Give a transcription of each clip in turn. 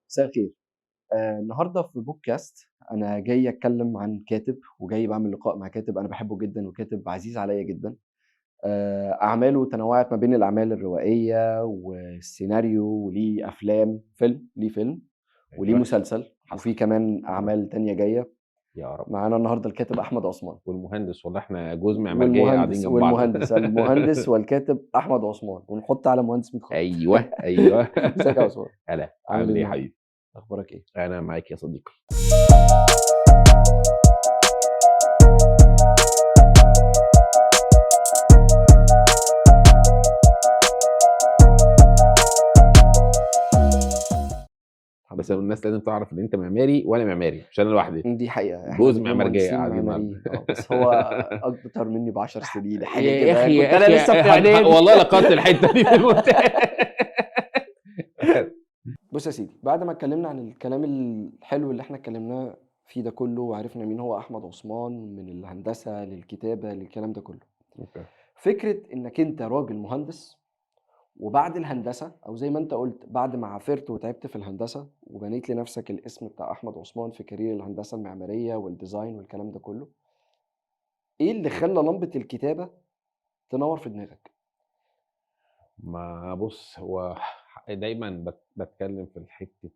مساء الخير. النهارده في بودكاست أنا جاي أتكلم عن كاتب، وجاي باعمل لقاء مع كاتب أنا باحبه جدًا، وكاتب عزيز عليّا جدًا. أعماله تنوّعت ما بين الأعمال الروائية والسيناريو، وليه أفلام، ليه فيلم وليه أيوه، مسلسل، حصل. وفي كمان أعمال تانية جاية. يا رب. معانا النهارده الكاتب أحمد عثمان، والمهندس والله إحنا جوز معمارجية قاعدين جنب بعض. المهندس والكاتب أحمد عثمان، ونحط على مهندس 100 خط. أيوه، أيوه. إزيك يا عثمان؟ هلا، عامل إيه عامل إيه يا النهارده؟ حبيبي؟ أخبارك إيه؟ أنا معاك يا صديقي. الحمد بس لله. الناس لازم تعرف إن أنت معماري وأنا معماري، مش أنا لوحدي. دي حقيقة، إحنا جوز الاتنين معمارجية مهندسين قاعدين النهارده. معماريين، بس هو أكتر منّي ب10 سنين حاجة يا كده، أخي كنت يا أنا أخي لسه في إعدادي. والله لقطت الحتة دي في المونتاج. بُص يا سيدي، بعد ما اتكلّمنا عن الكلام الحلو اللي إحنا اتكلّمناه فيه ده كلّه، وعرفنا مين هو أحمد عثمان من الهندسة للكتابة للكلام ده كلّه، أوكي. فكرة إنّك أنت راجل مهندس وبعد الهندسة أو زي ما أنت قُلت بعد ما عافرت وتعبت في الهندسة وبنيت لنَفْسك الاسم بتاع أحمد عثمان في career الهندسة المعمارية والdesign والكلام ده كلّه، إيه اللي خلّى لمبة الكتابة تنوّر في دماغك؟ ما بُص، هو دايمًا باتكلم في حتة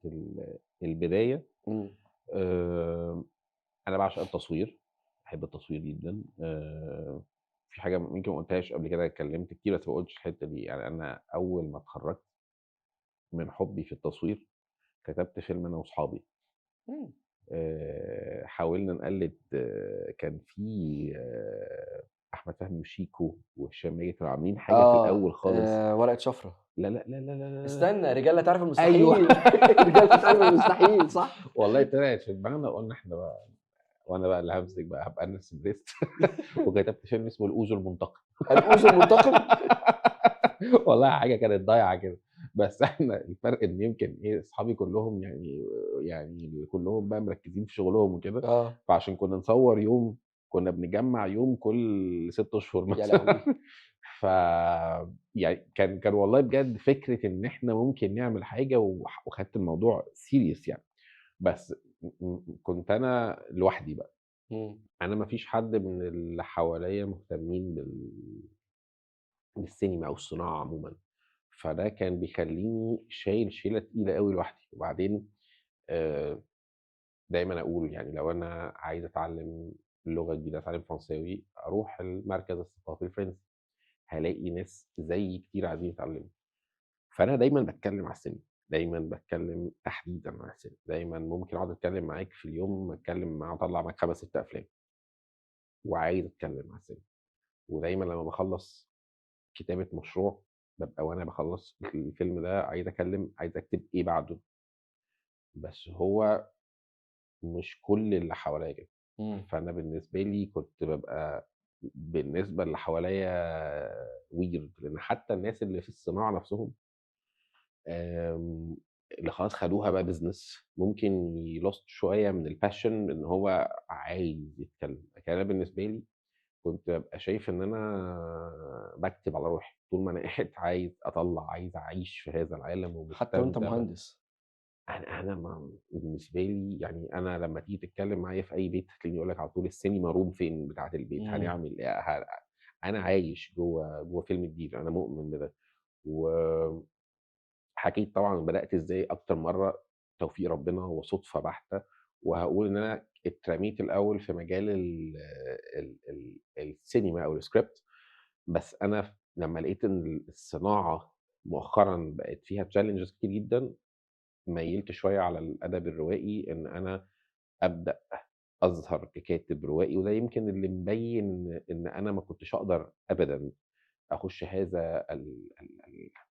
البداية. إمم. أنا باعشق التصوير، باحب التصوير جدًا. في حاجة يمكن ما قُلتهاش قبل كده، اتكلمت كتير بس ما قُلتش الحتّة دي. يعني أنا أول ما اتخرّجت من حُبّي في التصوير، كتبت فيلم أنا وأصحابي. إمم. حاولنا نقلد. كان في أحمد فهمي وشيكو وهشام ماجد كانوا عاملين حاجة في الأول خالص. ورقة شفرة. لا، لا، لا، لا، لا، لا، لا. استنى، رجالة تعرف أيوه. المستحيل. رجالة تعرف المستحيل صح؟ والله طلعت في دماغنا وقُلنا إحنا بقى، وأنا بقى اللي هامسك بقى هابقى أنا السيناريست. وكتبت فيلم اسمه الأوزو المنتقم. الأوزو المنتقم؟ والله حاجة كانت ضايعة كده. بس إحنا الفرق إن يمكن إيه، أصحابي كلّهم يعني كلّهم بقى مركّزين في شغلهم وكده. آه. فعشان كنا نصوّر يوم، كنا بنجمّع يوم كل 6 أشهر يا مثلًا. لهوي! ف يعني كان والله بجد فكرة إن إحنا ممكن نعمل حاجة وخدت الموضوع serious يعني. بس كنت أنا لوحدي بقى. إمم. أنا ما فيش حد من اللي حواليّا مهتمين بالسينما أو الصناعة عمومًا. فده كان بيخلّيني شايل شيلة تقيلة أوي لوحدي. وبعدين آآ دايمًا أقول يعني لو أنا عايز أتعلّم لغة جديدة، أتعلّم فرنساوي، أروح المركز الثقافي الفرنسي، هالاقي ناس زيي كتير عايزين يتعلّموا. فأنا دايمًا باتكلّم على السينما، دايمًا باتكلّم تحديدًا على السينما. دايمًا ممكن أقعد أتكلّم معاك في اليوم، أتكلّم أطلّع معاك 5، 6 أفلام، وعايز أتكلّم على السينما. ودايمًا لمّا باخلّص كتابة مشروع، بابقى وأنا باخلّص الفيلم ده عايز أكتب إيه بعده. بس هو مش كل اللي حواليّا كده. إمم. فأنا بالنسبة لي كنت بابقى بالنسبة للي حواليّا weird، لإن حتى الناس اللي في الصناعة نفسهم، آمم، اللي خلاص خدوها بقى business، ممكن lost شوية من الpassion إن هو عايز يتكلم. لكن أنا بالنسبة لي كنت بابقى شايف إن أنا باكتب على روحي، طول ما أنا قاعد عايز أطلّع، عايز أعيش في هذا العالم حتى وأنت ومستمتع بقى. مهندس. أنا ما بالنسبة لي يعني أنا لمّا تيجي تتكلم معايا في أي بيت هتلاقيني أقول لك على طول السينما room فين بتاعة البيت، إمم. هنعمل إيه، أنا عايش جوّه فيلم كبير، أنا مؤمن بده. وحكيت طبعًا بدأت إزاي أكتر مرّة، توفيق ربنا وصُدفة بحتة. وهاقول إن أنا اترميت الأول في مجال السينما أو الscript. بس أنا لمّا لقيت إن الصناعة مؤخرًا بقت فيها challenges كتير جدًا، ميّلت شوية على الأدب الروائي، إن أنا أبدأ أظهر ككاتب روائي. وده يمكن اللي مبيّن إن أنا ما كنتش أقدر أبدًا أخُش هذا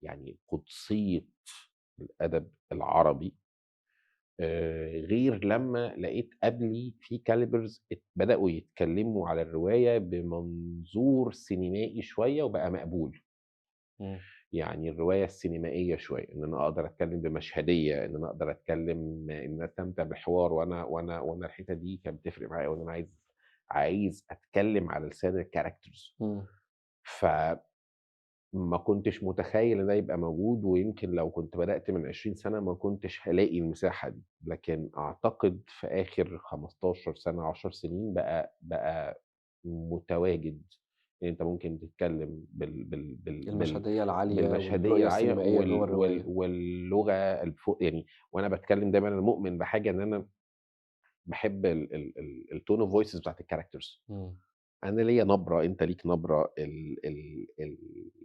يعني قُدسية الأدب العربي، غير لمّا لقيت قبلي في calibers بدأوا يتكلّموا على الرواية بمنظور سينمائي شوية وبقى مقبول. إمم. يعني الرواية السينمائية شوية، إن أنا أقدر أتكلّم بمشهدية، إن أنا أقدر أتكلّم إن أنا أستمتع بحوار. وأنا الحتّة دي كانت بتفرق معايا أوي، إن أنا عايز أتكلّم على لسان الcharacters. إمم. فبدأت ما كنتش متخيّل إن ده يبقى موجود، ويمكن لو كنت بدأت من 20 سَنة ما كنتش هالاقي المساحة دي، لكن أعتقد في آخر 15 سَنة، 10 سنين بقى متواجد، إن أنت ممكن تتكلّم المشهدية العالية بالمشهدية والرؤية العالية السينمائية جوّه الرواية. واللغة يعني. وأنا باتكلّم دايمًا أنا مؤمن بحاجة إن أنا باحب الtone of voices بتاعة الcharacters. إمم. أنا ليّا نبرة، أنت ليك نبرة،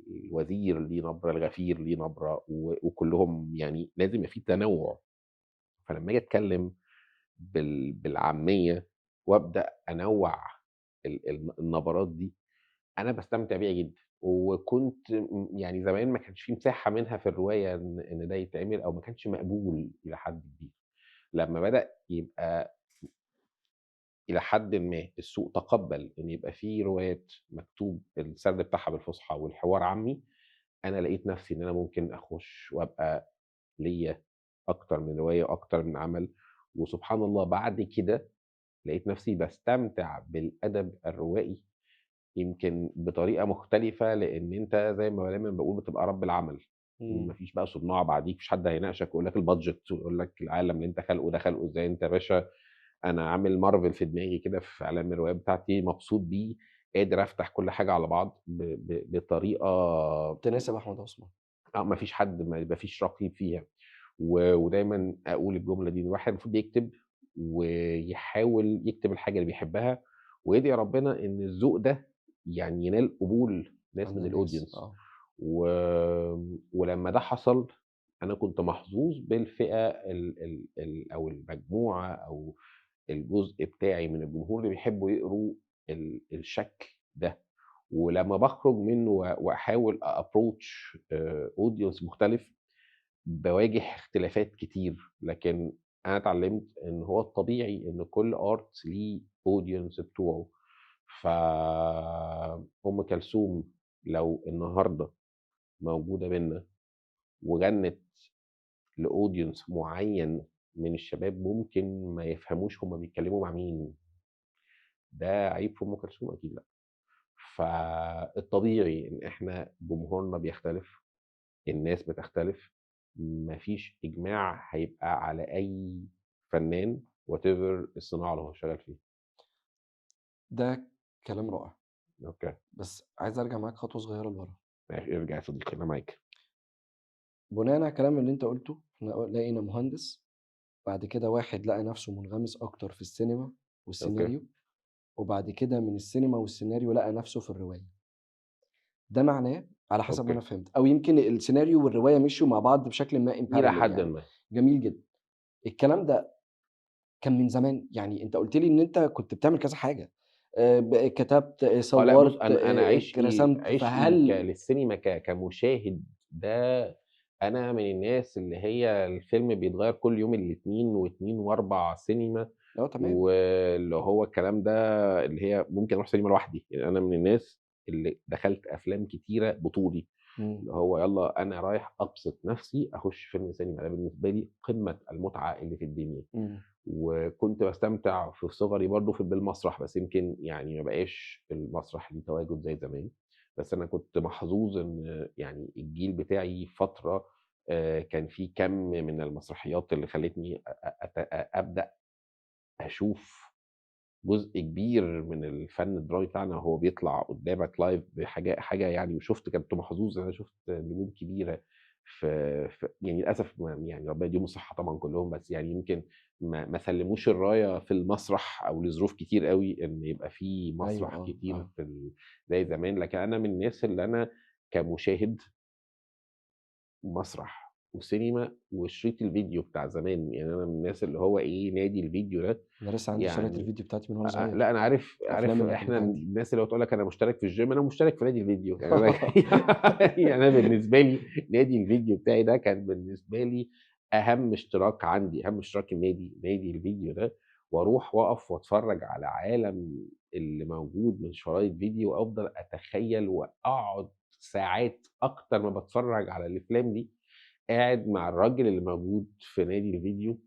الوزير ليه نبرة، الغفير ليه نبرة، وكلّهم يعني لازم يبقى في تنوُّع. فلمّا آجي أتكلّم بالعامية وأبدأ أنوّع النبرات دي، أنا باستمتع بيها جدًا. وكنت يعني زمان ما كانش في مساحة منها في الرواية إن ده يتعمل، أو ما كانش مقبول إلى حد كبير. لمّا بدأ يبقى إلى حدٍ ما السوق تقبّل إن يبقى في روايات مكتوب السرد بتاعها بالفُصحى والحوار عامي، أنا لقيت نفسي إن أنا ممكن أخُش وأبقى ليّا أكتر من رواية وأكتر من عمل. وسبحان الله بعد كده لقيت نفسي باستمتع بالأدب الروائي يمكن بطريقة مختلفة، لإن أنت زي ما دايمًا باقول بتبقى رب العمل. ما إمم. فيش بقى صُناع بعديك، ما فيش حد هيناقشك ويقول لك البادجت ويقول لك العالم اللي أنت خالقه ده خالقه إزاي. أنت يا باشا أنا عامل مارفل في دماغي كده في إعلان الروايات بتاعتي، مبسوط بيه، قادر أفتح كل حاجة على بعض بطريقة تناسب أحمد عثمان. ما فيش حد ما فيش رقيب فيها. ودايمًا أقول الجملة دي، إن الواحد المفروض يكتب ويحاول يكتب الحاجة اللي بيحبها، ويدعي ربنا إن الذوق ده يعني ينال قبول ناس عند من الناس، الaudience. آه. و ولمّا ده حصل أنا كنت محظوظ بالفئة أو المجموعة أو الجزء بتاعي من الجمهور اللي بيحبّوا يقروا الشكل ده. ولمّا باخرج منّه وأحاول أapproach audience مختلف، باواجه اختلافات كتير. لكن أنا اتعلّمت إن هو الطبيعي إن كل art ليه audience بتوعه. أم كلثوم لو النهارده موجودة بيننا وغنِّت لaudience معيّن من الشباب، ممكن ما يفهموش هُم بيتكلّموا مع مين. ده عيب في أم كلثوم؟ أكيد لأ. فالطبيعي إن إحنا جمهورنا بيختلف، الناس بتختلف، ما فيش إجماع هيبقى على أي فنان whatever الصناعة اللي هو شغال فيها. ده كلام رائع. أوكي، بس عايز أرجع معاك خطوة صغيرة لورا. ماشي ارجع يا صديقي أنا معاك. بناءً على الكلام اللي أنت قُلته، إحنا لقينا مهندس، بعد كده واحد لقى نفسه منغمس أكتر في السينما أوكي، والسيناريو، وبعد كده من السينما والسيناريو لقى نفسه في الرواية. ده معناه على حسب ما أوكي، أنا فهمت، أو يمكن السيناريو والرواية مشيوا مع بعض بشكلٍ ما in إلى parallel حدٍ يعني. ما. جميل جدًا. الكلام ده كان من زمان، يعني أنت قُلت لي إن أنت كنت بتعمل كذا حاجة، كتبت، لأ بُص، صوّرت، أنا رسمت، فهل للسينما كمشاهد ده، أنا من الناس اللي هي الفيلم بيتغيّر كل يوم الإتنين و2 و4 سينما. آه تمام. واللي هو الكلام ده اللي هي ممكن أروح سينما لوحدي. يعني أنا من الناس اللي دخلت أفلام كتيرة بطولي، إمم. اللي هو يالّا أنا رايح أبسط نفسي أخش فيلم سينما. ده بالنسبة لي قمة المتعة اللي في الدنيا. إمم. وكنت باستمتع في صغري برضه بالمسرح، بس يمكن يعني ما بقاش المسرح ليه تواجد زي زمان. بس أنا كنت محظوظ إن يعني الجيل بتاعي فترة كان في كَم من المسرحيات اللي خلّتني أ أ أت أ أبدأ أشوف جزء كبير من الفن الدرامي بتاعنا وهو بيطلع قدّامك live حاجة يعني. وشُفت كنت محظوظ إن أنا شُفت نجوم كبيرة يعني للأسف يعني ربنا يديهم الصحة طبعًا كلّهم، بس يعني يمكن ما سلّموش الراية في المسرح أو لظروف كتير أوي إن يبقى في أيوه، مسرح آه، كتير آه. زي زمان. لكن أنا من الناس اللي أنا كمشاهد مسرح وسينما وشريط الفيديو بتاع زمان. يعني أنا من الناس اللي هو إيه، نادي الفيديو ده أنا لسه عندي شرايط يعني. الفيديو بتاعتي من وأنا لأ صغير، أنا عارف الأفلام اللي إحنا كانت عندي. الناس اللي هو تقول لك أنا مشترك في الgym، أنا مشترك في نادي الفيديو. يعني أنا يعني أنا بالنسبة لي نادي الفيديو بتاعي ده كان بالنسبة لي أهم اشتراك عندي، أهم اشتراك النادي، نادي الفيديو ده. وأروح وأقف وأتفرّج على عالم اللي موجود من شرايط فيديو، وأفضل أتخيّل وأقعد ساعات أكتر ما باتفرّج على الأفلام دي، قاعد مع الراجل اللي موجود في نادي الفيديو،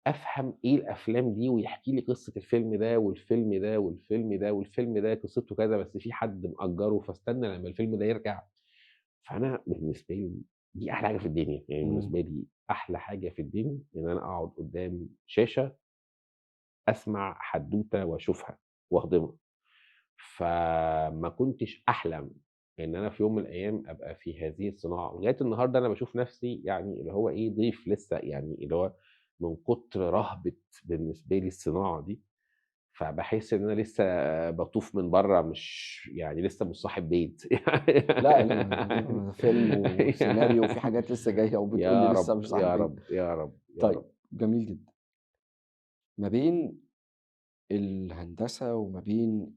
أفهم إيه الأفلام دي ويحكي لي قصة الفيلم ده، والفيلم ده، والفيلم ده، والفيلم ده قصته كذا، بس في حد مأجّره، فاستنى لمّا الفيلم ده يرجع. فأنا بالنسبة لي دي أحلى حاجة في الدنيا، يعني إمم. بالنسبة لي أحلى حاجة في الدنيا إن أنا أقعد قدّام شاشة أسمع حدوتة وأشوفها وأهضمها. فما كنتش أحلم إن أنا في يوم من الأيام أبقى في هذه الصناعة، لغاية النهارده أنا باشوف نفسي يعني اللي هو إيه، ضيف لسه، يعني اللي هو من كتر رهبة بالنسبة لي الصناعة دي، فباحس إن أنا لسه باطوف من برّه، مش يعني لسه مش صاحب بيت. لأ، لأ، فيلم وسيناريو وفي حاجات لسه جاية وبتقول لي يا لسه رب، مش صاحب يا بيت. رب، يا رب، يا طيب، رب. جميل جدًا. ما بين الهندسة وما بين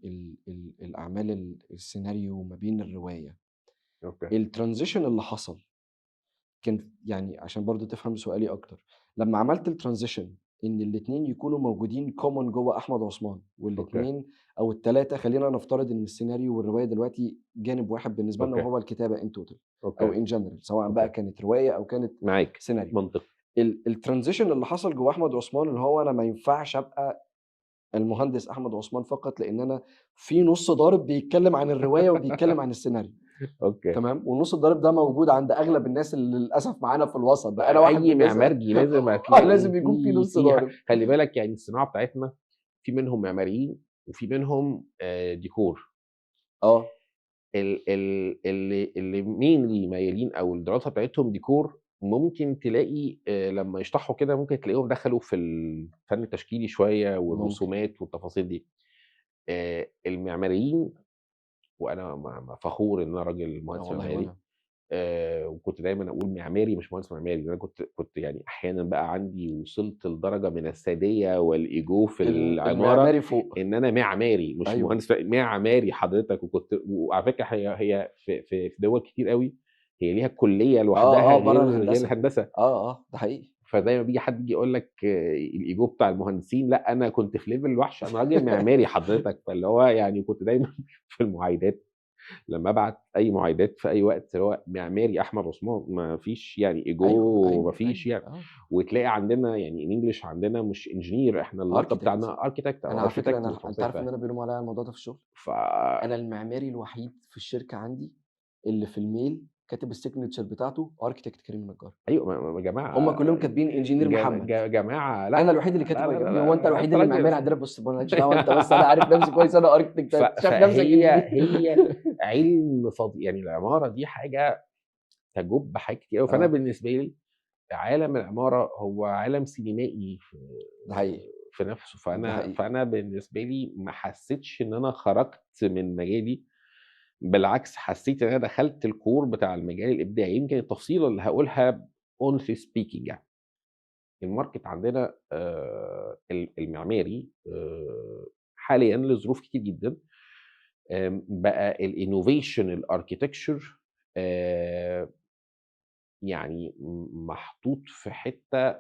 الأعمال السيناريو وما بين الرواية، أوكي. الtransition اللي حصل كان يعني عشان برضه تفهم سؤالي أكتر، لمّا عملت الtransition إن الاتنين يكونوا موجودين common جوّه أحمد عثمان، أوكي. والاتنين أو ال3 خلّينا نفترض إن السيناريو والرواية دلوقتي جانب واحد بالنسبة لنا أوكي. وهو الكتابة in total أوكي. أو in general سواء بقى أوكي. كانت رواية أو كانت معاك. سيناريو. منطقي. الtransition اللي حصل جوّه أحمد عثمان اللي هو أنا ما ينفعش أبقى المهندس أحمد عثمان فقط، لإن أنا في نُص ضارب بيتكلم عن الرواية وبيتكلم عن السيناريو. أوكي. تمام، والنُص الضارب ده موجود عند أغلب الناس اللي للأسف معانا في الوسط ده، أنا واحد من أي الناس. معماري لازم هتلاقي لازم يكون في نُص في ضارب. خلّي بالك يعني الصناعة بتاعتنا في منهم معماريين وفي منهم ديكور. آه. اللي mainly ميّالين أو الدراسة بتاعتهم ديكور، ممكن تلاقي لمّا يشطحوا كده ممكن تلاقيهم دخلوا في الفن التشكيلي شوية ممكن. والرسومات والتفاصيل دي. المعماريين، وأنا فخور إن أنا راجل آه مهندس والله معماري. وأنا. وكنت دايمًا أقول معماري مش مهندس معماري، لإن أنا كنت يعني أحيانًا بقى عندي وصلت لدرجة من السادية والإيجو في العمارة، المعماري فوق. إن أنا معماري مش أيوه. مهندس معماري حضرتك. وعلى فكرة هي في دول كتير أوي هي ليها كلية آه، لوحدها آه، برّه غير الهندسة. الهندسة. آه، آه، ده حقيقي. فدايمًا بييجي حد ييجي يقول لك الإيجو بتاع المهندسين، لأ أنا كنت في level وحش، أنا راجل معماري حضرتك. فاللي هو يعني كنت دايمًا في المعايدات لمّا أبعت أي معايدات في أي وقت اللي هو معماري أحمد عثمان، ما فيش يعني أيوه، ego، ما أيوه، أيوه، فيش يعني. آه. وتلاقي عندنا يعني الEnglish عندنا مش engineer، إحنا اللقب architect. بتاعنا architect أنا أو على فكرة architect أنت بالفرنسية. عارف إن أنا بيقولوا عليَّ الموضوع ده في الشغل؟ ف أنا المعماري الوحيد في الشركة عندي اللي في الmail كاتب الsignature بتاعته architect كريم النجار. أيوه يا هم جماعة، كلّهم كاتبين engineer محمد. جماعة أنا لأ، الوحيد اللي لا، كاتب لا، لا، هو أنت لا، الوحيد أنت اللي راجل. معماري عندنا، بُص ما لكش دعوة أنت بس أنا عارف نفسي كويس أنا architect شايف نفسك فهي engineer. هي علم يعني العمارة دي حاجة تجُب حاجات كتير أوي. فأنا آه، بالنسبة لي عالم العمارة هو عالم سينمائي ده حقيقي. في نَفْسه. ده فأنا حقيقي. فأنا بالنسبة لي ما حسّيتش إن أنا خرجت من مجالي، بالعكس حسّيت إن أنا دخلت الcore بتاع المجال الإبداعي. يمكن التفصيلة اللي هاقولها honestly speaking يعني، الmarket عندنا المعماري حاليًا لظروف كتير جدًا بقى الinnovation الarchitecture آآ يعني محطوط في حتّة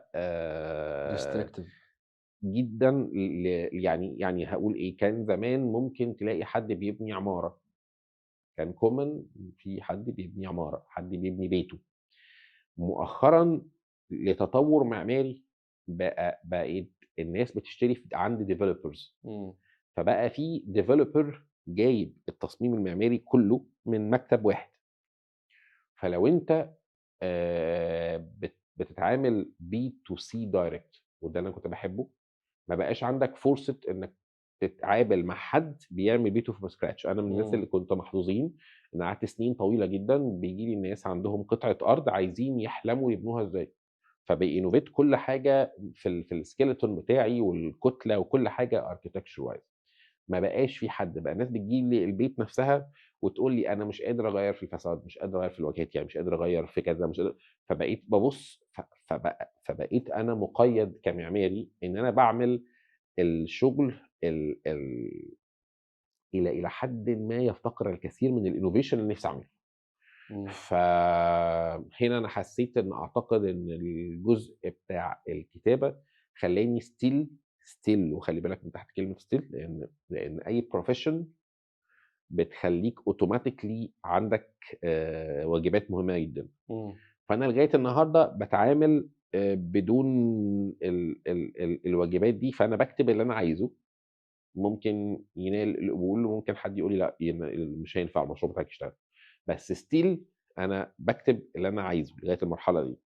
restrictive. جدًا يعني هاقول إيه، كان زمان ممكن تلاقي حد بيبني عمارة، كان common في حد بيبني عمارة، حد بيبني بيته. مؤخرًا لتطوّر معماري بقت الناس بتشتري عند developers. إمم. فبقى في developer جايب التصميم المعماري كلّه من مكتب واحد. فلو أنت بتتعامل B2C direct، وده اللي أنا كنت باحبه، ما بقاش عندك فرصة إنك تتعامل مع حد بيعمل بيته from scratch. أنا من الناس إمم. اللي كنت محظوظين إن قعدت سنين طويلة جدًا بييجي لي ناس عندهم قطعة أرض عايزين يحلموا يبنوها إزاي، فبيinnovate كل حاجة في الskeleton بتاعي والكتلة وكل حاجة architecture wise. ما بقاش في حد، بقى الناس بتيجي لي البيت نفسها وتقول لي أنا مش قادر أغيّر في الفساد، مش قادر أغيّر في الواجهات، يعني مش قادر أغيّر في كذا، مش قادر. فبقيت بابُص فبقيت أنا مُقيّد كمعماري إن أنا باعمل الشغل ال إلى حدٍ ما يفتقر الكثير من الinnovation اللي نفسي أعمله. إمم. فهنا أنا حسّيت إن أعتقد إن الجزء بتاع الكتابة خلّاني still وخلّي بالك من تحت كلمة still، لإن أي profession بتخلّيك automatically عندك واجبات مهمة جدًا. إمم. فأنا لغاية النهارده باتعامل بدون الواجبات دي. فأنا باكتب اللي أنا عايزه، ممكن ينال القبول وممكن حد يقول لي لأ مش هينفع المشروع بتاعك يشتغل. بس still أنا باكتب اللي أنا عايزه لغاية المرحلة دي،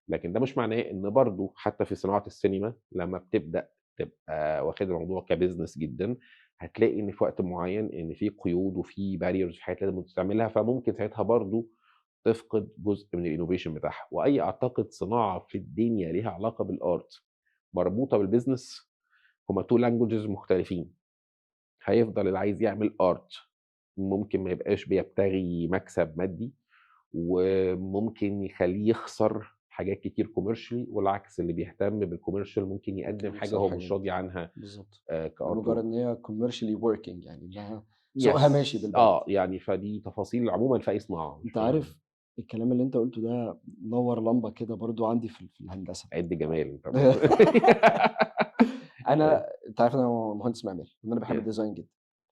لكن ده مش معناه إن برضه حتى في صناعة السينما لمّا بتبدأ تبقى واخد الموضوع كbusiness جدًا، هتلاقي إن في وقت معين إن في قيود وفي barriers في حاجات لازم تعملها، فممكن ساعتها برضه تفقد جزء من الinnovation بتاعها، وأي أعتقد صناعة في الدنيا ليها علاقة بالart مربوطة بالbusiness هُم 2 languages مختلفين، هيفضل اللي عايز يعمل art ممكن ما يبقاش بيبتغي مكسب مادي، وممكن يخلّيه يخسر حاجات كتير commercially، والعكس اللي بيهتم بالcommercial ممكن يقدّم حاجة يكسب هو مش حاجات، راضي عنها بالضبط، كart. لمجرد إن هي commercially working يعني إنها سوقها ماشي يس بالبلدي. يعني فدي تفاصيل عمومًا في أي صناعة مش أنت في عارف الكلام اللي أنت قُلته ده نوّر لمبة كده برضه عندي في الهندسة. عِد جمال أنت أنت عارف إن أنا مهندس معماري، وإن أنا باحب يس الdesign جدًا.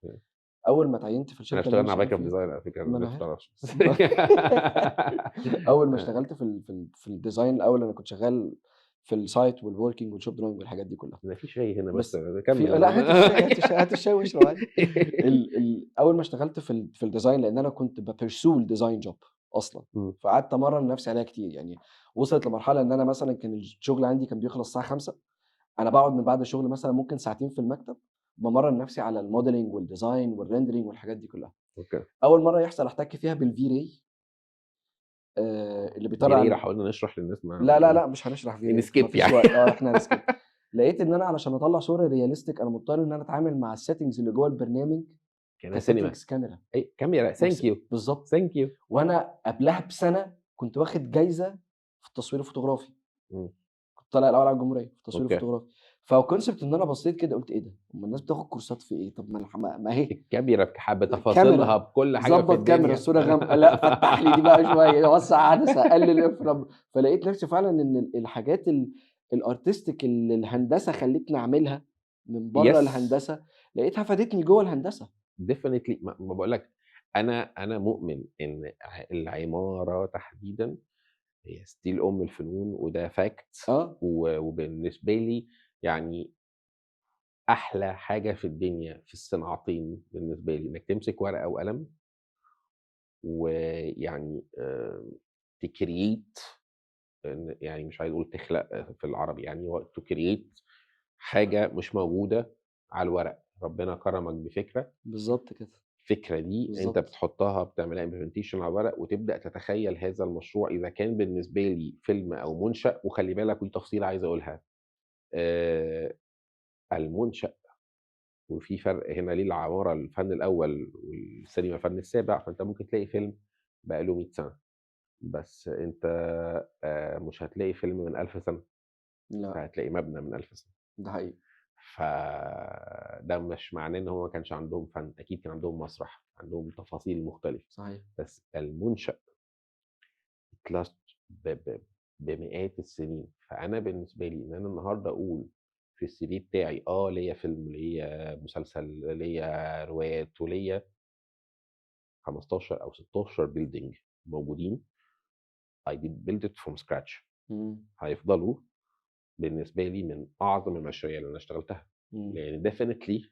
يس أول ما اتعينت في إحنا الشركة اللي أنا اشتغلنا على شغال backup فيها، design على فكرة ما أنا الناس ما عارف. تعرفش بس أول ما اشتغلت في الdesign الأول أنا كنت شغال في الsite والworking والshop drawing والحاجات دي كلها. ده في شاي هنا بس بس كمّل لأ هات الشاي، هات الشاي واشرب عادي. إمم. أول ما اشتغلت في الdesign لإن أنا كنت pursue الdesign job أصلًا، فقعدت أمرّن نفسي عليها كتير، يعني وصلت لمرحلة إن أنا مثلًا كان الشغل عندي كان بيخلص الساعة 17:00، أنا باقعد من بعد الشغل مثلًا ممكن ساعتين في المكتب، بامرّن نفسي على الmodeling والdesign والrendering والحاجات دي كلها. أوكي. أول مرّة يحصل أحتك فيها بالV-Ray اللي بيطلّع في ال راح قلنا نشرح للناس لا، لا، لأ، مش هنشرح V-Ray ما نskip فيش يعني وقت، إحنا هنskip. لقيت إن أنا علشان أطلّع صورة realistic أنا مضطر إن أنا أتعامل مع الsettings اللي جوّه البرنامج كأنها سينما. كsettings كاميرا. كاميرا thank you بالضبط. thank you. وأنا قبلها بسنة كنت واخد جايزة في التصوير الفوتوغرافي، إمم. كنت طالع الأول على الجمهورية في التصوير أوكي. الفوتوغرافي. فconcept إن أنا بصيت كده قُلت إيه ده؟ هُم الناس بتاخد كورسات في إيه؟ طب ما أنا ما أهي الكاميرا بتفاصيلها كاميرا، بكل حاجة في ضبّط كاميرا، الدنيا. الصورة غامقة، لأ فتّح لي دي بقى شوية، وسّع عدسة، قلل افرض. فلقيت نفسي فعلًا إن الحاجات الartistic اللي الهندسة خلّتني أعملها من برّه Yes الهندسة، لقيتها فادتني جوّه الهندسة. definitely ما باقول لك أنا مؤمن إن العمارة تحديدًا هي still أم الفنون وده fact آه. وبالنسبة لي يعني أحلى حاجة في الدنيا في الصناعتين بالنسبة لي إنك تمسك ورقة وقلم ويعني تcreate يعني مش عايز أقول تخلق في العربي يعني هو to create حاجة مش موجودة على الورق، ربنا كرمك بفكرة، بالضبط كده. الفكرة دي أنت بالضبط. بتحطها بتعملها implementation على الورق وتبدأ تتخيل هذا المشروع إذا كان بالنسبة لي فيلم أو منشأ، وخلّي بالك ودي تفصيلة عايز أقولها، آآ المنشأ وفي فرق هنا ليه العمارة الفن الأول والسينما الفن السابع، فأنت ممكن تلاقي فيلم بقى له 100 سنة، بس أنت مش هتلاقي فيلم من 1000 سنة، أنت لأ، هتلاقي مبنى من 1000 سنة. ده حقيقي. فده مش معناه إن هو ما كانش عندهم فن، أكيد كان عندهم مسرح، عندهم تفاصيل مختلفة، صحيح. بس المنشأ اتلast بمئات السنين، فأنا بالنسبة لي إن أنا النهارده أقول في الCV بتاعي ليّا فيلم، ليّا مسلسل، ليّا روايات، وليّا 15 أو 16 building موجودين I did build it from scratch إمم. هيفضلوا بالنسبة لي من أعظم المشاريع اللي أنا اشتغلتها، إمم. لإن definitely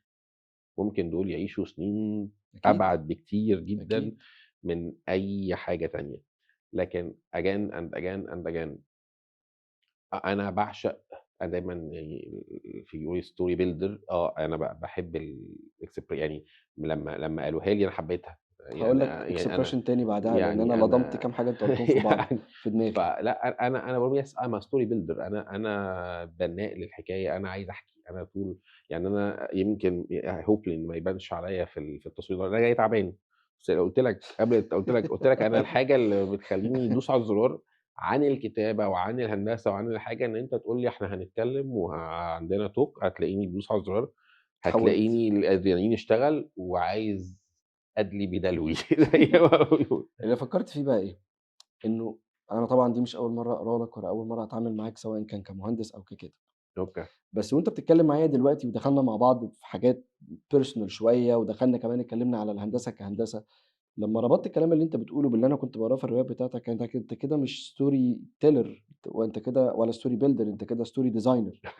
ممكن دول يعيشوا سنين أكيد. أبعد بكتير جدًا أكيد. من أي حاجة تانية، لكن again and again and again أنا باعشق أنا دايمًا يعني في story builder أنا باحب يعني لمّا قالوها لي أنا حبيتها، هاقول يعني لك يعني أنا expression تاني بعدها، لإن أنا يعني لضمت أنا كام حاجة أنت قُلتهم في بعض يعني في دماغي. فلأ أنا باقول yes I'm a story builder أنا بنّاء للحكاية، أنا عايز أحكي، أنا طول يعني أنا يمكن hopefully إن ما يبانش عليَّ في التصوير ده، أنا جاي تعبان، بس قُلت لك أنا الحاجة اللي بتخلّيني أدوس على الزرار عن الكتابة وعن الهندسة وعن الحاجة إن أنت تقول لي إحنا هنتكلم وعندنا talk هتلاقيني بادوس على الزرار، اتحولت. هتلاقيني الأدرينالين اشتغل وعايز أدلي بدلوي زي ما بيقولوا. اللي فكّرت فيه بقى إيه، إنه أنا طبعًا دي مش أول مرّة أقرا لك ولا أول مرّة أتعامل معاك سواء كان كمهندس أو ككاتب، أوكي. بس وأنت بتتكلّم معايا دلوقتي ودخلنا مع بعض في حاجات personal شوية ودخلنا كمان اتكلّمنا على الهندسة كهندسة، لمّا ربطت الكلام اللي أنت بتقوله باللي أنا كنت باقراه في الروايات بتاعتك، أنت كده مش story teller وأنت كده ولا story builder، أنت كده story designer.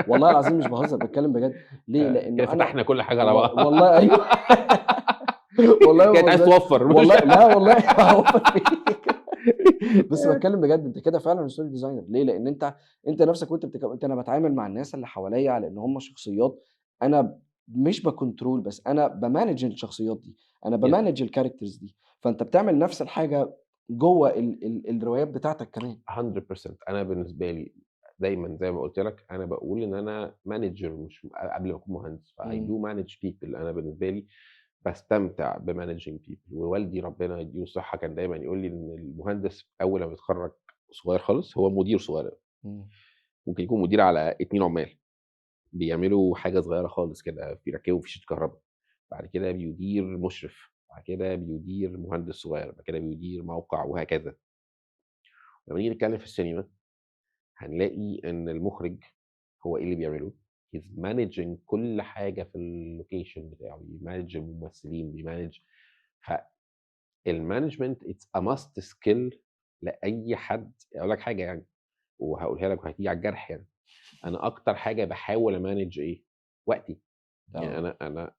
والله العظيم مش باهزر، باتكلّم بجد. ليه؟ كده لإنه أنا فتحنا كل حاجة على بعض. والله أيوه. والله ما كده أنت عايز باهزرش. توفّر مش والله لا والله هاوفّر فيك. بس باتكلم بجد، أنت كده فعلًا story designer ليه؟ لإن أنت نَفْسك وأنت قُلت أنا باتعامل مع الناس اللي حواليّا على إن هم شخصيات، أنا مش باcontrol بس أنا بmanage الشخصيات دي، أنا يس بmanage الcharacters دي، فأنت بتعمل نَفْس الحاجة جوّه الروايات بتاعتك كمان. 100%. أنا بالنسبة لي دايمًا زي ما قُلت لك، أنا باقول إن أنا manager مش قبل ما أكون مهندس، فI إمم. do manage people. أنا بالنسبة لي باستمتع بmanaging people. ووالدي ربنا يدّيه الصحة كان دايمًا يقول لي إن المهندس أول ما بيتخرّج صغير خالص هو مدير صغير أوي، إمم. ممكن يكون مدير على 2 عمال، بيعملوا حاجة صغيرة خالص كده، بيركبوا فيشة كهربا، بعد كده بيدير مشرف، بعد كده بيدير مهندس صغير، بعد كده بيدير موقع وهكذا. لمّا نيجي نتكلم في السينما هنلاقي إن المُخرِج هو إيه اللي بيعمله؟ he's managing كل حاجة في الlocation بتاعه، بيmanage الممثلين، بيmanage فالmanagement it's a must skill لأي حد. أقول لك حاجة يعني وهاقولها لك وهتيجي على الجرح يعني، أنا أكتر حاجة باحاول أmanage إيه؟ وقتي. يعني آه.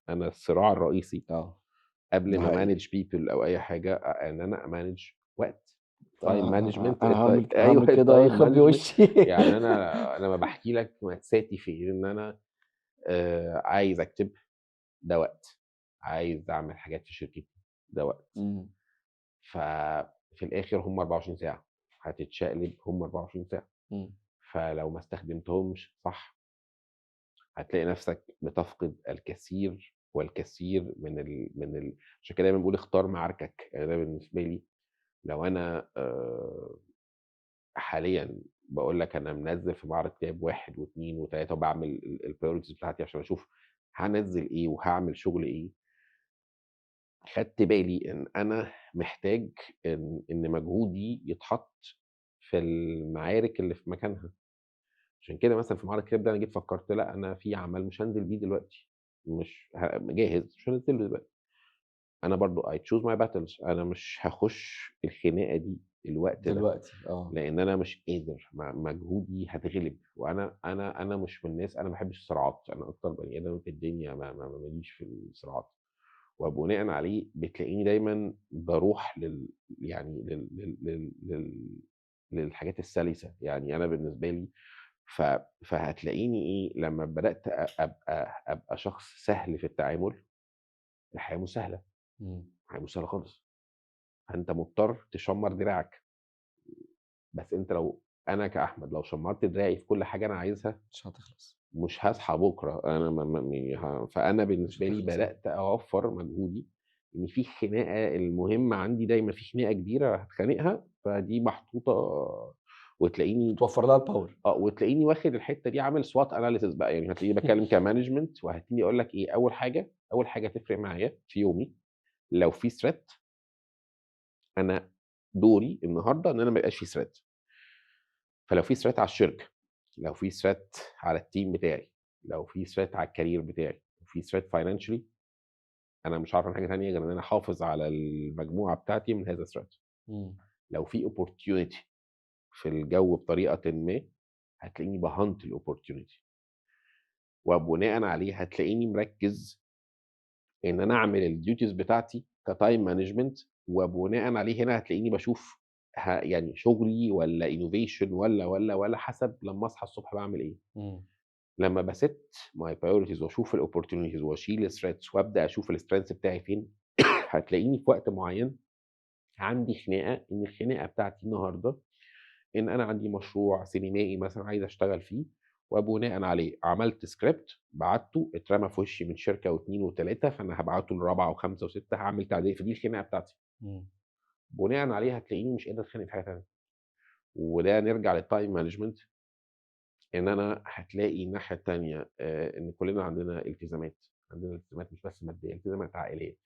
أنا الصراع الرئيسي آه. قبل ده ما حقيقي. أmanage people أو أي حاجة إن أنا أmanage وقت. time management أنا أيوه هاعمل كده الtime ويخبّي management. وشّي. يعني أنا لمّا باحكي لك مأساتي في إيه، إن أنا عايز أكتب، ده وقت، عايز أعمل حاجات في شركتي، ده وقت، إمم. ففي الآخر هم 24 ساعة، هتتشقلب هم 24 ساعة، إمم. فلو ما استخدمتهمش صح، هتلاقي نفسك بتفقد الكثير والكثير عشان كده دايمًا باقول اختار معاركك. يعني أنا بالنسبة لي لو أنا حاليًا باقول لك أنا منزّل في معرض كتاب 1 و2 و3 وباعمل الpriorities بتاعتي عشان أشوف هانزّل إيه وهاعمل شغل إيه، خدت بالي إن أنا محتاج إن مجهودي يتحط في المعارك اللي في مكانها. عشان كده مثلًا في معرض الكتاب ده أنا جيت فكّرت لأ، أنا في عمل مش هانزل بيه دلوقتي، مش جاهز مش هانزّله دلوقتي. أنا برضه I choose my battles. أنا مش هاخُش الخناقة دي الوقت ده، دلوقتي آه. لإن أنا مش قادر، مجهودي هاتغلب. وأنا مش من الناس، أنا ما باحبش الصراعات. أنا أكتر بني آدم في الدنيا ما ليش في الصراعات. وبناءً عليه بتلاقيني دايمًا باروح يعني للحاجات السلسة. يعني أنا بالنسبة لي ف فهتلاقيني إيه، لمّا بدأت أبقى شخص سهل في التعامل، الحياة مش سهلة، إمم. الحياة مش سهلة خالص. فأنت مضطر تشمّر دراعك. بس أنت أنا كأحمد لو شمّرت دراعي في كل حاجة أنا عايزها، مش هتخلص. مش هاصحى بكرة. أنا ما ما م فأنا مش بالنسبة لي هتخلص آه. بدأت أوفّر مجهودي، إن في خناقة المهم عندي دايمًا في خناقة كبيرة هاتخانقها، فدي محطوطة وتلاقيني توفّر لها الpower. وتلاقيني واخد الحتّة دي عامل SWOT analysis بقى. يعني هتلاقيني باتكلّم كmanagement وهتلاقيني أقول لك إيه، أول حاجة تفرق معايا في يومي لو في threat، أنا دوري النهارده إن أنا ما يبقاش في threat. فلو في threat على الشركة، لو في threat على الteam بتاعي، لو في threat على الcareer بتاعي، لو في threat financially، أنا مش هاعرف أعمل حاجة تانية غير إن أنا أحافظ على المجموعة بتاعتي من هذا الthreat. إمم. لو في opportunity في الجو بطريقةٍ ما، هتلاقيني باhunt الopportunity، وبناءً عليه هتلاقيني مركّز إن أنا أعمل الduties بتاعتي كtime management. وبناءً عليه هنا هتلاقيني باشوف يعني شغلي والّا innovation والّا حسب لمّا أصحى الصبح باعمل إيه. إمم. لمّا باset my priorities واشوف الopportunities واشيل الthreats وابدأ اشوف الstrengths بتاعي فين، هتلاقيني في وقت معيّن عندي خناقة. إن الخناقة بتاعتي النهارده إن أنا عندي مشروع سينمائي مثلًا عايز أشتغل فيه، وبناءً عليه عملت script بعتّه، اترمى في وشي من شركة و2 و3، فأنا هابعته لرابعة و5 و6 هاعمل تعديل. فدي الخناقة بتاعتي. إمم. بناءً عليه هتلاقيني مش قادر أتخانق في حاجة تانية. وده نرجع للtime management. إن أنا هتلاقي الناحية التانية إن كلّنا عندنا التزامات، عندنا التزامات مش بس مادية، التزامات عائلية.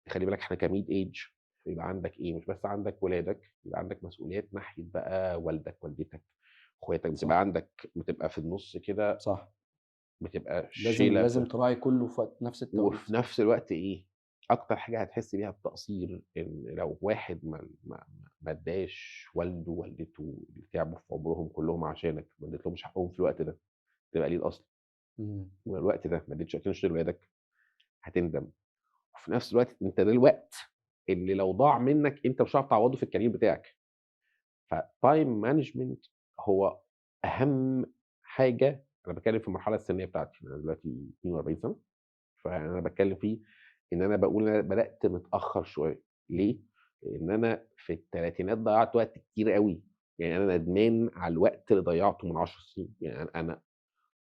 خلّي بالك إحنا كmid age بيبقى عندك إيه، مش بس عندك ولادك، بيبقى عندك مسؤوليات ناحية بقى والدك، والدتك، أخواتك. صح. بتبقى في النُص كده، صح. بتبقى لازم شيلة تراعي كُلّه في نفس التوقيت. وفي نفس الوقت إيه، أكتر حاجة هتحس بيها بتقصير إن لو واحد ما ادّاش والده ووالدته اللي تعبوا في عمرهم كلّهم عشانك، ما اديتلهمش حقهم في الوقت ده، تبقى قليل الأصل. إمم. والوقت ده ما اديتش attention لولادك، هتندم. وفي نفس الوقت أنت ده الوقت اللي لو ضاع منّك أنت مش هتعرف تعوّضه في الcareer بتاعك. فtime management هو أهم حاجة. أنا باتكلم في المرحلة السنية بتاعتي، أنا دلوقتي 42 سنة، فأنا باتكلم فيه إن أنا باقول أنا بدأت متأخر شوية. ليه؟ لإن أنا في التلاتينات ضيّعت وقت كتير أوي، يعني أنا ندمان على الوقت اللي ضيّعته من 10 سنين. يعني أنا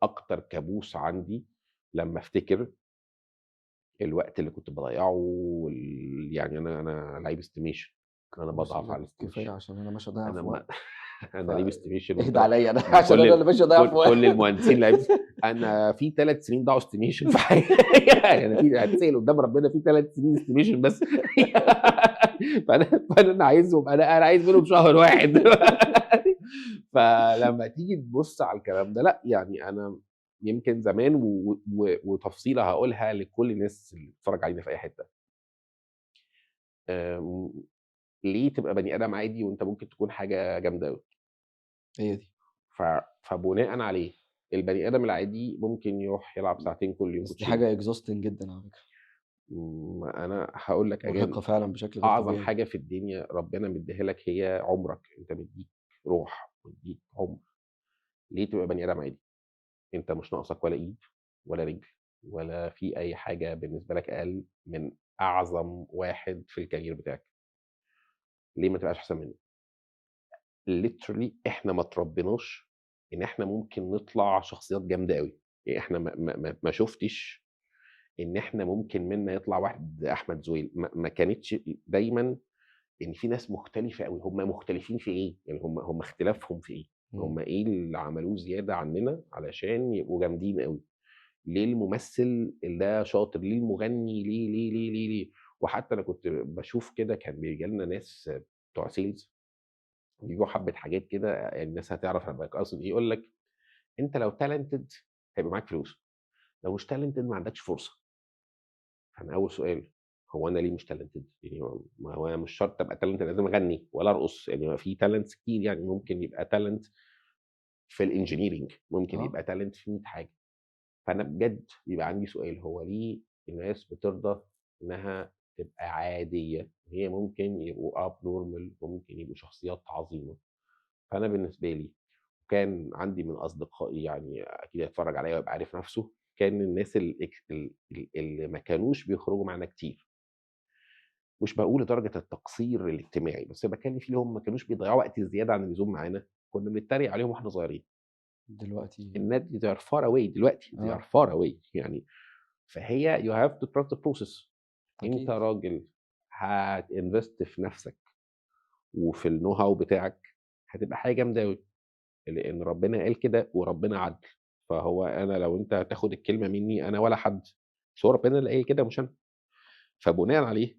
أكتر كابوس عندي لمّا أفتكر الوقت اللي كنت باضيّعه يعني أنا لعيب estimation، أنا خلاص باضعف على كفاية الestimation. عشان أنا ماشي أضيّع أنا في ما وقت، أنا لعيب estimation فاهدى عليّا أنا عشان أنا وكل اللي ماشي أضيّع في وقت. كل المهندسين لعيبة. أنا في 3 سنين ضاعوا estimation في حياتي. يعني في هاتسأل قدّام ربنا في 3 سنين estimation بس. فأنا عايزهم، أنا عايز منهم شهر واحد. فلمّا تيجي تبُص على الكلام ده، لأ، يعني أنا يمكن زمان وتفصيلة هاقولها لكل الناس اللي بتتفرّج علينا في أي حتّة. آمم ليه تبقى بني آدم عادي وأنت ممكن تكون حاجة جامدة أوي؟ هي دي. فبناءً عليه البني آدم العادي ممكن يروح يلعب ساعتين كل يوم بس دي كوتشينة. حاجة exhausting جدًا على فكرة، أنا هاقول لك again، مرهقة فعلًا بشكل غير أعظم طبيعي. حاجة في الدنيا ربنا مدّيها لك هي عُمرك. أنت مدّيك روح، مدّيك عُمر. ليه تبقى بني آدم عادي؟ أنت مش ناقصك ولا إيد ولا رجل ولا في أي حاجة بالنسبة لك أقل من أعظم واحد في الcareer بتاعك. ليه ما تبقاش أحسن منه؟ literally إحنا ما اتربيناش إن إحنا ممكن نطلع شخصيات جامدة أوي. يعني إحنا ما شُفتش إن إحنا ممكن منا يطلع واحد أحمد زويل. ما كانتش دايمًا إن في ناس مختلفة أوي. هم مختلفين في إيه؟ يعني هم اختلافهم في إيه؟ إمم. هم إيه اللي عملوه زيادة عننا علشان يبقوا جامدين أوي؟ ليه الممثل ده شاطر؟ ليه المغني؟ ليه؟ وحتى أنا كنت باشوف كده كان بييجي لنا ناس بتوع sales بيبيعوا حبّة حاجات كده، يعني الناس هتعرف أنا باقصد إيه. يقول لك أنت لو talented هيبقى معاك فلوس، لو مش talented ما عندكش فرصة. فأنا أول سؤال، هو أنا ليه مش talented؟ يعني ما هو أنا مش شرط أبقى talented لازم أغني ولا أرقص. يعني ما في talents كتير، يعني ممكن يبقى talent في الengineering، ممكن آه. يبقى talent في 100 حاجة. فأنا بجد بيبقى عندي سؤال، هو ليه الناس بترضى إنها تبقى عادية؟ هي ممكن يبقوا abnormal وممكن يبقوا شخصيات عظيمة. فأنا بالنسبة لي كان عندي من أصدقائي، يعني أكيد هيتفرّج عليّا ويبقى عارف نَفْسه، كان الناس الإكس اللي ما كانوش بيخرجوا معانا كتير. مش باقول لدرجة التقصير الاجتماعي، بس باتكلّم في اللي هم ما كانوش بيضيّعوا وقت زيادة عن اللزوم معانا، كُنّا بنتريق عليهم وإحنا صغيرين. دلوقتي الناس دي they are far away دلوقتي، they are آه، far away يعني. فهي you have to trust the process. أنت أكيد. راجل هتinvest في نَفْسك وفي الknow how بتاعك، هتبقى حاجة جامدة أوي. لإن ربنا قال كده وربنا عدل. فهو أنا لو أنت هتاخد الكلمة منّي أنا ولا حد، بس هو ربنا اللي قايل كده مش أنا. فبناءً عليه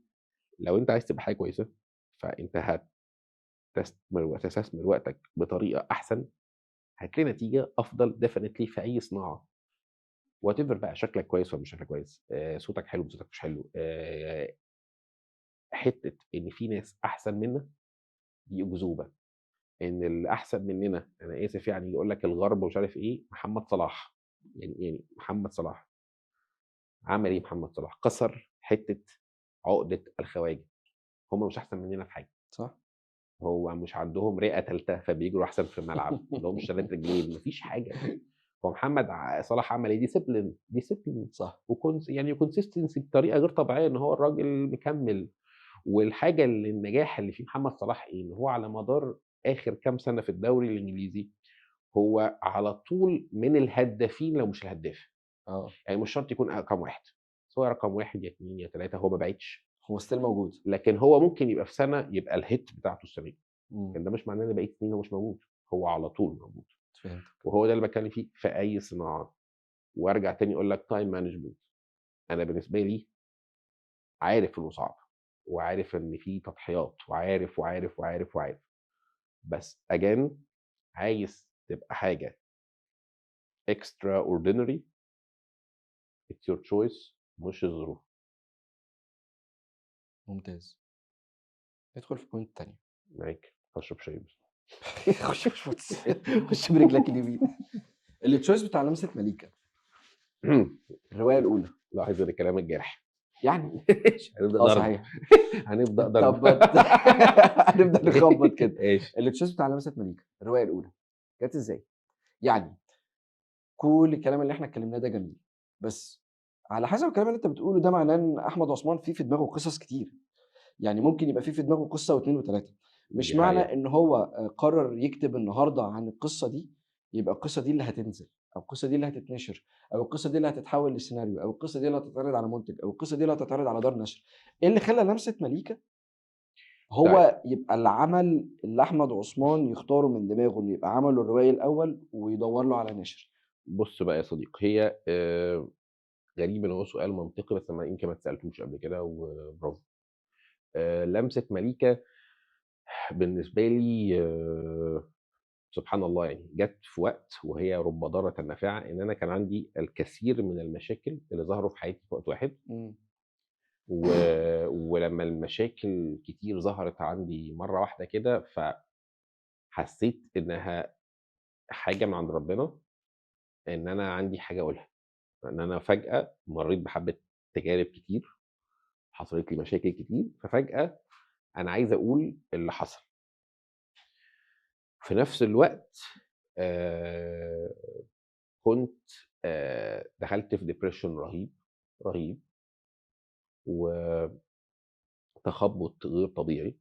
لو أنت عايز تبقى حاجة كويسة، فأنت وتستثمر وقتك بطريقة أحسن، هتلاقي نتيجة أفضل definitely في أي صناعة. whatever بقى شكلك كويس والّا مش شكلك كويس، صوتك حلو صوتك مش حلو، حتّة إن في ناس أحسن منا دي أكذوبة. إن اللي أحسن مننا أنا آسف يعني يقول لك الغرب ومش عارف إيه، محمد صلاح. يعني محمد صلاح عمل إيه محمد صلاح؟ كسر حتّة عقدة الخواجة. هم مش أحسن مننا في حاجة. صح. هو مش عندهم رئة تالتة فبيجروا أحسن في الملعب، ما عندهمش 3 رجلين، ما فيش حاجة. هو محمد صلاح عمل إيه؟ discipline صح. يعني consistency بطريقة غير طبيعية إن هو الراجل مكمّل. والحاجة اللي النجاح اللي في محمد صلاح إيه؟ إن هو على مدار آخر كام سنة في الدوري الإنجليزي، هو على طول من الهدافين لو مش الهداف. آه. يعني مش شرط يكون رقم 1، بس هو رقم 1 يا 2 يا 3، هو ما بعدش. هو still موجود. لكن هو ممكن يبقى في سنة يبقى الhit بتاعته السنة دي، إمم. لكن ده مش معناه إن بقية السنين هو مش موجود. هو على طول موجود. فهمتك. وهو ده اللي باتكلم فيه في أي صناعة. وأرجع تاني أقول لك time management. أنا بالنسبة لي عارف إنه صعب، وعارف إن في تضحيات، وعارف. بس again عايز تبقى حاجة extraordinary it's your choice مش الظروف. ممتاز. ندخل في point تانية. معاك، هاشرب شاي بس. خش باشمهندس، خش برجلك اليمين. الchoice بتاع لمسة مليكة، الرواية الأولى. لاحظ إن كلامك جارح. يعني ماشي هنبدأ ضرب. صحيح. هنبدأ ضرب. طب هنبدأ نخبّط كده. ماشي. الاكتشاف بتاع لمسة مليكة، الرواية الأولى، جات إزاي؟ يعني كل الكلام اللي إحنا اتكلمناه ده جميل، بس على حسب الكلام اللي أنت بتقوله ده معناه إن أحمد عثمان في دماغه قصص كتير، يعني ممكن يبقى في دماغه قصة و2 و3. مش دي معنى حقيقة. إن هو قرر يكتب النهارده عن القصة دي، يبقى القصة دي اللي هتنزل، أو القصة دي اللي هتتنشر، أو القصة دي اللي هتتحول لسيناريو، أو القصة دي اللي هتتعرض على منتج، أو القصة دي اللي هتتعرض على دار نشر. إيه اللي خلّى لمسة مليكة طيب هو يبقى العمل اللي أحمد عثمان يختاره من دماغه إنه يبقى عمله الروائي الأول ويدوّر له على ناشر؟ بُص بقى يا صديقي، هي غريب إن هو سؤال منطقي بس ما يمكن ما اتسألتوش قبل كده وبرافو. لمسة مليكة بالنسبة لي سبحان الله يعني جات في وقت وهي رب ضارة نافعة، إن أنا كان عندي الكثير من المشاكل اللي ظهروا في حياتي في وقت واحد، إمم. و ولمّا المشاكل كتير ظهرت عندي مرّة واحدة كده، فحسيت إنها حاجة من عند ربنا، إن أنا عندي حاجة أقولها، إن أنا فجأة مرّيت بحبّة تجارب كتير، حصلت لي مشاكل كتير، ففجأة أنا عايز أقول اللي حصل. في نفس الوقت آآ كنت دخلت في depression رهيب، رهيب، وتخبُّط غير طبيعي،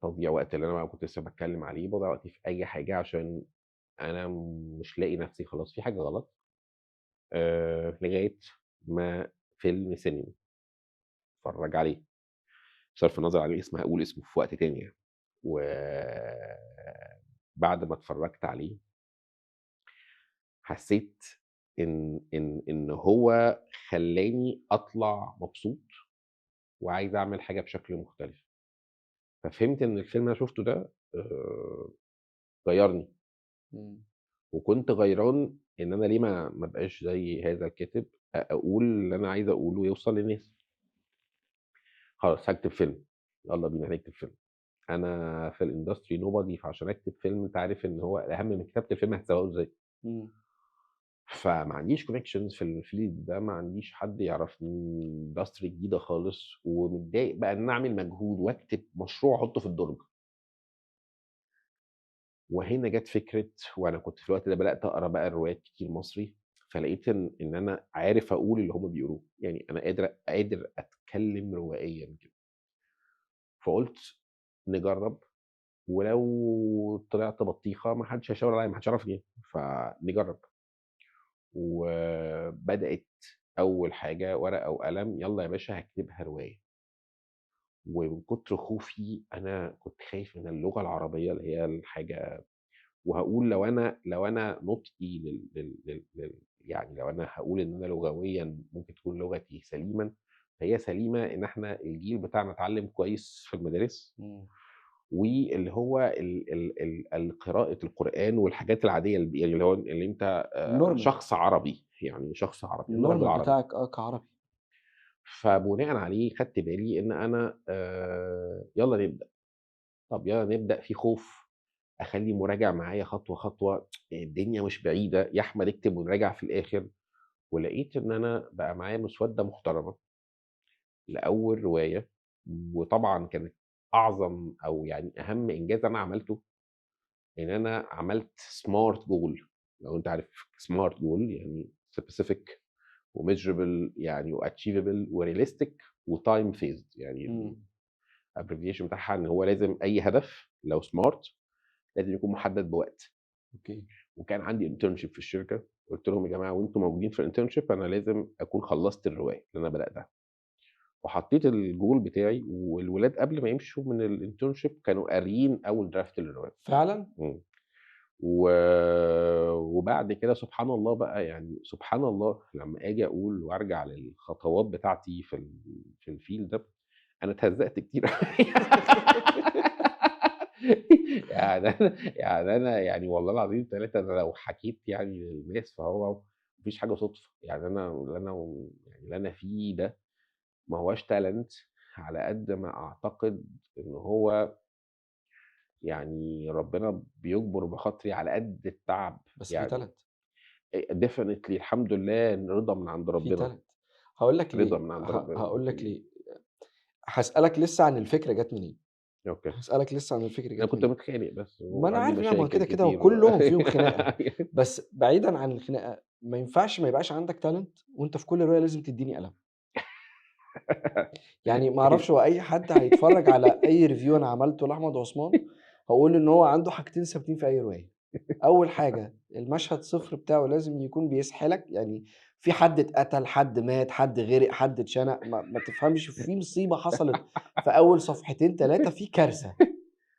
تضييع وقت اللي أنا كنت لسه باتكلّم عليه، باضيّع وقتي في أي حاجة عشان أنا مش لاقي نَفْسي خلاص في حاجة غلط، لغاية ما فيلم سينما اتفرّج عليه، بصرف النظر عن الاسم هاقول اسمه في وقت تاني يعني، وبعد ما اتفرّجت عليه حسّيت إن هو خلّاني أطلع مبسوط وعايز أعمل حاجة بشكل مختلف، ففهمت إن الفيلم اللي أنا شُفته ده غيّرني، إمم. وكنت غيران إن أنا ليه ما أبقاش زي هذا الكاتب، أقول اللي أنا عايز أقوله يوصل للناس، خلاص هاكتب فيلم، يالّا بينا هنكتب فيلم، أنا في الindustry nobody فعشان أكتب فيلم أنت عارف إن هو الأهم من كتابة الفيلم هتسوّقه إزاي، إمم. فما عنديش connections في الfield ده، ما عنديش حد يعرفني، industry جديدة خالص، ومتضايق بقى إن أنا أعمل مجهود وأكتب مشروع أحطه في الدرج. وهنا جات فكرة وأنا كنت في الوقت ده بدأت أقرا بقى روايات كتير مصري، فلقيت إن أنا عارف أقول اللي هُم بيقولوه، يعني أنا قادر أتكلم روائيًا كده، فقُلت نجرّب ولو طلعت بطيخة ما حدش هيشاور عليَّ، ما حدش يعرفني يعني، فنجرّب. وبدأت أول حاجة ورقة وقلم، يالّا يا باشا هاكتبها رواية، ومن كتر خوفي أنا كنت خايف من اللغة العربية اللي هي الحاجة وهاقول لو أنا نطقي لل يعني لو أنا هاقول إن أنا لغويًا ممكن تكون لغتي سليمًا، فهي سليمة إن إحنا الجيل بتاعنا اتعلّم كويس في المدارس، إمم. واللي هو قراءة القرآن والحاجات العادية يعني اللي هو اللي أنت الnormal. شخص عربي، يعني شخص عربي، اللغة الnormal بالعربي. بتاعك كعربي. فبناءً عليه خدت بالي إن أنا يالّا نبدأ. طب يالّا نبدأ في خوف، أخلّي مراجع معايا خطوة، خطوة، الدنيا مش بعيدة، يا أحمد اكتب ونراجع في الآخر، ولقيت إن أنا بقى معايا مسودة محترمة لأول رواية، وطبعًا كانت أعظم أو يعني أهم إنجاز أنا عملته، إن أنا عملت smart goal لو أنت عارف smart goal يعني specific وmeasurable يعني وachievable وrealistic وtime phased يعني إمم. الabbreviation بتاعها إن هو لازم أي هدف لو smart لازم يكون محدد بوقت. أوكي. وكان عندي internship في الشركة، قُلت لهم: "يا جماعة وأنتم موجودين في الinternship أنا لازم أكون خلّصت الرواية اللي أنا بدأتها." وحطيت الgoal بتاعي والولاد قبل ما يمشوا من الinternship كانوا قاريين أول draft للرواية. فعلًا؟ إمم. و وبعد كده سبحان الله بقى يعني سبحان الله لمّا آجي أقول وأرجع للخطوات بتاعتي في الfield ده، أنا اتهزقت كتير أوي. يعني أنا يعني والله العظيم 3 أنا لو حكيت يعني للناس فهو ما فيش حاجة صُدفة، يعني أنا اللي أنا فيه ده ما هواش talent على قد ما أعتقد إن هو يعني ربنا بيجبر بخاطري على قد التعب، بس في يعني talent. definitely الحمد لله إن رضا من عند في ربنا. talent. هاقول لك رضا ليه، من عند ربنا هاقول لك ممكن. ليه، هاسألك لسه عن الفكرة جات منين، أوكي. هاسألك لسه عن الفكرة أنا جات كنت منين. متخانق بس ما أنا وعندي عارف، لأ ما هو مشاكل كده كتير وكلّهم فيهم خناقة، بس بعيدًا عن الخناقة، ما ينفعش ما يبقاش عندك talent وأنت في كل رواية لازم تدّيني قلم. يعني ما أعرفش هو أي حد هيتفرّج على أي review أنا عملته لأحمد عثمان، هاقول إن هو عنده حاجتين ثابتين في أي رواية. أول حاجة المشهد 0 بتاعه لازم يكون بيسحلك، يعني في حد اتقتل، حد مات، حد غرق، حد اتشنق، ما تفهمش، في مصيبة حصلت في أول صفحتين 3 في كارثة.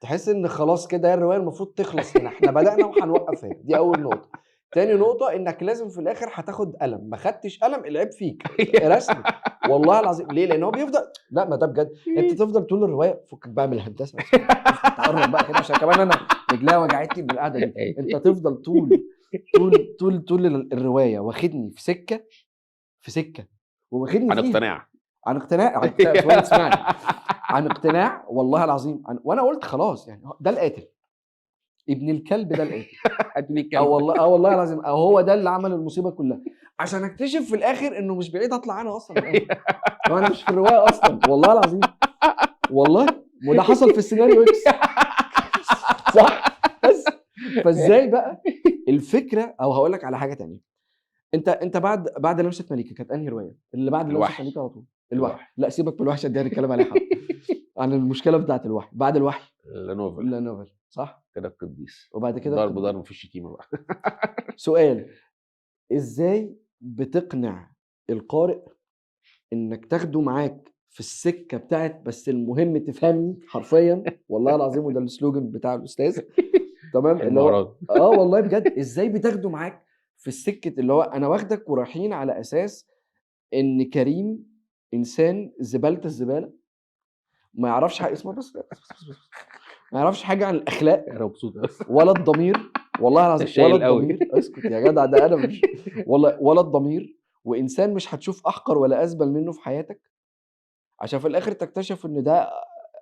تحس إن خلاص كده هي الرواية المفروض تخلص هنا، إحنا بدأنا وهنوقّف هنا، دي أول نقطة. تاني نقطة إنك لازم في الآخر هتاخد قلم، ما خدتش قلم العيب فيك، رسمي، والله العظيم. ليه؟ لإن هو بيفضل، لأ ما ده بجد، أنت تفضل طول الرواية فكك بقى من الهندسة، اسكت تقرّب بقى كده عشان كمان أنا رجليّا وجعتني من القعدة دي. أنت تفضل طول الرواية واخدني في سكة وواخدني عن فيها اقتناع. عن اقتناع ثواني اسمعني، عن اقتناع والله العظيم، وأنا قُلت خلاص يعني ده القاتل، ابن الكلب ده القاتل. هاتوا لي الكلب. والله العظيم، هو ده اللي عمل المصيبة كلّها، عشان أكتشف في الآخر إنه مش بعيد أطلع أنا أصلًا القاتل، هو أنا مش في الرواية أصلًا، والله العظيم، والله، وده حصل في السيناريو X. صح؟ بس فإزاي بقى الفكرة، أو هاقول لك على حاجة تانية، أنت بعد لمسة مليكة كانت أنهي رواية؟ اللي بعد لمسة الوحي. مليكة على طول، الوحي، الوحي. لأ سيبك من الوحي عشان دي هنتكلم عليها حبّة، عن المشكلة بتاعة الوحي، بعد الوحي لا نوفل. لا novel صح؟ كده القديس. وبعد كده ضرب القديس. ضرب مفيش شتيمة بقى. سؤال، إزاي بتقنع القارئ إنك تاخده معاك في السكة بتاعة بس المهم تفهمني حرفيًا، والله العظيم وده السلوجان بتاع الأستاذ، تمام، اللي هو المهارات. والله بجد، إزاي بتاخده معاك في السكة اللي هو أنا واخدك ورايحين على أساس إن كريم إنسان زبالة الزبالة، ما يعرفش اسمع بس، ما يعرفش حاجة عن الأخلاق أنا مبسوط أوي. ولا الضمير، والله العظيم ولا شايل أوي. الضمير، اسكت يا جدع، ده أنا مش والله ولا الضمير، وإنسان مش هتشوف أحقر ولا أزبل منه في حياتك، عشان في الآخر تكتشف إن ده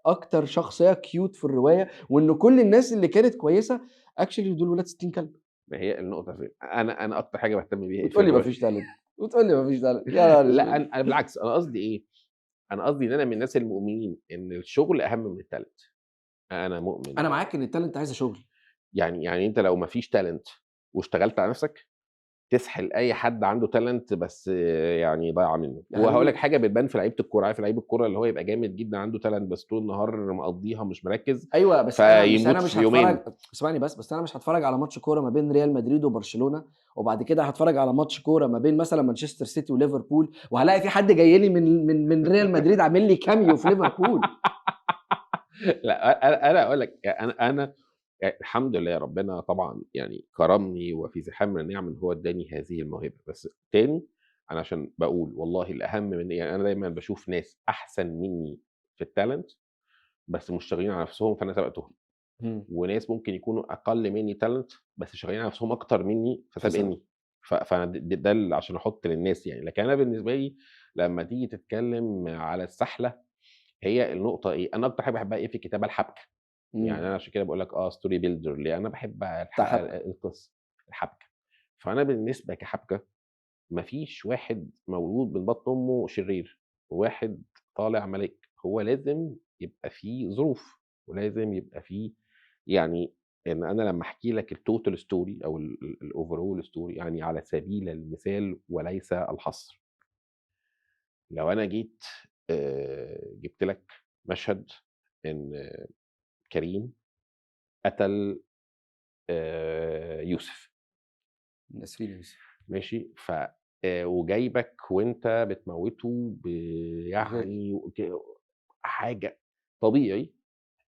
أكتر شخصية cute في الرواية، وإن كل الناس اللي كانت كويسة actually دول ولاد ستين كلب، ما هي النقطة فين؟ أنا أكتر حاجة باهتم بيها إيه في وتقول لي ما الرواية؟ فيش talent، وتقول لي ما فيش talent، يا نهار لأ، أسود! أنا بالعكس، أنا قصدي إيه، أنا قصدي إن أنا من الناس المؤمنين إن الشغل أهم من الtalent. أنا مؤمن أنا بده. معاك إن الtalent عايزة شغل. يعني أنت لو ما فيش talent واشتغلت على نفسك، تسحل أي حد عنده talent بس يعني ضايعة منه. يا وهاقول لك حبيبي حاجة بتبان في لعيبة الكورة، عارف لعيب الكورة اللي هو يبقى جامد جدًا عنده talent بس طول النهار مقضّيها مش مركّز، أيوه، بس أنا فيموت مش في يومين. هاتفرّج، اسمعني بس أنا مش هاتفرّج على ماتش كورة ما بين ريال مدريد وبرشلونة، وبعد كده هاتفرّج على ماتش كورة ما بين مثلًا مانشستر سيتي وليفربول، وهالاقي في حد جاي لي من ريال مدريد عامل لي cameo في ليفربول. لأ، أنا هاقول لك أنا الحمد لله ربنا طبعًا يعني كرمني وفي زحام من النعم إن هو ادّاني هذه الموهبة، بس تاني أنا عشان باقول والله الأهم من يعني أنا دايمًا باشوف ناس أحسن منّي في الtalent بس مش شغالين على نفسهم فأنا سبقتهم، إمم. وناس ممكن يكونوا أقل منّي talent بس شغالين على نفسهم أكتر منّي فسبق. فسابقينّي. فأنا ده عشان أحُط للناس يعني، لكن أنا بالنسبة لي لمّا تيجي تتكلم على السحلة هي النقطة إيه، أنا أكتر حاجة باحبها إيه في الكتابة الحبكة. يعني إمم. أنا عشان كده باقول لك story builder ليه، أنا باحب بتاع حبكة. القصة، الحبكة. فأنا بالنسبة كحبكة ما فيش واحد مولود من بطن أمه شرير، وواحد طالع مَلِك، هو لازم يبقى في ظروف، ولازم يبقى في يعني إن أنا لمّا أحكي لك الtotal story أو الoverall story يعني على سبيل المثال وليس الحصر، لو أنا جيت جِبت لك مشهد إن كريم قتل يوسف، نسرين يوسف. ماشي، وجايبك وأنت بتموّته غِل. يعني حاجة طبيعي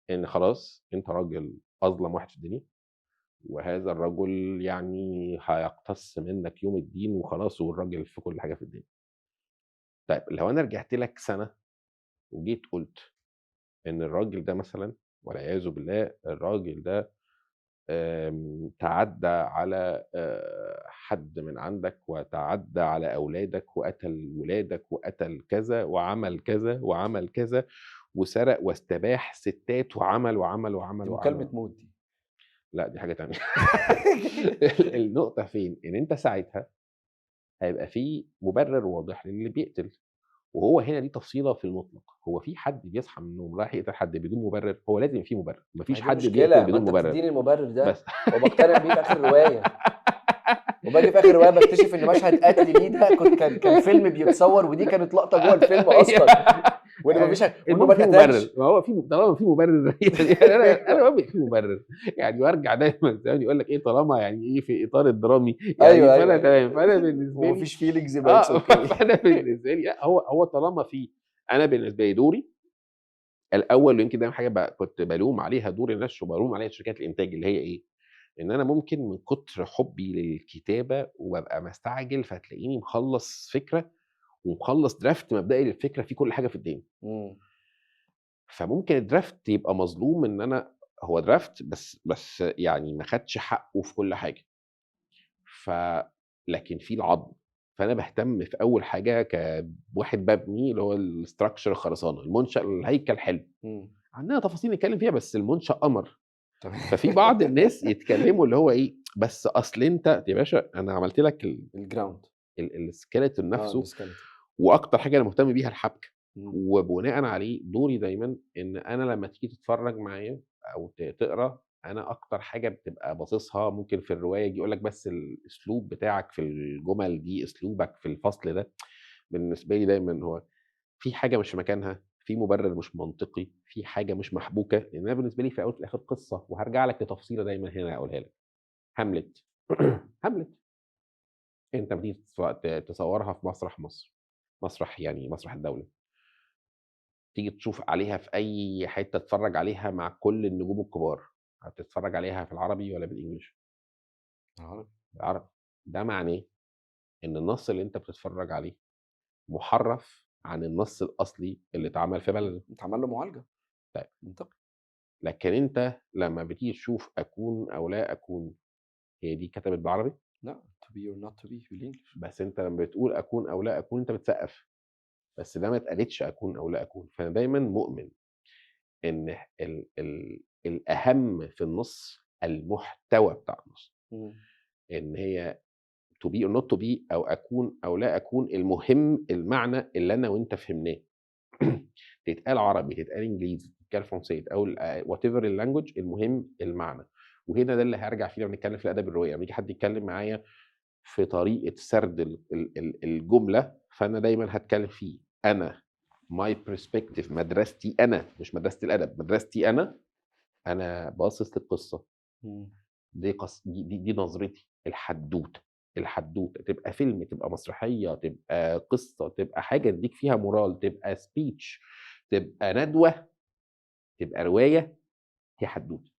إن خلاص أنت راجل أظلم واحد في الدنيا، وهذا الرجل يعني هيقتص منّك يوم الدين وخلاص والراجل في كل حاجة في الدنيا. طيب لو أنا رجعت لك سَنة وجيت قُلت إن الراجل ده مثلًا والعياذ بالله الراجل ده تعدّى على حد من عندك، وتعدّى على أولادك، وقتل ولادك، وقتل كذا، وعمل كذا، وعمل كذا، وسرق واستباح ستات، وعمل، وعمل، وعمل، دي وعمل. مكالمة موت دي. لأ دي حاجة تانية. النقطة فين؟ إن أنت ساعتها هيبقى في مبرر واضح للي بيقتل. وهو هنا دي تفصيلة في المطلق، هو في حد بيصحى من النوم رايح يقتل حد بدون مبرر؟ هو لازم في مبرر، ما مفيش هي دي حد بيقتل مشكلة، ما بدون انت مبرر. بتديني المبرر ده بس وبقتنع بيه في اخر الرواية، وباجي في اخر الرواية بكتشف ان مشهد قتل ليه ده كان فيلم بيتصور، ودي كانت لقطة جوه الفيلم اصلا، وان مفيش وانه المهم ما في اتقتلش. مبرر، ما هو في طالما في مبرر يعني انا بؤمن في مبرر يعني. وارجع دايما زي ما يقول لك ايه، طالما يعني ايه في اطار الدرامي يعني، ايوه فانا ايوه تمام. فانا بالنسبه لي ومفيش فيلينجز يبقى اتس اوكي. فانا بالنسبه لي لا، هو طالما في، انا بالنسبه لي دوري الاول، ويمكن ده حاجه كنت بلوم عليها دور النشر وبلوم عليها شركات الانتاج، اللي هي ايه، ان انا ممكن من كتر حبي للكتابه وببقى مستعجل فتلاقيني مخلص فكره ومخلص درافت مبدئي للفكره في كل حاجه في الدنيا. فممكن الدرافت يبقى مظلوم، ان انا هو درافت بس يعني ما خدش حقه في كل حاجه. ف لكن في العظم، فانا بهتم في اول حاجه كواحد ببني اللي هو الاستراكشر، الخرسانه، المنشا، الهيكل حلو، عندنا تفاصيل نتكلم فيها بس المنشا قمر. تمام. ففي بعض الناس يتكلموا اللي هو ايه، بس اصل انت يا باشا انا عملت لك الجراوند السكeleton نفسه، السكeleton. واكتر حاجه انا مهتم بيها الحبكه. مم. وبناء عليه دوري دايما ان انا لما تيجي تتفرج معايا او تقرا، انا اكتر حاجه بتبقى باصصها ممكن في الروايه يجي يقول لك بس الاسلوب بتاعك في الجمل دي، اسلوبك في الفصل ده، بالنسبه لي دايما هو في حاجه مش في مكانها، في مبرر مش منطقي، في حاجه مش محبوكه. لان انا بالنسبه لي في الاول وفي الاخر قصه، وهرجع لك لتفصيله دايما هنا اقولها لك. هاملت هاملت انت بتيجي تصورها في مسرح مصر، مسرح يعني مسرح الدوله، تيجي تشوف عليها في اي حته تتفرج عليها مع كل النجوم الكبار، هتتفرج عليها في العربي ولا بالانجلش؟ عربي. بالعربي. ده معناه ان النص اللي انت بتتفرج عليه محرف عن النص الاصلي اللي اتعمل في بلده. اتعمل له معالجة. طيب، منطقي. لكن انت لما بتيجي تشوف اكون او لا اكون، هي دي كتبت بالعربي، لا to be or not to be بالانجلش. بس انت لما بتقول اكون او لا اكون انت بتسقف، بس ده ما اتقالتش اكون او لا اكون. فانا دايما مؤمن ان الاهم في النص المحتوى بتاع النص، ان هي to be or not to be، او اكون او لا اكون، المهم المعنى اللي انا وانت فهمناه. تتقال عربي، تتقال انجليزي، تتقال فرنسي، او وات ايفر اللانجوج، المهم المعنى. وهنا ده اللي هرجع فيه لما نتكلم في الادب الروايه. لما يجي حد يتكلم معايا في طريقه سرد الجمله، فانا دايما هتكلم فيه انا، ماي برسبكتيف، مدرستي انا، مش مدرسه الادب، مدرستي انا باصص للقصه دي، دي نظرتي. الحدوته تبقى فيلم، تبقى مسرحيه، تبقى قصه، تبقى حاجه تديك فيها مورال، تبقى سبيتش، تبقى ندوه، تبقى روايه، هي حدوته.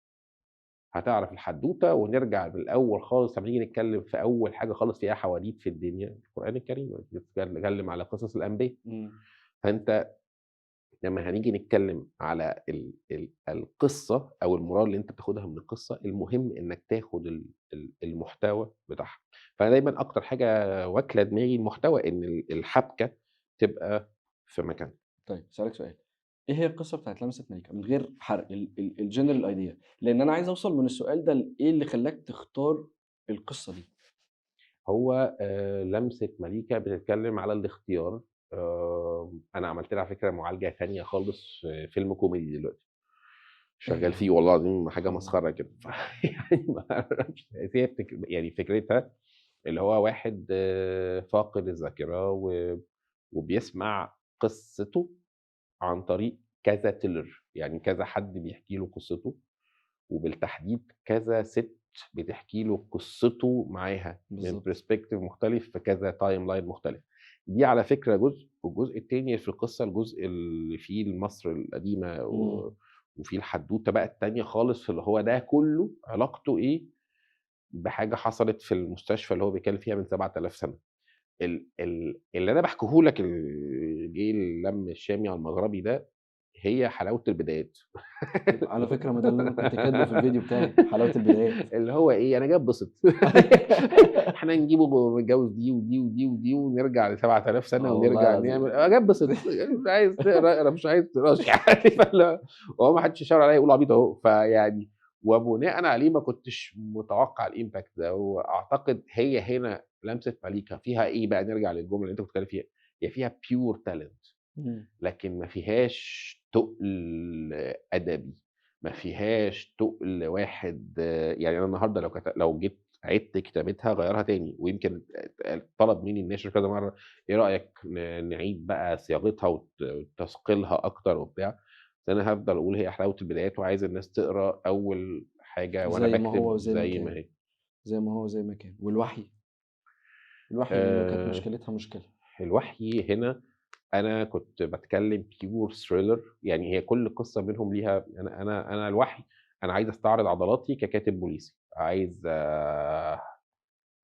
هتعرف الحدوته. ونرجع بالاول خالص لما نيجي نتكلم في اول حاجه خالص فيها حواديت في الدنيا، القران الكريم بيتكلم على قصص الانبياء. فانت لما هنيجي نتكلم على القصه او المورال اللي انت بتاخدها من القصه، المهم انك تاخد المحتوى بتاعها. فانا دايما اكتر حاجه واكله دماغي المحتوى، ان الحبكه تبقى في مكان. طيب اسالك سؤال، ايه هي القصه بتاعت لمسه ملكه من غير حرق الجنرال ايديا، لان انا عايز اوصل من السؤال ده لايه اللي خلاك تختار القصه دي. هو لمسه مليكه بتتكلم على الاختيار. انا عملت لها على فكره معالجه ثانيه خالص في فيلم كوميدي دلوقتي شغال فيه، والله العظيم حاجه مسخره كده. يعني ما اعرفش هي يعني فكرتها اللي هو واحد فاقد الذاكره وبيسمع قصته عن طريق كذا تيلر، يعني كذا حد بيحكي له قصته، وبالتحديد كذا ست بتحكي له قصته معاها من بالظبط. برسبكتيف مختلف في كذا تايم لاين مختلف. دي على فكره جزء، والجزء التاني في القصه الجزء اللي فيه مصر القديمه وفي الحدوته بقى التانيه خالص، اللي هو ده كله علاقته ايه بحاجه حصلت في المستشفى اللي هو بيتكلم فيها من 7000 سنه. اللي انا بحكيه لك الجيل لم الشامي على المغربي ده، هي حلاوه البدايات. على فكره ما ده اللي انا كنت كاتبه في الفيديو بتاعي، حلاوه البدايات. اللي هو ايه، انا جاي اتبسط. احنا نجيبه متجوز دي ودي ودي ودي ونرجع ل 7000 سنه والله ونرجع العظيم. نعمل، انا جاي اتبسط. مش عايز تقرا اقرا، مش عايز تقراش يعني. وهو ما حدش يشاور عليا يقول عبيط اهو. فيعني وبناءً عليه ما كنتش متوقع الimpact ده، وأعتقد هي هنا لمسة مَلِكة فيها إيه بقى، نرجع للجملة اللي أنت كنت بتتكلم فيها، هي فيها pure talent إمم. لكن ما فيهاش تُقل أدبي، ما فيهاش تُقل واحد يعني أنا النهارده لو جيت عِدت كتابتها هاغيّرها تاني، ويمكن طلب منّي الناشر كذا مرّة إيه رأيك نعيد بقى صياغتها وتثقيلها أكتر وبتاع، بس أنا هافضل أقول هي حلاوة البدايات وعايز الناس تقرا أول حاجة وأنا زي ما هو باكتب وزي ما زي ما كان، هي. زي ما هو وزي ما كان. والوحي، الوحي اللي كانت آآ مشكلتها مشكلة. الوحي هنا أنا كنت باتكلّم pure thriller يعني هي كل قصة منهم ليها أنا الوحي أنا عايز أستعرض عضلاتي ككاتب بوليسي، عايز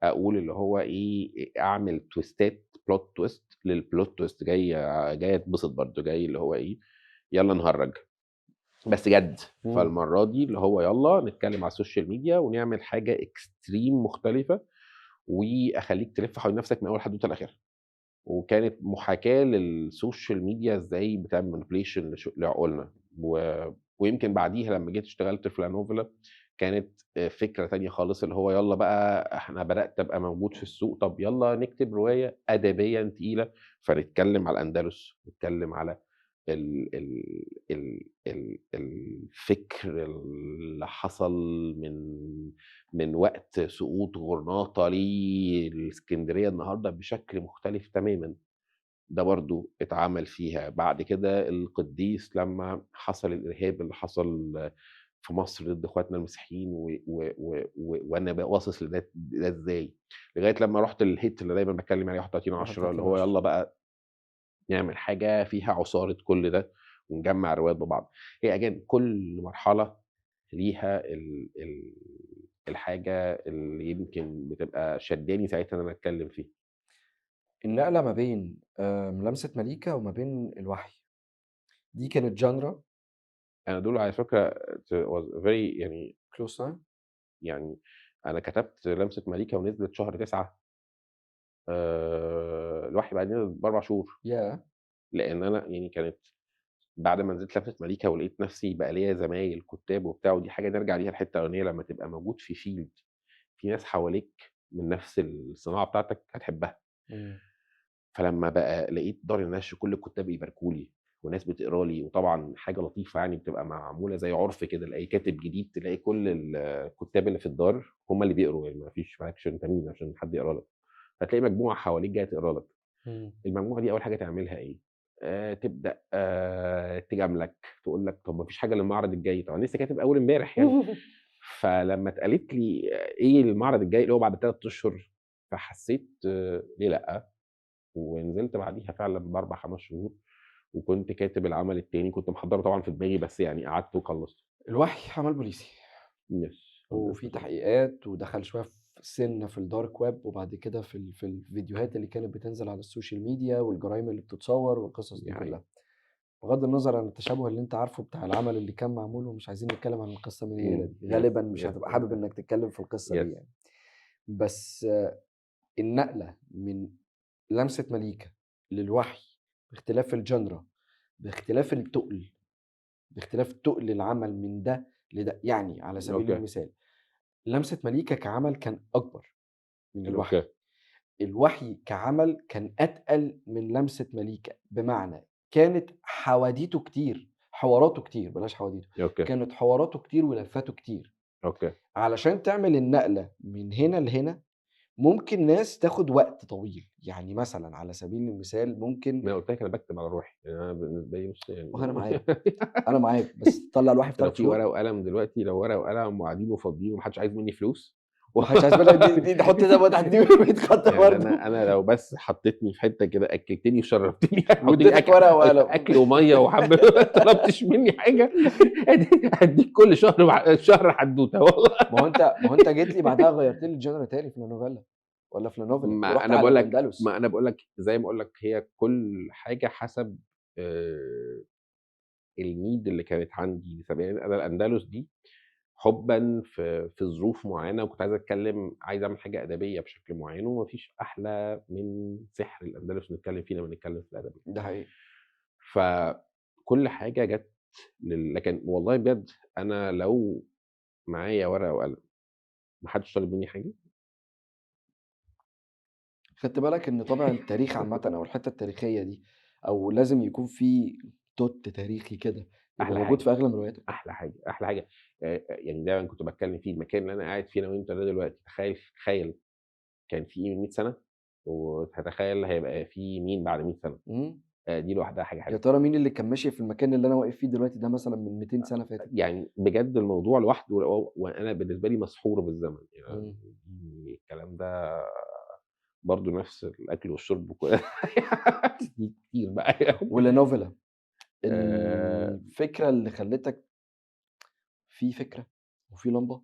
أقول اللي هو إيه، أعمل تويستات plot twist للplot twist جاي أتبسط برضه، جاي اللي هو إيه، يالّا نهرّج، بس جَد. إمم. فالمرّة دي اللي هو يالّا نتكلّم على السوشيال ميديا ونعمل حاجة extreme مختلفة، وأخلّيك تلِف حوالين نَفْسك من أول حدوتة لآخرها. وكانت محاكاة للسوشيال ميديا إزاي بتعمل manipulation لعقولنا، ويمكن بعديها لمّا جيت اشتغلت في لانوفلا كانت فكرة تانية خالص، اللي هو يالّا بقى إحنا بدأت أبقى موجود في السوق، طب يالّا نكتب رواية أدبيًا تقيلة، فنتكلم على الأندلس، نتكلم على ال ال الفكر اللي حصل من وقت سقوط غرناطة للإسكندرية النهارده بشكل مختلف تمامًا. ده برضه اتعمل فيها، بعد كده القديس لمّا حصل الإرهاب اللي حصل في مصر ضد إخواتنا المسيحيين و و و و وأنا باصص ده إزاي، لغاية لمّا رُحت للhit اللي دايمًا باتكلم عليه 31/10 اللي هو 31/10. يالّا بقى نعمل حاجة فيها عصارة كل ده، ونجمّع الروايات ببعض. هي again كل مرحلة ليها الحاجة اللي يمكن بتبقى شدّاني ساعتها إن أنا أتكلم فيها. النقلة ما بين لمسة مَلِكة وما بين الوحي، دي كانت genre أنا دول على فكرة was very يعني close time. يعني أنا كتبت لمسة مَلِكة ونزلت شهر 9 الوحي بقى نزل ب4 شهور، ياه! لإن أنا يعني كانت بعد ما نزلت لمسة مَلِكة ولقيت نفسي بقى ليّا زمايل كُتّاب وبتاع، ودي حاجة نرجع ليها الحتّة الأولانية لمّا تبقى موجود في field في ناس حواليك من نفس الصناعة بتاعتك هتحبها. إمم. فلمّا بقى لقيت دار النشر كل الكُتّاب بيباركوا لي، وناس بتقرا لي، وطبعًا حاجة لطيفة يعني بتبقى معمولة زي عُرف كده لأي كاتب جديد، تلاقي كل الكُتّاب اللي في الدار هم اللي بيقروا، يعني ما لكش أنت مين عشان حد يقرا لك، فتلاقي مجموعة حواليك جاية تقرا لك، إمم. المجموعة دي أول حاجة تعملها إيه، تبدأ تجاملك، تقول لك طب ما فيش حاجة للمعرض الجاي، طب أنا لسه كاتب أول امبارح يعني، فلمّا اتقالت لي إيه المعرض الجاي اللي هو بعد 3 أشهر، فحسيت ليه لأ؟ ونزلت بعديها فعلًا ب4، 5 شهور، وكنت كاتب العمل التاني، كنت محضّره طبعًا في دماغي بس يعني قعدت وخلّصته. الوحي عمل بوليسي، Yes وفي 100%. تحقيقات، ودخل شوية سِنّة في الdark web، وبعد كده في الفيديوهات اللي كانت بتنزل على السوشيال ميديا، والجرايم اللي بتتصور، والقصص دي دي حقيقة. كلّها. بغض النظر عن التشابه اللي أنت عارفه بتاع العمل اللي كان معمول، ومش عايزين نتكلم عن القصة من هنا دي، yes غالبًا مش yes هتبقى حابب إنك تتكلم في القصة دي yes يعني. بس النقلة من لمسة مَلِكة للوحي، باختلاف الgenre، باختلاف التُقل، باختلاف تُقل العمل من ده لده. يعني على سبيل أوكي، المثال، لمسة مَلِكة كعمل كان أكبر من الوحي، أوكي، الوحي كعمل كان أتقل من لمسة مَلِكة، بمعنى كانت حواديته كتير، حواراته كتير، بلاش حواديته، أوكي، كانت حواراته كتير ولفّاته كتير. أوكي. علشان تعمل النقلة من هنا لهنا ممكن ناس تاخد وقت طويل، يعني مثلًا على سبيل المثال ممكن. ما أنا قُلت لك أنا باكتب على روحي، يعني أنا بالنسبة لي بُص ما هو أنا يعني معاك، أنا معاك، بس تطلّع الوحي في لو 3 في ورقة شهور؟ وقلم دلوقتي لو ورقة وقلم وقاعدين وفاضيين وما حدش عايز منّي فلوس ما حدش عايز منك دي نحط زي ما تحت دي 100 خط يعني برضه. أنا لو بس حطيتني في حتّة كده أكّلتني وشرّبتني حُطّيني واديتك ورقة وقلم. أكل ومَيّة ما طلبتش منّي حاجة هادّيك كل شهر حدوتة والله. ما هو أنت جيت لي بعدها غيّرت لي الgenre تاني في الnovella والّا في الnovel ما ورُحت أنا على باقول لك الأندلس. ما أنا باقول لك زي ما باقول لك هي كل حاجة حسب آآ الneed اللي كانت عندي يعني أنا الأندلس دي حُبًا في ظروف معيّنة وكنت عايز أعمل حاجة أدبية بشكل معيّن وما فيش أحلى من سحر الأندلس نتكلّم فيه لمّا نتكلّم في الأدبي. ده حقيقي. فكل حاجة جات لكن والله بجد أنا لو معايا ورقة وقلم، ما حدش طالب مني حاجة. خدت بالك إن طابع التاريخ عامةً أو الحتّة التاريخية دي، أو لازم يكون في توت تاريخي كده يبقى أحلى موجود حاجة، في أغلب رواياتك؟ أحلى حاجة، أحلى حاجة. يعني دايمًا كنت باتكلم فيه، المكان اللي أنا قاعد فيه أنا وأنت ده دلوقتي، تخيل كان فيه من 100 سنة، وتتخيل هيبقى فيه مين بعد 100 سنة. إمم. دي لوحدها حاجة يا حلوة. ترى مين اللي كان ماشي في المكان اللي أنا واقف فيه دلوقتي ده مثلًا من 200 سنة فاتت؟ يعني بجد الموضوع لوحده وأنا بالنسبة لي مسحور بالزمن، يعني إمم. الكلام ده برضه نفس الأكل والشرب دي كتير بقى يعني. ولنوفيلا، آآ الفكرة اللي خلّتك في فكرة وفي لمبة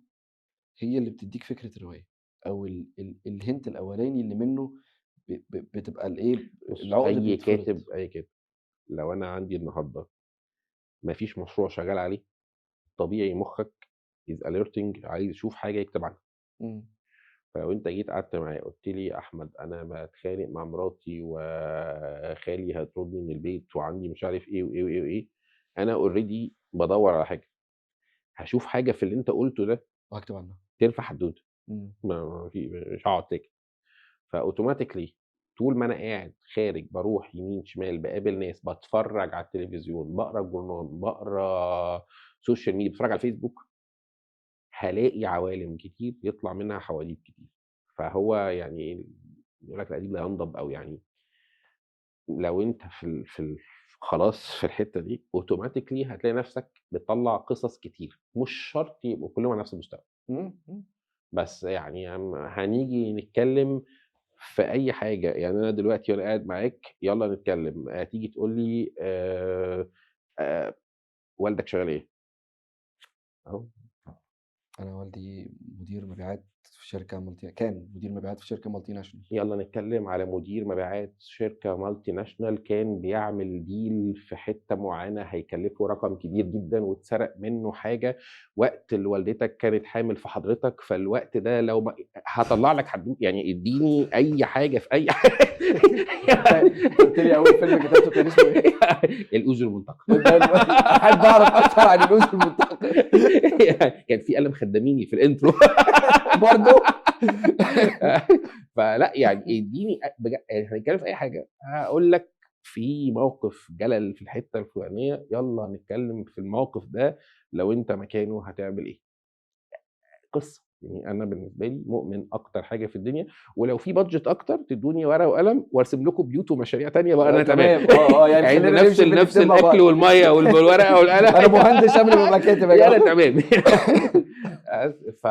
هي اللي بتدّيك فكرة الرواية، أو الhint الأولاني اللي منّه بتبقى الإيه، بُص، العقد بيتفرض. أي كاتب لو أنا عندي النهارده ما فيش مشروع شغال عليه، طبيعي مخّك is alerting عايز يشوف حاجة يكتب عنها. إمم. فلو أنت جيت قعدت معايا قُلت لي: "أحمد أنا باتخانق مع مراتي وخالي هيطردني من البيت وعندي مش عارف إيه وإيه وإيه وإيه." أنا already بادوّر على حاجة، هاشوف حاجة في اللي أنت قُلته ده وهاكتب عنها. تنفع حدوتة، إمم. ما في مش هاقعد ساكت. فautomatically طول ما أنا قاعد خارج باروح يمين، شمال، باقابل ناس، باتفرّج على التلفزيون، باقرا الجورنال، باقرا social media، باتفرّج على الفيسبوك، هالاقي عوالم كتير يطلع منها حواديت كتير. فهو يعني يقول لك القديم لا ينضب، أو يعني لو أنت خلاص في الحتّة دي automatically هتلاقي نَفْسك بتطلّع قصص كتير، مش شرط يبقوا كلّهم على نَفْس المستوى. إمم. إمم. بس يعني هنيجي نتكلّم في أي حاجة، يعني أنا دلوقتي وأنا قاعد معاك يالّا نتكلّم، هتيجي تقول لي والدك شغال إيه؟ أهو. أنا والدي مدير مبيعات في شركة كان مدير مبيعات في شركة multinational. يالّا نتكلّم على مدير مبيعات شركة multi national كان بيعمل deal في حتّة معيّنة هيكلّفه رقم كبير جدًا واتسرق منّه حاجة وقت اللي والدتك كانت حامل في حضرتك، فالوقت ده لو ما هاطلّع لك يعني ادّيني أي حاجة في أي أنت قُلت لي أول فيلم كتبته كان اسمه إيه؟ الأذن المنتقة. أحب أعرف أكتر عن الأذن المنتقة. كان في قلم خدّاميني في الintro. برضه؟ فلأ يعني ادّيني إحنا هنتكلّم في أي حاجة، هاقول لك في موقف جَلَل في الحتّة الفلانية، يالّا نتكلّم في الموقف ده لو أنت مكانه هتعمل إيه؟ قصة. يعني أنا بالنسبة لي مؤمن أكتر حاجة في الدنيا، ولو في budget أكتر تدّوني ورقة وقلم وارسم لكم بيوت ومشاريع تانية بقى أنا تمام. تمام. يعني يعني خلّينا نفس نمشي في نفس الاتنين مع الأكل بعض. والمَيّة والورقة والقلم. أنا مهندس قبل ما أبقى كاتب يا يالّا جماعة. تمام. بس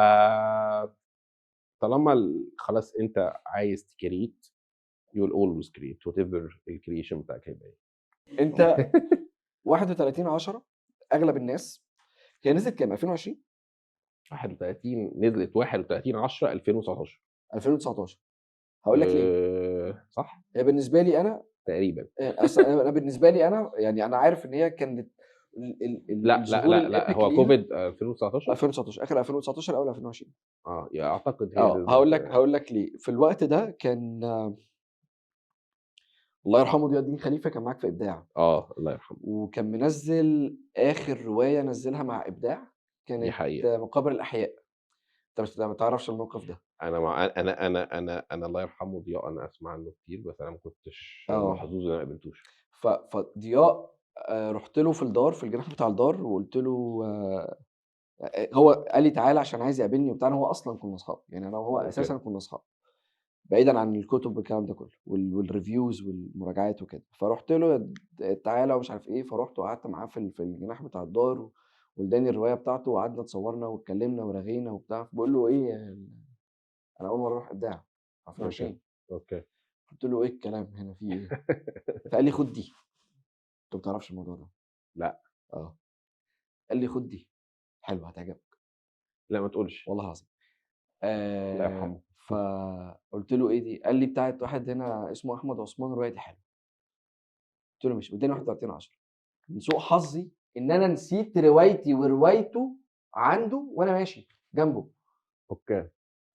طالما خلاص أنت عايز تcreate you'll always create whatever الcreation بتاعك هيبقى إيه. أنت 31/10 أغلب الناس هي نزلت كام 2020؟ 31 نزلت 31/10/2019. 2019. هاقول لك ليه. صح؟ هي بالنسبة لي أنا تقريبًا. أصل أنا بالنسبة لي أنا يعني أنا عارف إن هي كانت لأ، لأ، الظهور لأ، لأ، الepic هو ليها COVID 2019. 2019 آخر 2019 أول 2020. أعتقد هي نزلت. هاقول لك ليه. في الوقت ده كان الله يرحمه ضياء الدين خليفة كان معاك في إبداع، الله يرحمه. وكان منزّل آخر رواية نزّلها مع إبداع دي كانت حقيقة. مقابر الأحياء. أنت ما تعرفش الموقف ده. أنا مع أنا الله يرحمه ضياء، أنا أسمع عنه كتير، بس أنا ما كنتش آه. محظوظ إن أنا ما قابلتوش. فضياء رُحت له في الدار في الجناح بتاع الدار وقُلت له هو قال لي تعالَ عشان عايز يقابلني وبتاع، هو أصلًا كنا أصحاب، يعني أنا وهو أوكي. أساسًا كنا أصحاب، بعيدًا عن الكتب والكلام ده كله والreviews والمراجعات وكده. فرُحت له تعالَ ومش عارف إيه، فرُحت وقعدت معاه في الجناح بتاع الدار وادّاني الرواية بتاعته وقعدنا اتصوّرنا واتكلّمنا ورغينا وبتاع، فباقول له إيه أنا أول مرّة أروح إبداع في أوكي. 2020. أوكي. قُلت له: "إيه الكلام هنا في إيه؟" فقال لي: "خُد دي." أنت ما تعرفش الموضوع ده. لأ. آه. قال لي: "خُد دي، حلوة هتعجبك." لأ ما تقولش. والله العظيم. الله يرحمه. فقُلت له: "إيه دي؟" قال لي: "بتاعة واحد هنا اسمه أحمد عثمان الرواية دي حلوة." قُلت له: "ماشي." وادّاني 31/10. من سوء حظي إن أنا نسيت روايتي وروايته عنده وأنا ماشي جنبه، أوكي.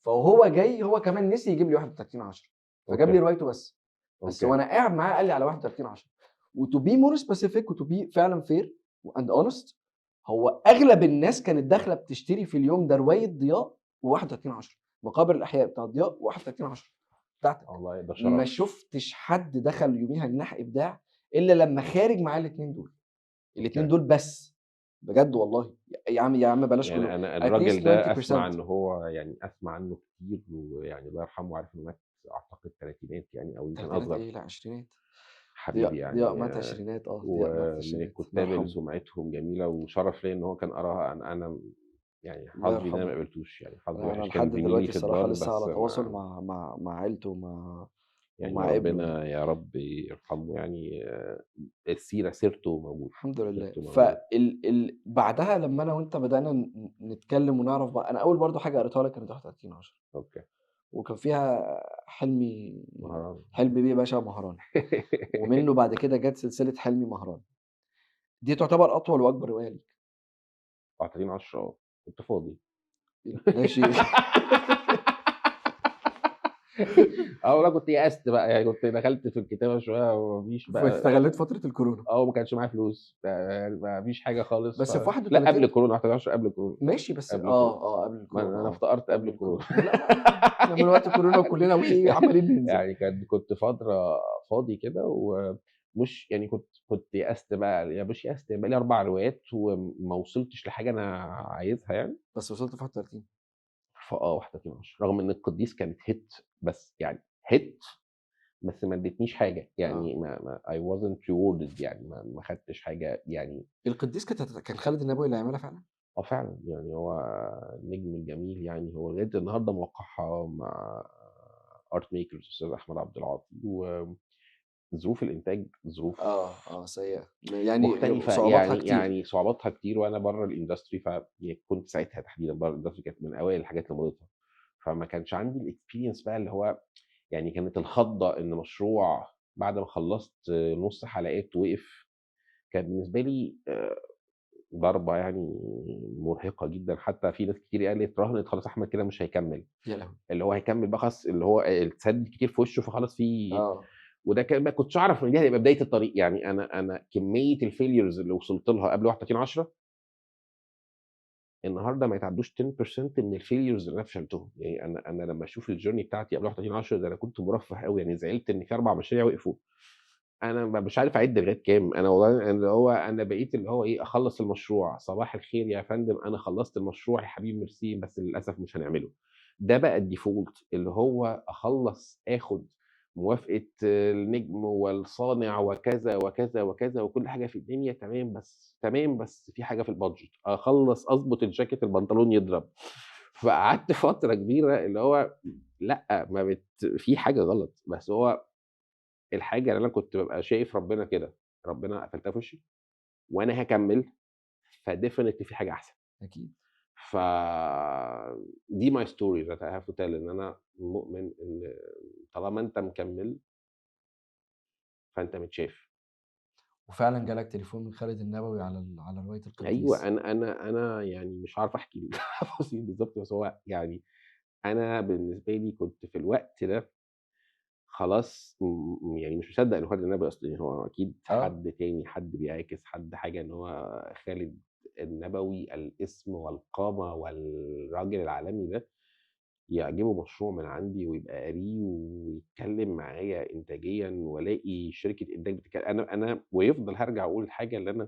فوهو جاي هو كمان نسي يجيب لي 31/10 فجاب لي أوكي. روايته بس. بس أوكي. وأنا قاعد معاه قال لي على 31/10 وto be more specific وto be فعلًا fair and honest هو أغلب الناس كانت داخلة بتشتري في اليوم ده رواية ضياء و31/10، مقابر الأحياء بتاع ضياء و31/10 بتاعتك. والله ده ما شرف. شُفتش حد دخل يوميها جناح إبداع إلا لمّا خارج معاه الاتنين دول، الاتنين أوكي. دول بس، بجد والله. يا عم بلاش كلّهم، يعني أنا at الراجل least ده أسمع 20%. إن هو يعني أسمع عنه كتير، ويعني الله يرحمه، عارف إنه مات أعتقد تلاتينات يعني أو يمكن تلاتينات أصغر. إيه، لأ عشرينات. حبيبي ضياء يعني مات عشرينات، ضياء مات ومن عشرينات، الله الكُتّاب اللي يرحمه. سُمعتهم جميلة، وشرف ليّا إن هو كان قراها. أنا يعني الله حظي إن أنا ما يرحمه. قابلتوش، يعني حظي أنا وِحِش، كان لحد زميلي دلوقتي في الصراحة الدار لسه بس على تواصل ما مع عيلته يعني ومع ابنه يعني. ربنا يا رب يرحمه يعني. سيرته موجودة، الحمد لله. سيرته موجودة. بعدها لمّا أنا وأنت بدأنا نتكلم ونعرف بقى، أنا أول برضه حاجة قريتها لك كانت 31/10، أوكي. وكان فيها مهران. حلمي بيه باشا مهران، ومنه بعد كده جات سلسلة حلمي مهران. دي تعتبر أطول وأكبر رواية ليك. 31/10 كنت فاضي. ماشي. والله كنت يأست بقى، يعني كنت دخلت في الكتابة شوية وما فيش بقى. فاستغليت فترة الكورونا. وما كانش معايا فلوس، يعني ما فيش حاجة خالص. بس في لأ قبل 31 الكورونا، 31/10 قبل الكورونا. ماشي، بس قبل الكورونا. قبل ما الكورونا أنا افتكرت قبل قبل الكورونا. الكورونا. لا، إحنا من وقت الكورونا وكلنا عمالين ننزل. يعني كنت فترة فاضي كده، ومش يعني كنت يأست بقى، يعني مش يأست، بقى لي 4 روايات وما وصلتش لحاجة أنا عايزها يعني. بس وصلت في 31. 31/10 رغم إن القديس كانت hit، بس يعني hit، بس ما ادتنيش حاجة، آه. يعني ما I wasn't rewarded، يعني ما خدتش حاجة يعني. القديس كان خالد النبوي اللي هيعملها فعلًا؟ فعلًا يعني هو النجم الجميل، يعني هو لغاية النهارده موقعها مع art makers الأستاذ أحمد عبد العاطي، وظروف الإنتاج ظروف سيئة. يعني مختلفة، صعوباتها يعني كتير. صعوباتها كتير، وأنا برّه الindustry، يعني كنت ساعتها تحديدًا برّه الindustry، كانت من أوائل الحاجات اللي مضيتها. فما كانش عندي الexperience بقى اللي هو، يعني كانت الخضة إن مشروع بعد ما خلّصت نُص حلقات وقف. كان بالنسبة لي ضربة يعني مرهقة جدًا. حتى في ناس كتير قالت راهنت خلاص أحمد كده مش هيكمّل، يا لهوي! اللي هو هيكمّل بقى خلاص، اللي هو اتسدد كتير في وشه فخلاص في. آه. وده كان ما كنتش أعرف إن دي هتبقى بداية الطريق. يعني أنا كمية الfailures اللي وصلت لها قبل 31/10 النهارده ما يتعدّوش 10% من الfailures اللي أنا فشلتهم. يعني أنا لمّا أشوف الjourney بتاعتي قبل 31/10 ده أنا كنت مرفّه أوي، يعني زعلت إن في 4 مشاريع وقفوا. أنا مش عارف أعِد لغاية كام. أنا والله أنا اللي هو أنا بقيت اللي هو إيه، أخلّص المشروع، صباح الخير يا فندم أنا خلّصت المشروع يا حبيبي ميرسي، بس للأسف مش هنعمله. ده بقى الdefault، اللي هو أخلّص آخُد موافقة النجم والصانع وكذا، وكذا، وكذا، وكل حاجة في الدنيا تمام، بس في حاجة في البادجت، أخلّص أضبط الجاكيت البنطلون يضرب. فقعدت فترة كبيرة اللي هو لأ، ما بت في حاجة غلط، بس هو الحاجة اللي أنا كنت بابقى شايف ربنا كده، ربنا قفلتها في وشّي وأنا هاكمّل، فdefinitely في حاجة أحسن. أكيد. ف دي my story that I have to tell، إن أنا مؤمن إن طالما أنت مكمّل فأنت متشاف. وفعلًا جالك تليفون من خالد النبوي على رواية أيوه، القديس. أنا يعني مش عارف أحكي التفاصيل بالضبط، بس هو يعني أنا بالنسبة لي كنت في الوقت ده خلاص يعني مش مصدّق إنه خالد النبوي أصلًا، يعني هو أكيد آه. حد تاني، حد بيعاكس، حد حاجة، إن هو خالد النبوي الاسم والقامة والراجل العالمي ده يعجبه مشروع من عندي ويبقى قاريه ويتكلّم معايا إنتاجيًا، والاقي شركة إنتاج أنا ويفضل هارجع أقول الحاجة اللي أنا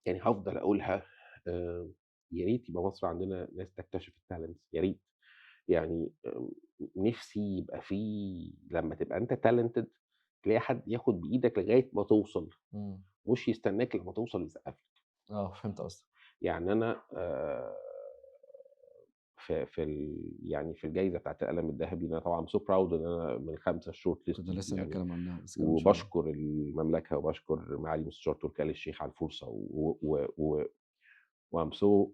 يعني هافضل أقولها. آآ يا ريت يبقى مصر عندنا ناس تكتشف الtalents، يا ريت. يعني نِفْسي يبقى في لمّا تبقى أنت talented تلاقي حد ياخد بإيدك لغاية ما توصل، إمم. مش يستناك لمّا توصل يسقّف لك. فهمت قصدك. يعني أنا يعني في الجايزة بتاعة القلم الذهبي، أنا طبعًا so proud إن أنا من ال5 short كنت listed لسه يعني. هنتكلم عنها بس كمّل شوية. وباشكر المملكة وباشكر معالي المستشار تركي آل الشيخ على الفرصة، وI'm so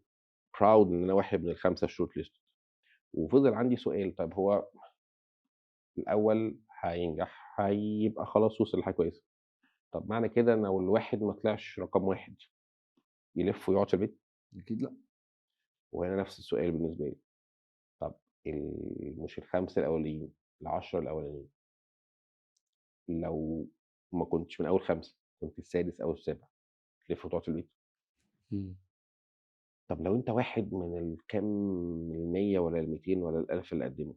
proud إن أنا واحد من ال5 short listed. وفضل عندي سؤال، طب هو الأول هينجح، هيبقى خلاص وصل لحاجة كويسة. طب معنى كده إن لو الواحد ما طلعش رقم 1 يلِف ويقعد في البيت؟ أكيد لأ. وهنا نفس السؤال بالنسبة لي. طب مش ال5 الأولانيين، ال10 الأولانيين، لو ما كنتش من أول 5 كنت السادس أو السابع، تلِف وتقعد في البيت؟ إمم. طب لو أنت واحد من الكام ال100 والّا ال200 والّا ال1000 اللي قدّموا،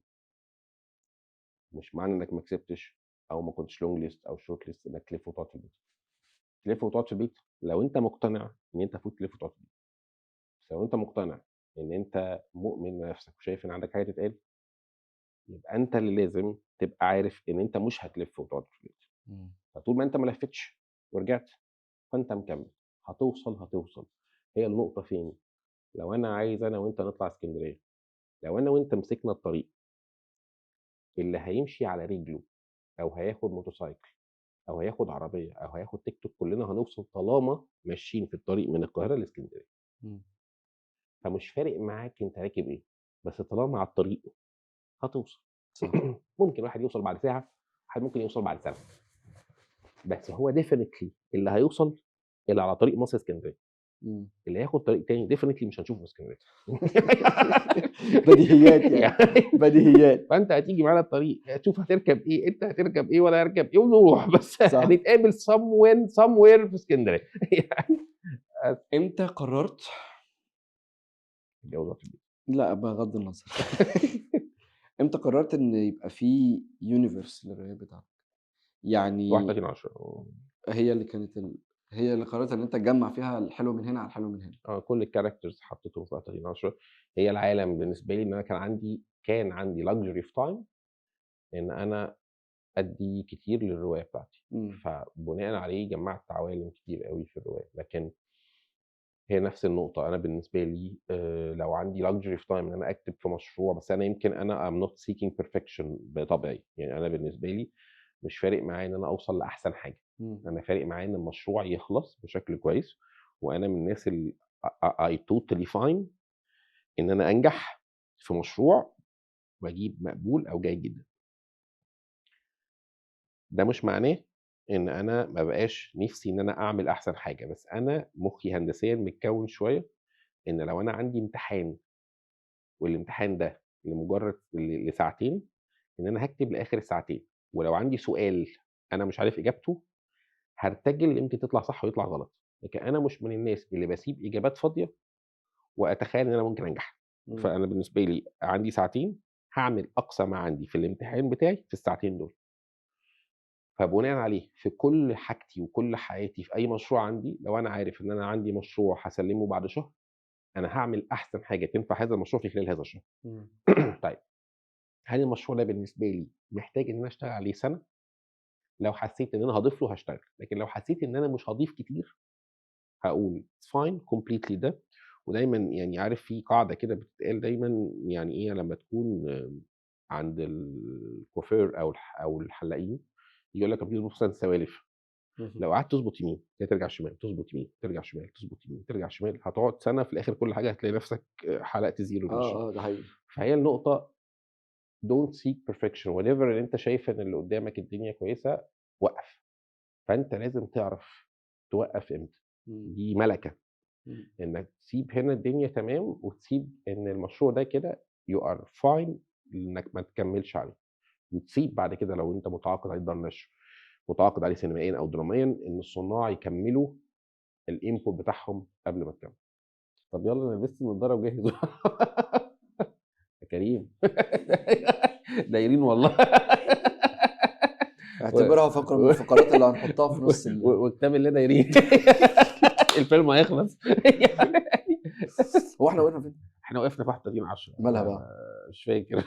مش معنى إنك ما كسبتش أو ما كنتش long list أو short list إنك تلِف وتقعد في البيت. تلِف وتقعد في البيت لو أنت مقتنع إن أنت المفروض تلِف وتقعد في البيت. بس لو أنت مقتنع إن أنت مؤمن بنفسك وشايف إن عندك حاجة تتقال، يبقى أنت اللي لازم تبقى عارف إن أنت مش هتلِف وتقعد في البيت. إمم. فطول ما أنت ما لفّيتش ورجعت، فأنت مكمّل، هتوصل. هي النقطة فين؟ لو أنا عايز أنا وأنت نطلع إسكندرية، لو أنا وأنت مسكنا الطريق، اللي هيمشي على رجله أو هياخد موتوسيكل أو هياخد عربية أو هياخد تيك توك كلنا هنوصل طالما ماشيين في الطريق من القاهرة لإسكندرية. إمم. فمش فارق معاك أنت راكب إيه، بس طالما على الطريق هتوصل. صح. ممكن واحد يوصل بعد ساعة، واحد ممكن يوصل بعد سنة، بس هو definitely اللي هيوصل اللي على طريق مصر إسكندرية. إمم. اللي هياخد طريق تاني definitely مش هنشوفه في إسكندرية. بديهيات يعني، بديهيات. فأنت هتيجي معانا الطريق، هتشوف هتركب إيه، أنت هتركب إيه وأنا هاركب إيه ونروح، بس صح. هنتقابل somewhere في إسكندرية. يعني إمتى قررت الجو ده في البيت. لأ بغض النظر. إمتى قررت إن يبقى في universe للروايات بتاعتك؟ يعني 31/10 هي اللي كانت هي اللي قررت إن أنت تجمّع فيها الحلو من هنا على الحلو من هنا. كل الcharacters حطيتهم في 31/10. هي العالم بالنسبة لي إن أنا كان عندي luxury of time إن أنا أدّي كتير للرواية بتاعتي، إمم. فبناءً عليه جمّعت عوالم كتير أوي في الرواية، لكن هي نفس النقطة. أنا بالنسبة لي لو عندي luxury of time إن أنا أكتب في مشروع، بس أنا يمكن أنا I'm not seeking perfection بطبعي. يعني أنا بالنسبة لي مش فارق معايا إن أنا أوصل لأحسن حاجة، إمم. أنا فارق معايا إن المشروع يخلص بشكل كويس، وأنا من الناس I totally fine إن أنا أنجح في مشروع وأجيب مقبول أو جيد جدًا. ده مش معناه إن أنا ما ابقاش نِفْسي إن أنا أعمل أحسن حاجة، بس أنا مُخّي هندسيًا متكوّن شوية إن لو أنا عندي امتحان والامتحان ده لمجرد لساعتين، إن أنا هاكتب لآخر الساعتين، ولو عندي سؤال أنا مش عارف إجابته، هارتجل يمكن تطلع صح ويطلع غلط. لكن أنا مش من الناس اللي باسيب إجابات فاضية وأتخيل إن أنا ممكن أنجح. إمم. فأنا بالنسبة لي عندي ساعتين، هاعمل أقصى ما عندي في الامتحان بتاعي في الساعتين دول. فبناءً عليه في كل حاجتي وكل حياتي في أي مشروع عندي، لو أنا عارف إن أنا عندي مشروع هاسلِّمه بعد شهر، أنا هاعمل أحسن حاجة تنفع هذا المشروع في خلال هذا الشهر. إمم. طيب، هل المشروع ده بالنسبة لي محتاج إن أنا أشتغل عليه سَنة؟ لو حسيت إن أنا هاضيف له هاشتغل، لكن لو حسيت إن أنا مش هاضيف كتير، هاقول it's fine completely ده. ودايمًا يعني عارف في قاعدة كده بتتقال دايمًا يعني إيه لمّا تكون عند الكوافير أو الحلاقين، يقول لك أمّا تيجي تبُص السوالف، اهم. لو قعدت تضبط يمين، هي ترجع شمال، تضبط يمين، ترجع شمال، تضبط يمين، ترجع شمال، هتقعد سَنة في الآخر كل حاجة هتلاقي نفسك حلقت زيرو من الشغل. ده حقيقي. فهي النقطة don't seek perfection whenever إن أنت شايف إن اللي قدّامك الدنيا كويسة، وقّف. فأنت لازم تعرف توقّف إمتى. إمم. دي مَلَكة، إمم. إنك تسيب هنا الدنيا تمام وتسيب إن المشروع ده كده you are fine إنك ما تكمّلش عليه، وتسيب بعد كده لو أنت متعاقد عليه دار نشر، متعاقد عليه سينمائيًا أو دراميًا، إن الصُناع يكمّلوا الinput بتاعهم قبل ما تكمّل. طب يالّا أنا لبست النضارة وجاهز. يا كريم. دايرين والله. و اعتبرها فقرة من و الفقرات اللي هنحطها في نُص وكتاب الله دايرين. الفيلم هيخلص. هو إحنا وقفنا فين؟ إحنا وقفنا في 31/10 مالها بقى؟ مش فاكر.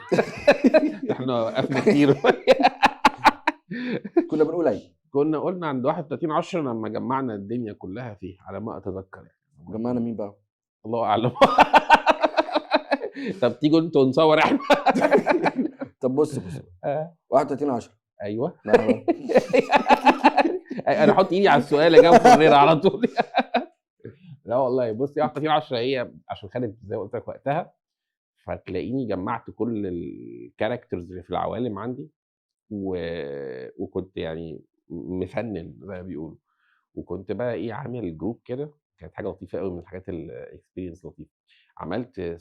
إحنا وقفنا كتير. كنا بنقول إيه؟ كنا قُلنا عند 31/10 لمّا جمّعنا الدنيا كلّها فيه، على ما أتذكّر يعني. جمّعنا مين بقى؟ الله أعلم. طب تيجوا أنتم نصوّر إحنا. طب بُص بقى، آه. 31/10 أيوه. مالها بقى؟ أنا أحُط إيدي على السؤال أجاوب فرّيرة على طول. لا والله بُصّي 31/10 هي عشان خدت زي ما قُلت لك وقتها، فتلاقيني جمّعت كل الcharacters اللي في العوالم عندي، وكنت يعني مفنّن زي ما بيقولوا. وكنت بقى إيه عامل group كده، كانت حاجة لطيفة أوي من الحاجات الexperience لطيفة. عملت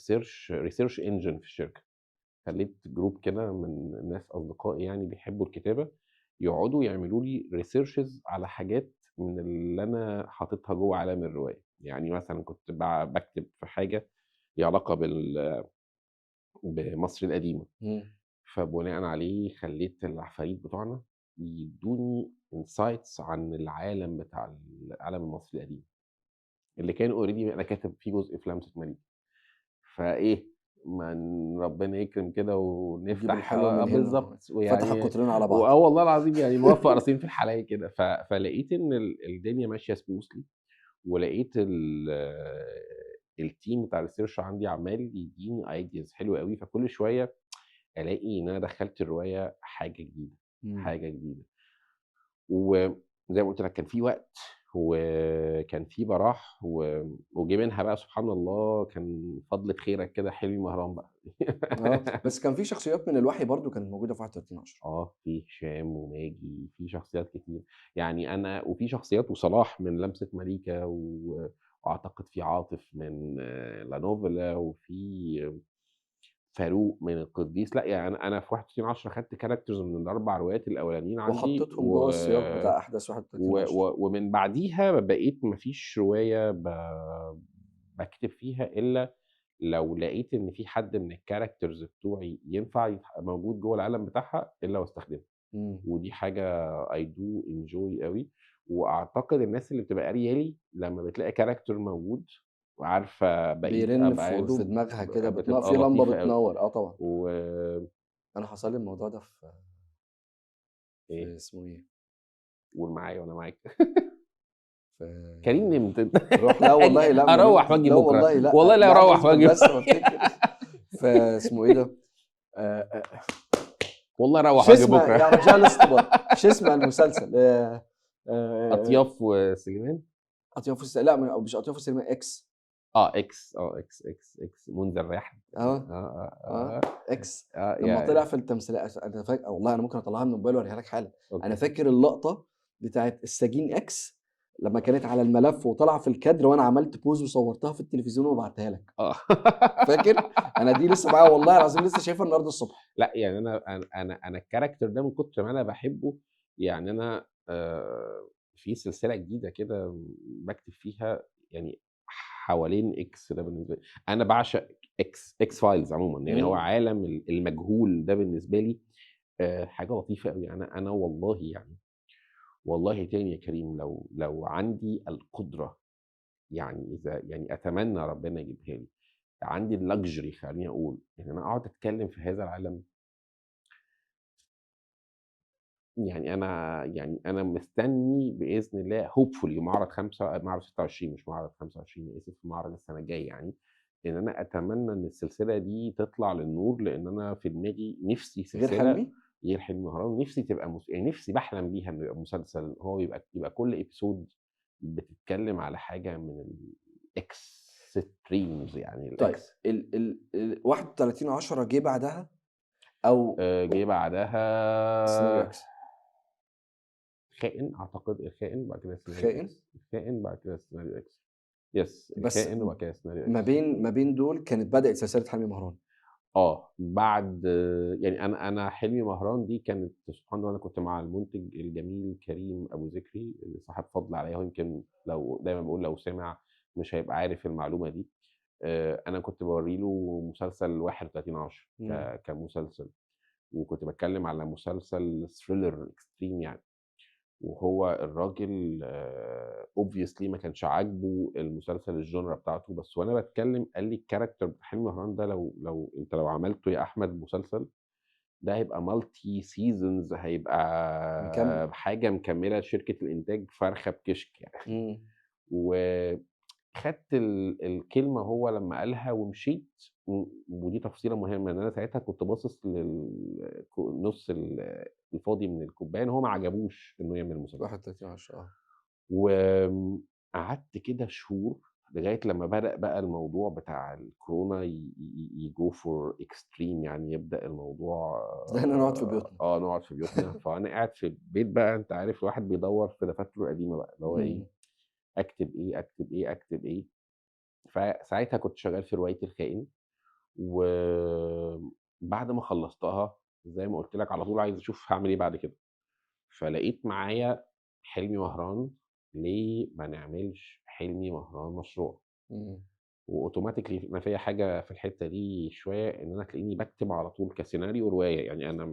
research engine في الشركة، خلّيت group كده من ناس أصدقائي يعني بيحبوا الكتابة، يقعدوا يعملوا لي researches على حاجات من اللي أنا حاططها جوّه عالم الرواية. يعني مثلًا كنت باكتب في حاجة ليها علاقة بمصر القديمة، إمم. فبناءً عليه خلّيت العفاريت بتوعنا يدّوني insights عن العالم بتاع العالم المصري القديم، اللي كان already أنا كاتب فيه جزء في لمسة مليك. فإيه، ما ربنا يكرم كده وتجيب ونفتح الحلو من هنا، بالضبط، فتح ويعني القطرين على بعض. والله العظيم يعني موفّق راسين في الحلاوة كده، فلقيت إن الدنيا ماشية smoothly، ولقيت الteam بتاع الresearch عندي عمّال يدّيني ideas حلوة أوي، فكل شوية ألاقي إن أنا دخّلت الرواية حاجة جديدة، إمم. حاجة جديدة. وزي ما قُلت لك كان في وقت، وكان في براح، وجه منها بقى سبحان الله كان فضلة خيرك كده حلمي مهران بقى. بس كان في شخصيات من الوحي برضه كانت موجودة في 31/10. في هشام وماجي، في شخصيات كتير، يعني أنا وفي شخصيات وصلاح من لمسة مليكة، وأعتقد في عاطف من لا نوفلا، وفي فاروق من القديس، لأ يعني أنا في 31/10 خدت characters من ال4 روايات الأولانيين عندي، وحطيتهم جوّه السياق بتاع أحداث 31/10. ومن بعديها بقيت ما فيش رواية باكتب فيها إلا لو لقيت إن في حد من الcharacters بتوعي ينفع موجود جوّه العالم بتاعها إلا واستخدمه، إمم. ودي حاجة I do enjoy أوي، وأعتقد الناس اللي بتبقى قارية لي لمّا بتلاقي character موجود وعارفة بقية بيرن في أبعاده دماغها كده بتبقى في لمبة لطيفة أوي، بتنوّر، طبعًا. و أنا حصل لي الموضوع ده إيه، في اسمه إيه، قُل معايا وأنا معاك. كريم في نمت أنت. لا آجي والله لأ ما أروّح نمتش، وآجي لا بُكرة، والله لأ، والله لا يا عم أروّح اصبر وآجي بس بافتكر. فاسمه إيه ده، آآ والله أروّح شو وآجي اسمه بُكرة. يا رجال اصطبر، شو اسمه المسلسل أطياف وسليمان؟ أطياف لأ مش أطياف السينما X. إكس منذ الرحل. آه. آه. X. لمّا طلع يعني في التمثيلية أنا والله أنا ممكن أطلّعها من الموبايل وأوريها لك حالًا. أنا أوكي. فاكر اللقطة بتاعة السجين X لمّا كانت على الملف وطالعة في الكادر وأنا عملت pause وصورتها في التلفزيون وبعتها لك. آه. فاكر؟ أنا دي لسه معايا والله العظيم لسه شايفها النهارده الصبح. لأ، يعني أنا الcharacter ده من كتر ما أنا باحبه، يعني أنا في سلسلة جديدة كده باكتب فيها يعني حوالين X ده بالنسبة لي، أنا باعشق X files عمومًا، يعني هو إمم. عالم المجهول ده بالنسبة لي حاجة لطيفة أوي، أنا والله يعني والله تاني يا كريم لو عندي القدرة، يعني إذا يعني أتمنى ربنا يجيبها لي، عندي الluxury خلّيني أقول، إن أنا أقعد أتكلم في هذا العالم، يعني أنا مستني بإذن الله hopefully معرض 26 مش معرض 25 أنا آسف، معرض السنة الجاية يعني، إن أنا أتمنى إن السلسلة دي تطلع للنور، لإن أنا في دماغي نِفْسي غير سلسلة حلمي؟ غير حلمي وهران، نِفْسي تبقى يعني نِفْسي باحلم بيها إنه يبقى مسلسل، هو يبقى كل episode بتتكلم على حاجة من الextremes يعني طيب ال 31/10 جه بعدها أو جه بعدها سيناريو X. الخائن، أعتقد الخائن بعد كده السيناريو خائن؟ إكس، الخائن بعد كده السيناريو إكس، يس بس الخائن وبعد كده السيناريو ما إكس. بين دول كانت بدأت سلسلة حلمي مهران. بعد يعني أنا حلمي مهران دي كانت سبحان الله، أنا كنت مع المُنتج الجميل كريم أبو ذكري اللي صاحب فضل عليّا، هو يمكن لو دايمًا باقول لو سمع مش هيبقى عارف المعلومة دي، أنا كنت باورّي له مسلسل 31/10 إمم. كمسلسل، وكنت باتكلم على مسلسل thriller extreme يعني. وهو الراجل obviously ما كانش عاجبه المسلسل الgenre بتاعته، بس وأنا باتكلم قال لي الcharacter بتاع حلمي مهران ده لو أنت عملته يا أحمد مسلسل، ده هيبقى multi seasons، مكمّل. هيبقى حاجة مكملة لشركة الإنتاج فرخة بكشك يعني. إمم. وخدت الكلمة هو لمّا قالها ومشيت، ودي تفصيلة مهمة، إن أنا ساعتها كنت باصص نُص الفاضي من الكوباية، إن هو ما عجبوش إنه يعمل مسلسل. 31/10 قعدت كده شهور لغاية لمّا بدأ بقى الموضوع بتاع الكورونا يgo for extreme، يعني يبدأ الموضوع بدأنا نقعد في بيوتنا. نقعد في بيوتنا، فأنا قاعد في البيت بقى أنت عارف الواحد بيدوّر في دفاتره القديمة بقى، اللي هو إيه، إمم. أكتب إيه، أكتب إيه، أكتب إيه، فساعتها كنت شغال في رواية الخائن، وبعد ما خلّصتها زي ما قُلت لك على طول عايز أشوف هاعمل إيه بعد كده، فلقيت معايا حلمي وهران، ليه ما نعملش حلمي مهران مشروع. إمم. وautomatically أنا فيّا حاجة في الحتّة دي شوية، إن أنا تلاقيني باكتب على طول كسيناريو رواية، يعني أنا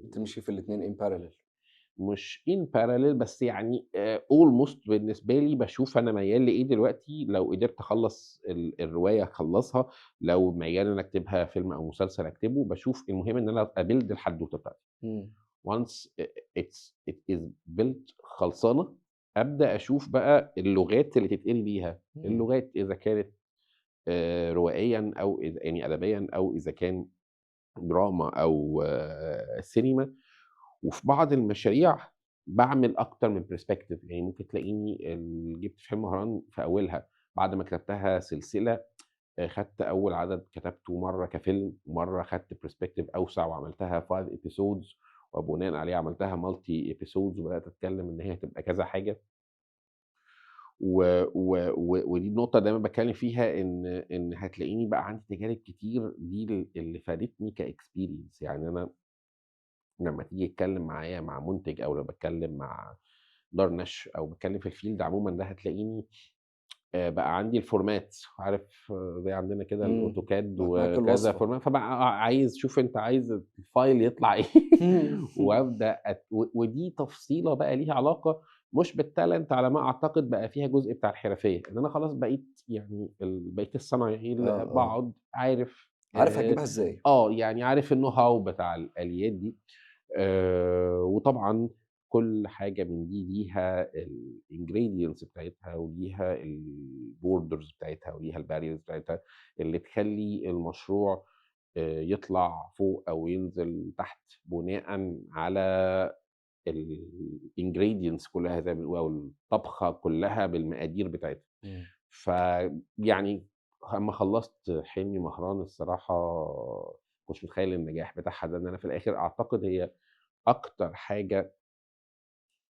بتمشي في الاتنين in parallel. مش in parallel بس يعني almost بالنسبة لي باشوف أنا ميّال لإيه دلوقتي، لو قدرت أخلّص الرواية أخلّصها، لو ميّال إن أنا أكتبها فيلم أو مسلسل أكتبه، باشوف المهم إن أنا أbuild الحدوتة بتاعتي. إمم. once it is built خلصانة، أبدأ أشوف بقى اللغات اللي تتقري بيها، إمم. اللغات إذا كانت روائيًا أو يعني أدبيًا أو إذا كان دراما أو سينما. وفي بعض المشاريع باعمل أكتر من perspective، يعني ممكن تلاقيني جِبت فيلم مهران في أولها، بعد ما كتبتها سلسلة خدت أول عدد كتبته مرّة كفيلم، ومرّة خدت perspective أوسع وعملتها 5 episodes، وبناءً عليه عملتها multi episodes وبدأت أتكلم إن هي هتبقى كذا حاجة. و و و ودي النقطة دايمًا باتكلم فيها، إن هتلاقيني بقى عندي تجارب كتير دي اللي فادتني كexperience. يعني أنا لمّا تيجي تتكلم معايا مع مُنتج أو لو باتكلم مع دار نشر أو باتكلم في الfield عمومًا ده، هتلاقيني بقى عندي الفورمات، عارف زي عندنا كده إمم. الأوتوكاد معاك وكذا الوصفة. فورمات، فبقى عايز شوف أنت عايز الفايل يطلع إيه وأبدأ ودي تفصيلة بقى ليها علاقة مش بالtalent على ما أعتقد، بقى فيها جزء بتاع الحرفية، إن أنا خلاص بقيت يعني بقيت الصنايعي آه، اللي آه. باقعد عارف عارف هتجيبها إزاي. يعني عارف الknow how بتاع الآليات دي. وطبعًا كل حاجة من دي ليها الingredients بتاعتها وليها الborders بتاعتها وليها الbarriers بتاعتها، اللي تخلّي المشروع يطلع فوق أو ينزل تحت بناءً على الingredients كلّها زي ما بنقول، أو الطبخة كلّها بالمقادير بتاعتها. إمم. فيعني أمّا خلّصت حلمي مهران الصراحة ما كنتش متخيّل النجاح بتاعها ده، إن أنا في الآخر أعتقد هي أكتر حاجة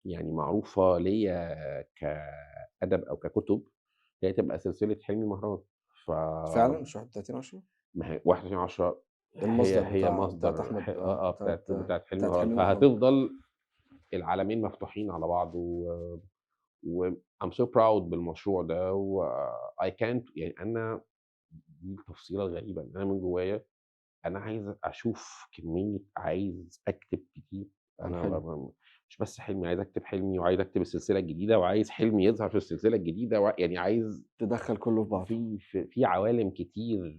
يعني معروفة ليّا كأدب أو ككُتب، هي تبقى سلسلة حلمي مهران. ف فعلًا مش 31/10؟ ما هي 21/10 المصدر هي بتاعة مصدر أحمد بتاعة حلمي بتاعة مهران، حلمي مهران. فهتفضل العالمين مفتوحين على بعض. I'm so proud بالمشروع ده I can't يعني أنا دي التفصيلة الغريبة، إن أنا من جوايا أنا عايز أشوف كمية، عايز أكتب كتير. عن أنا حلمي. مش بس حلمي، عايز أكتب حلمي وعايز أكتب السلسلة الجديدة وعايز حلمي يظهر في السلسلة الجديدة يعني عايز تدخّل كُلّه في بعضه. في عوالم كتير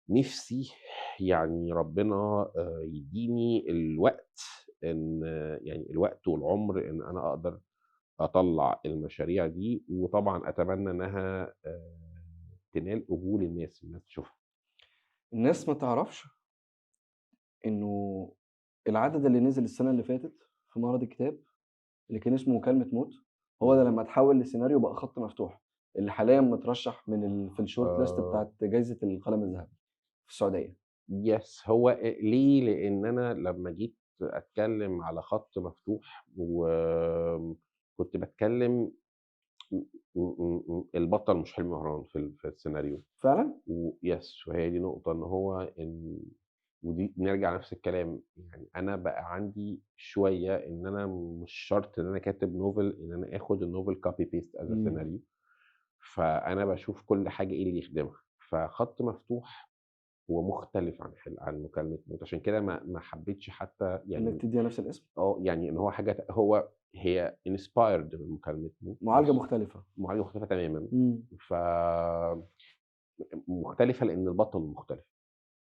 نِفْسي يعني ربنا يدّيني الوقت، إن يعني الوقت والعُمر إن أنا أقدر أطلّع المشاريع دي، وطبعًا أتمنى إنها تنال قبول الناس تشوفها. الناس ما تعرفش إنه العدد اللي نزل السنة اللي فاتت في معرض الكتاب اللي كان اسمه مكالمة موت، هو ده اهم. لمّا اتحوّل لسيناريو بقى خط مفتوح، اللي حاليًا مترشّح في الshort list آآ بتاعة جايزة القلم الذهبي في السعودية. yes هو ليه؟ لإن أنا لمّا جيت أتكلّم على خط مفتوح كنت باتكلّم البطل مش حلمي مهران في السيناريو. فعلًا؟ yes وهي دي نقطة، إن هو ودي نرجع نفس الكلام، يعني أنا بقى عندي شوية إن أنا مش شرط إن أنا كاتب novel إن أنا آخُد الnovel copy paste as a إمم. سيناريو. فأنا باشوف كل حاجة إيه اللي يخدمها. فخط مفتوح هو مختلف عن مكالمة موت، عشان كده ما حبيتش حتى إنّك يعني تدّيها نفس الاسم؟ يعني إن هو حاجة هي inspired من مكالمة موت، معالجة بس مختلفة. معالجة مختلفة تمامًا. إمم. ف مختلفة لإن البطل مختلف.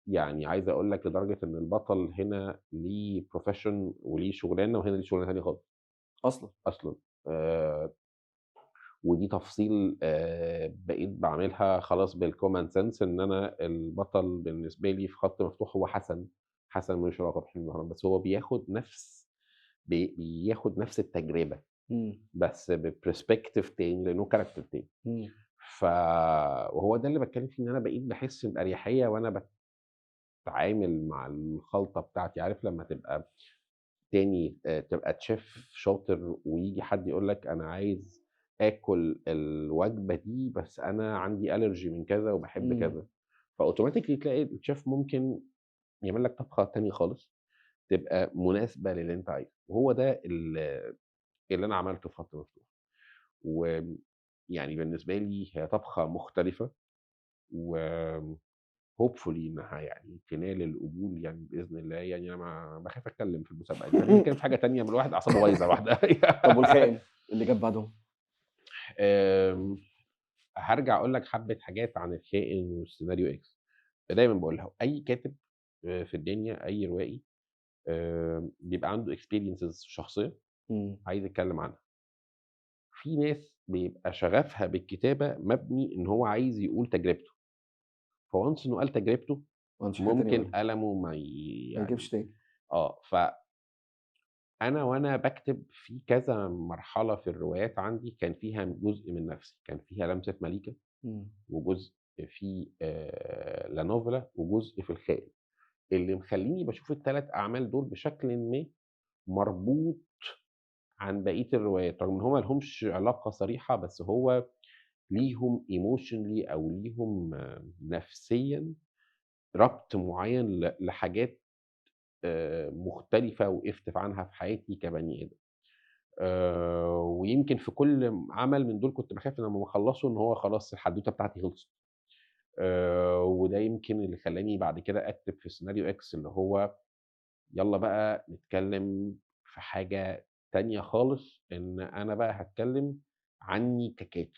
يعني عايز أقول لك لدرجة إن البطل هنا ليه profession وليه شغلانة، وهنا ليه شغلانة تانية خالص أصلًا. أصلًا. آآ ودي تفصيل بقيت باعملها خلاص بالcommon sense، إن أنا البطل بالنسبة لي في خط مفتوح هو حسن. حسن ما لوش علاقة بحلمي مهران، بس هو بياخد نفس التجربة، إمم. بس بperspective تاني لأنه character تاني. إمم. ف وهو ده اللي باتكلم فيه، إن أنا بقيت باحس بأريحية وأنا باتعامل مع الخلطة بتاعتي. عارف لمّا تبقى تاني تبقى chef شاطر وييجي حد يقول لك أنا عايز آكل الوجبة دي، بس أنا عندي allergy من كذا وباحب إمم. كذا، فautomatically تلاقي الchef ممكن يعمل لك طبخة تانية خالص، تبقى مناسبة للي أنت عايزه. وهو ده اللي أنا عملته في خط مفتوح. ويعني يعني بالنسبة لي هي طبخة مختلفة، و hopefully إنها يعني تنال القبول يعني بإذن الله. يعني أنا باخاف أتكلّم في المسابقة دي، خلّينا نتكلّم في حاجة تانية، الواحد أعصابه بايظة لوحدها. طب والخائن اللي جاب بعدهم؟ آمم هارجع أقول لك حبّة حاجات عن الكائن والسيناريو إكس. دايمًا باقولها، أي كاتب في الدنيا، أي روائي بيبقى عنده experiences شخصية إمم. عايز يتكلّم عنها. في ناس بيبقى شغفها بالكتابة مبني إن هو عايز يقول تجربته، فonce إنه قال تجربته ما عندوش حاجة تانية ممكن يقولها، قلمه ما يعني يجيبش تاني. فأنا وأنا باكتب في كذا مرحلة في الروايات عندي كان فيها جزء من نَفْسي، كان فيها لمسة مَلِكة، إمم. وجزء في لا نوفلا، وجزء في الخائن، اللي مخلّيني باشوف ال3 أعمال دول بشكلٍ ما مربوط عن بقية الروايات، رغم إن هُم ما لهمش علاقة صريحة، بس هو ليهم emotionally أو ليهم نفسيًا ربط معيّن لحاجات مختلفة وقفت في عنها في حياتي كبني آدم. ويمكن في كل عمل من دول كنت باخاف إن لمّا باخلّصه إن هو خلاص الحدوتة بتاعتي خلصت. وده يمكن اللي خلّاني بعد كده أكتب في سيناريو إكس اللي هو يالّا بقى نتكلّم في حاجة تانية خالص، إن أنا بقى هاتكلّم عني ككاتب،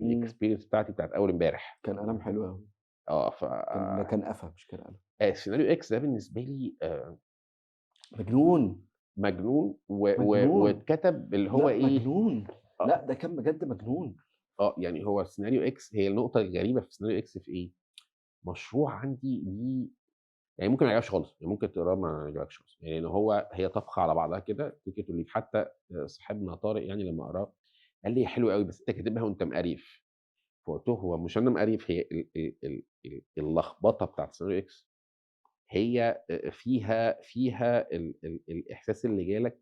إمم. الexperience بتاعتي بتاعة أول امبارح. كان قلم حلو أوي. آه، كان قفا مش كان قلم. سيناريو إكس ده بالنسبة لي مجنون، مجنون مجنون. واتكتب اللي هو لأ إيه. مجنون. آه، لأ ده كان بجد مجنون. يعني هو سيناريو إكس هي النقطة الغريبة في سيناريو إكس في إيه، مشروع عندي ليه يعني ممكن ما يعجبكش خالص، يعني ممكن تقراه ما يعجبكش خالص، يعني لإن هي طبخة على بعضها كده take it or leave. حتى صاحبنا طارق يعني لمّا قراه قال لي: "هي حلوة أوي بس أنت كاتبها وأنت مقريف." فقُلت له: "هو مش أنا مقريف، هي اللخبطة بتاعة سيناريو إكس هي فيها الإحساس اللي جالك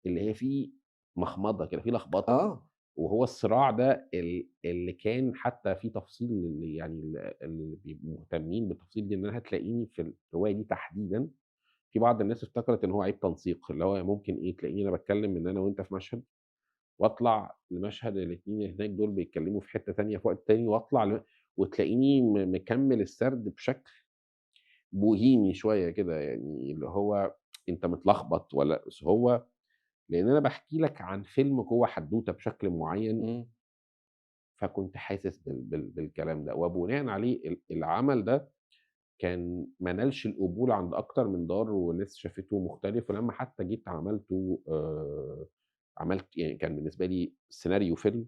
اللي هي فيه مخمضة كده، فيه لخبطة." آه. وهو الصراع ده اللي كان حتى في تفصيل يعني اللي بيبقوا مهتمين بالتفاصيل دي، إن أنا هتلاقيني في الرواية دي تحديدًا في بعض الناس افتكرت إن هو عيب تنسيق، اللي هو ممكن إيه، تلاقيني أنا باتكلم إن أنا وأنت في مشهد، وأطلع لمشهد الاتنين اللي هناك دول بيتكلموا في حتة تانية في وقت تاني، وأطلع وتلاقيني مكمل السرد بشكل بوهيمي شوية كده، يعني اللي هو أنت متلخبط والّا بس هو لإن أنا باحكي لك عن فيلم جوّه حدوتة بشكل معين، إمم. فكنت حاسس بالكلام ده، وبناءً عليه العمل ده كان ما نالش القبول عند أكتر من دار، وناس شافته مختلف. ولمّا حتى جيت عملته عملت يعني كان بالنسبة لي سيناريو فيلم،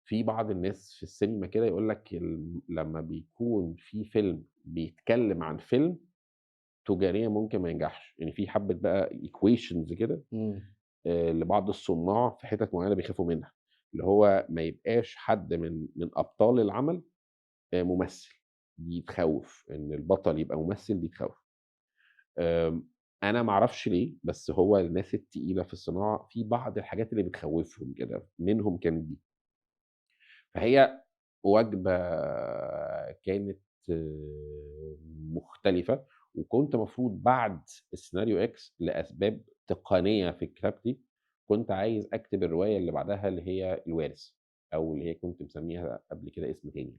في بعض الناس في السينما كده يقول لك لمّا بيكون في فيلم بيتكلم عن فيلم، تجاريًا ممكن ما ينجحش، يعني في حبّة بقى equations كده إمم. لبعض الصُنّاع في حِتت معيّنة بيخافوا منها، اللي هو ما يبقاش حد من أبطال العمل ممثل، دي تخوّف، إن البطل يبقى ممثل دي تخوّف. آمم، أنا ما أعرفش ليه، بس هو الناس التقيلة في الصناعة في بعض الحاجات اللي بتخوّفهم كده، منهم كانت دي. فهي وجبة كانت مختلفة، وكنت المفروض بعد السيناريو X لأسباب تقنية في كتابتي، كنت عايز أكتب الرواية اللي بعدها اللي هي الوارث، أو اللي هي كنت مسميها قبل كده اسم تاني.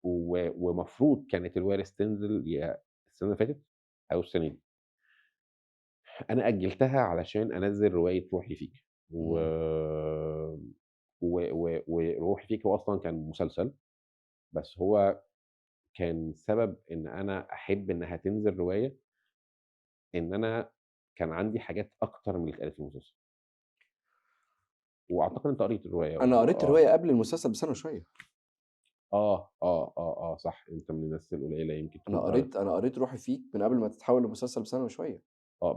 ومفروض كانت الوارث تنزل يا السنة اللي فاتت أو السنة دي. أنا أجّلتها علشان أنزّل رواية روحي فيك، و إمم. وروحي فيك هو أصلًا كان مسلسل، بس هو كان سبب إن أنا أحب إنها تنزل رواية، إن أنا كان عندي حاجات أكتر من اللي اتقالت في المسلسل، وأعتقد أنت قريت الرواية أنا قريت آه. الرواية قبل المسلسل بسنة وشوية. صح، أنت من الناس القليلة يمكن أنا تكون قريت أنا قريت روحي فيك من قبل ما تتحول لمسلسل بسنة وشوية.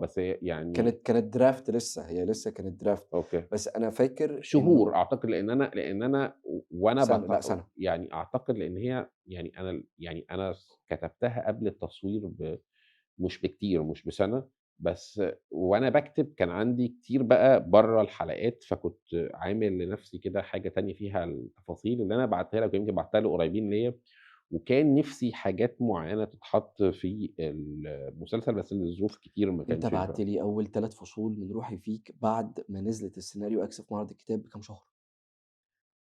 بس هي يعني كانت draft لسه، هي لسه كانت draft. أوكي. بس أنا فاكر شهور إنه أعتقد لإن أنا وأنا سنة، لأ سنة. يعني أعتقد لإن هي يعني أنا كتبتها قبل التصوير مش بكتير، مش بسنة، بس وأنا باكتب كان عندي كتير بقى برّه الحلقات، فكنت عامل لنفسي كده حاجة تانية فيها التفاصيل اللي أنا باعتها لك، ويمكن بعتها لقريبين ليّا، وكان نِفْسي حاجات معيّنة تتحط في المسلسل، بس لظروف كتير ما أنت كانش ينفع. بعت لي أول 3 فصول من روحي فيك بعد ما نزلت السيناريو X في معرض الكتاب بكام شهر.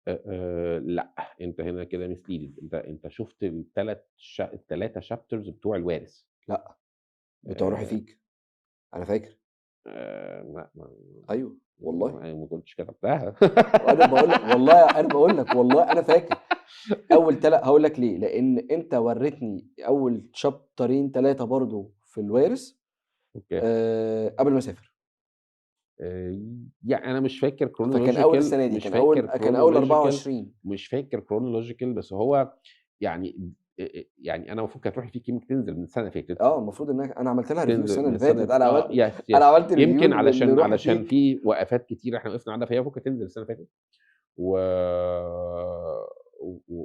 لأ، أنت هنا كده misleading. أنت شُفت ال3 chapters بتوع الوارث. لأ، بتوع روحي آآ فيك، أنا فاكر. لأ، أيوه، والله. ما كنتش كتبتها. وأنا باقول لك والله أنا باقول لك والله أنا فاكر. أول هاقول لك ليه، لإن أنت ورّيتني أول شابترين 3 برضه في الوارث أوكي. قبل ما أسافر. يعني أنا مش فاكر فكان أول chronological السنة دي، مش فاكر كان أول chronological 24. مش فاكر chronological بس هو يعني يعني أنا المفروض كانت روحي فيكِ يمكن تنزل من السنة اللي فاتت. المفروض إن أنا عملت لها review تنزل السنة من اللي فاتت، السنة أنا عملت أنا yes. عملت review يمكن علشان لروحي فيك. في وقفات كتيرة إحنا وقفنا عندها، فهي ممكن تنزل السنة اللي فاتت. و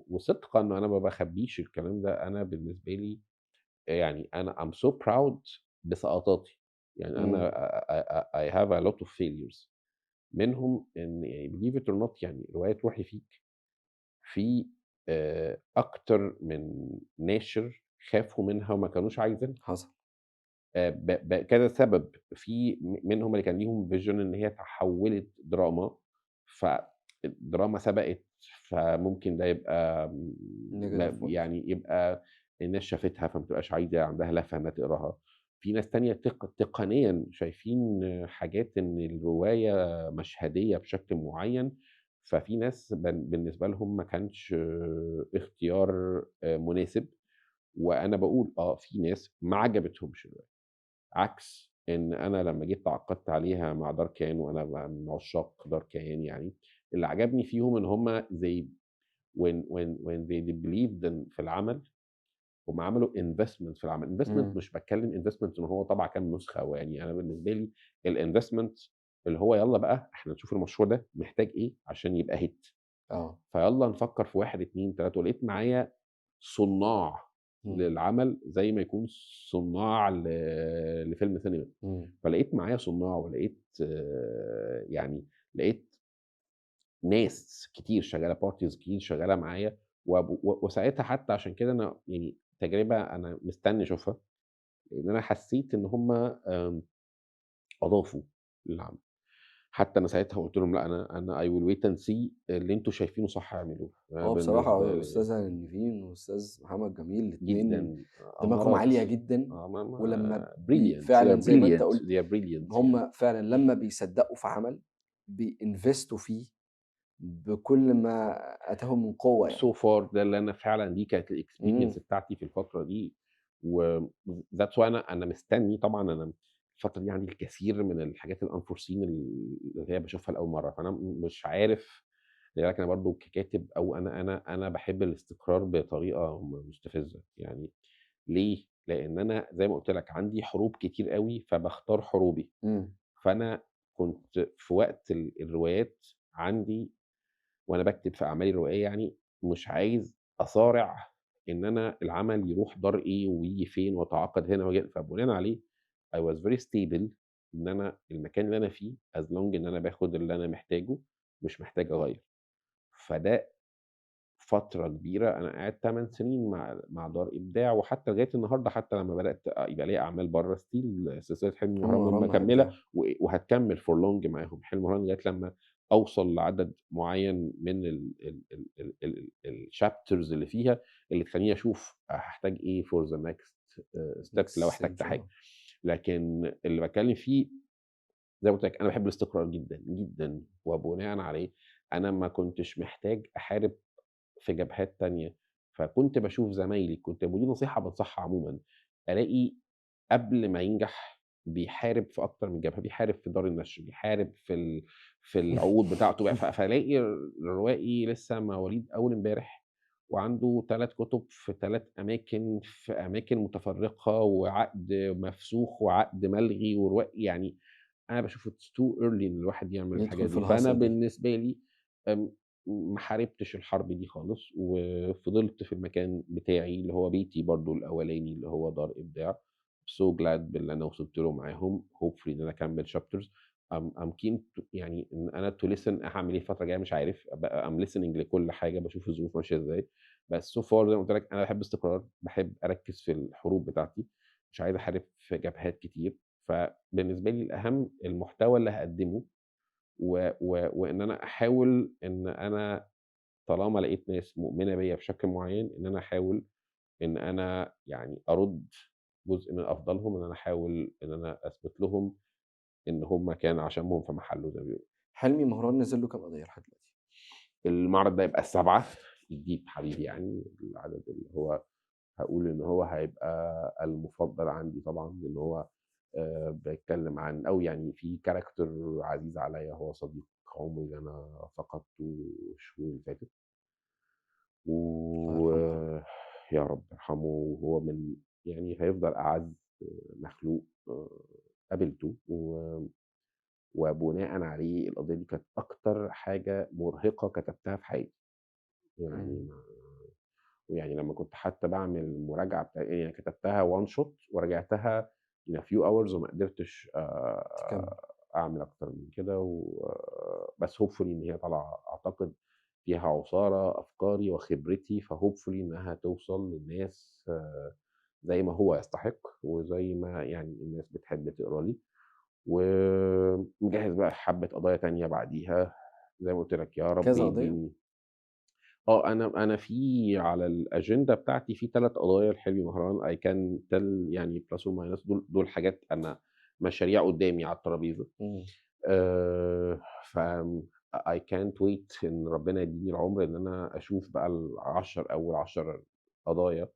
وصدقًا أنا ما باخبّيش الكلام ده. أنا بالنسبة لي يعني أنا I'm so proud بسقطاتي. يعني أنا إمم، I have a lot of failures. منهم إن believe it or not يعني رواية روحي فيك في أكتر من ناشر خافوا منها وما كانوش عايزينها. حصل. ب ب كذا سبب. في منهم اللي كان ليهم vision إن هي اتحوّلت دراما، فالدراما سبقت، فممكن ده يبقى negative point. يعني يبقى الناس شافتها فما تبقاش عايزة عندها لهفة إنها تقراها. في ناس تانية تقنيًا شايفين حاجات إن الرواية مشهدية بشكل معيّن، ففي ناس بالنسبة لهم ما كانش اختيار مناسب. وأنا باقول في ناس ما عجبتهمش الرواية. عكس إن أنا لمّا جيت تعاقدت عليها مع دار كيان وأنا من عشاق دار كيان يعني. اللي عجبني فيهم إن هم when they believed في العمل، هم عملوا investment في العمل. investment إمم، مش باتكلم investment إن هو طبع كام نسخة، ويعني أنا بالنسبة لي الinvestment اللي هو يالّا بقى إحنا نشوف المشروع ده محتاج إيه عشان يبقى hit. آه، فيالّا نفكّر في 1، 2، 3 ولقيت معايا صُنّاع إمم، للعمل زي ما يكون صُنّاع لفيلم سينما. إمم، فلقيت معايا صُنّاع ولقيت يعني لقيت ناس كتير شغّالة parties كتير شغّالة معايا. وساعتها حتى عشان كده أنا يعني تجربة أنا مستني أشوفها، لإن أنا حسّيت إن هم أضافوا للعمل. حتى أنا ساعتها قُلت لهم لأ أنا I will wait and see اللي أنتم شايفينه صح اعملوه. أنا هو بالنسبة بصراحة لي أستاذ هاني النيفين وأستاذ محمد جميل الاتنين جدًا دماغهم أمارات. عالية جدًا، ولمّا ما brilliant they فعلًا are زي ما أنت brilliant قُلت، they are brilliant يعني. هُم فعلًا لمّا بيصدّقوا في عمل بيinvestوا فيه بكل ما أتاهم من قوة يعني. so far ده اللي أنا فعلًا دي كانت إمم، الexperience بتاعتي في الفترة دي. و that's why أنا مستني طبعًا. أنا الفترة دي عندي الكثير من الحاجات الunforeseen اللي هي باشوفها لأول مرّة. فأنا مش عارف. خلي بالك أنا برضه ككاتب أو أنا باحب الاستقرار بطريقة مستفزة. يعني ليه؟ لإن أنا زي ما قُلت لك عندي حروب كتير أوي، فباختار حروبي. إمم، فأنا كنت في وقت الروايات عندي وأنا باكتب في أعمالي الروائية يعني، مش عايز أصارع إن أنا العمل يروح دار إيه وييجي فين وأتعاقد هنا وآجي فبناءً عليه I was very stable إن أنا المكان اللي أنا فيه as long إن أنا باخد اللي أنا محتاجه، مش محتاج أغيّر. فده فترة كبيرة أنا قاعد 8 سنين مع دار إبداع، وحتى لغاية النهارده حتى لمّا بدأت يبقى ليّا أعمال برّه still سلسلة حلمي حلم وهرم غرام مع مكمّلة إبداع. وهتكمّل for long معاهم. حلمي وهرم لغاية لمّا أوصل لعدد معيّن من الchapters اللي فيها اللي تخلّيني أشوف هاحتاج إيه for the next steps لو next احتجت stage حاجة. لكن اللي باتكلّم فيه زي ما قُلت لك أنا باحب الاستقرار جدًا، جدًا، وبناءً عليه أنا ما كنتش محتاج أحارب في جبهات تانية. فكنت باشوف زمايلي ودي نصيحة بانصحها عمومًا. ألاقي قبل ما ينجح بيحارب في أكتر من جبهة. بيحارب في دار النشر، بيحارب في العقود بتاعته بقى. فالاقي الروائي لسه مواليد أول امبارح وعنده 3 كُتب في 3 أماكن، في أماكن متفرقة وعقد مفسوخ وعقد ملغي يعني أنا باشوف it's too early إن الواحد يعمل يدخل الحاجات في دي. فأنا الهَصْل دي. بالنسبة لي ما حاربتش الحرب دي خالص، وفضلت في المكان بتاعي اللي هو بيتي برضه الأولاني اللي هو دار إبداع. so glad باللي أنا وصلت له معاهم. hopefully إن أنا أكمّل chapters. I'm keen يعني إن أنا to listen هاعمل إيه الفترة الجاية مش عارف. I'm listening لكل حاجة، باشوف الظروف ماشية إزاي. بس so far زي ما قُلت لك أنا باحب الاستقرار، باحب أركّز في الحروب بتاعتي، مش عايز أحارب في جبهات كتير. فبالنسبة لي الأهم المحتوى اللي هاقدّمه وإن أنا أحاول إن أنا طالما لقيت ناس مؤمنة بيّا بشكل معيّن، إن أنا أحاول إن أنا يعني أرُد جزء من أفضالهم، إن أنا أحاول إن أنا أثبت لهم إن هم كان عشمهم في محله زي ما بيقولوا. حلمي مهران نزل له كام قضية لحد دلوقتي؟ المعرض ده يبقى ال7 الديب حبيبي يعني، العدد اللي هو هاقول إن هو هيبقى المفضل عندي طبعًا، لإن هو بيتكلم عن أو يعني في character عزيز عليّا، هو صديق عمري اللي أنا فقدته الشهور اللي فاتت. الله يرحمه. ويا رب يرحمه، وهو من يعني هيفضل أعز مخلوق قابلته، وبناءً عليه القضية دي كانت أكتر حاجة مرهقة كتبتها في حياتي. يعني إمم. ما ويعني لمّا كنت حتى باعمل المراجعة يعني كتبتها one shot وراجعتها in a few hours وما قدرتش تكمّل. أعمل أكتر من كده بس hopefully إن هي طالعة أعتقد فيها عُصارة أفكاري وخبرتي، فhopefully إنها توصل للناس زي ما هو يستحق، وزي ما يعني الناس بتحب تقرا لي، ومجهّز بقى حبّة قضايا تانية بعديها، زي ما قُلت لك يا رب كذا قضية؟ يدّيني أنا في على الأجندة بتاعتي في 3 قضايا لحلمي مهران I can tell يعني plus or minus دول حاجات أنا مشاريع قدّامي على الترابيزة. إمم. فآمم I can't wait إن ربنا يدّيني العُمر إن أنا أشوف بقى أول 10 قضايا